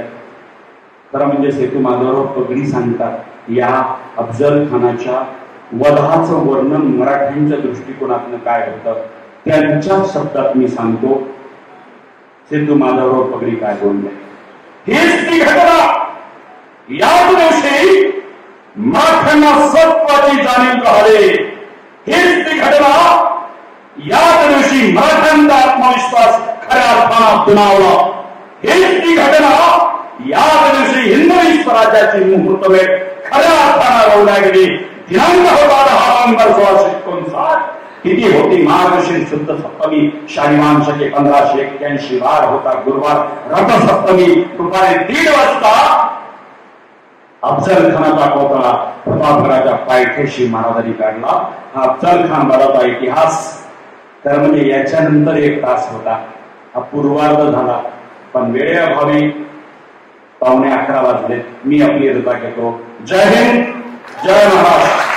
B: खरं म्हणजे सेतू माधवराव पगडी सांगतात या अफजल खानाच्या वधाचं वर्णन मराठ्यांच्या दृष्टिकोनातून काय होतं त्यांच्या शब्दात मी सांगतो. सेतू माधवराव पगडी काय बोलले, हीच ती घटना. याच दिवशी मराठ्यांना सत्वाची जाणीव कळाली. हीच ती घटना. याच दिवशी मराठ्यांचा आत्मविश्वास खऱ्या अर्थानं दुणावला. हीच ती घटना. याच दिवशी हिंदवी स्वराज्याची मुहूर्तमेढ खऱ्या अर्थानं रोवल्या गेली. दिनांक होता 10 नोव्हेंबर 1659. तिथी होती मार्गशीर्ष शुद्ध सप्तमी, शालिवान शके 1581. वार होता गुरुवार, रथसप्तमी. दुपारी 1:30 वाजता अफजल खानाचा कोथळा प्रतापगडाच्या पायथ्याशी महाराजांनी काढला. हा अफजल खान बराचा इतिहास. तर म्हणजे याच्यानंतर 1 तास होता. हा पूर्वार्ध झाला, पण वेळेअभावी 11:15 वाजले. मी आपली रजा घेतो. जय हिंद, जय महाराष्ट्र.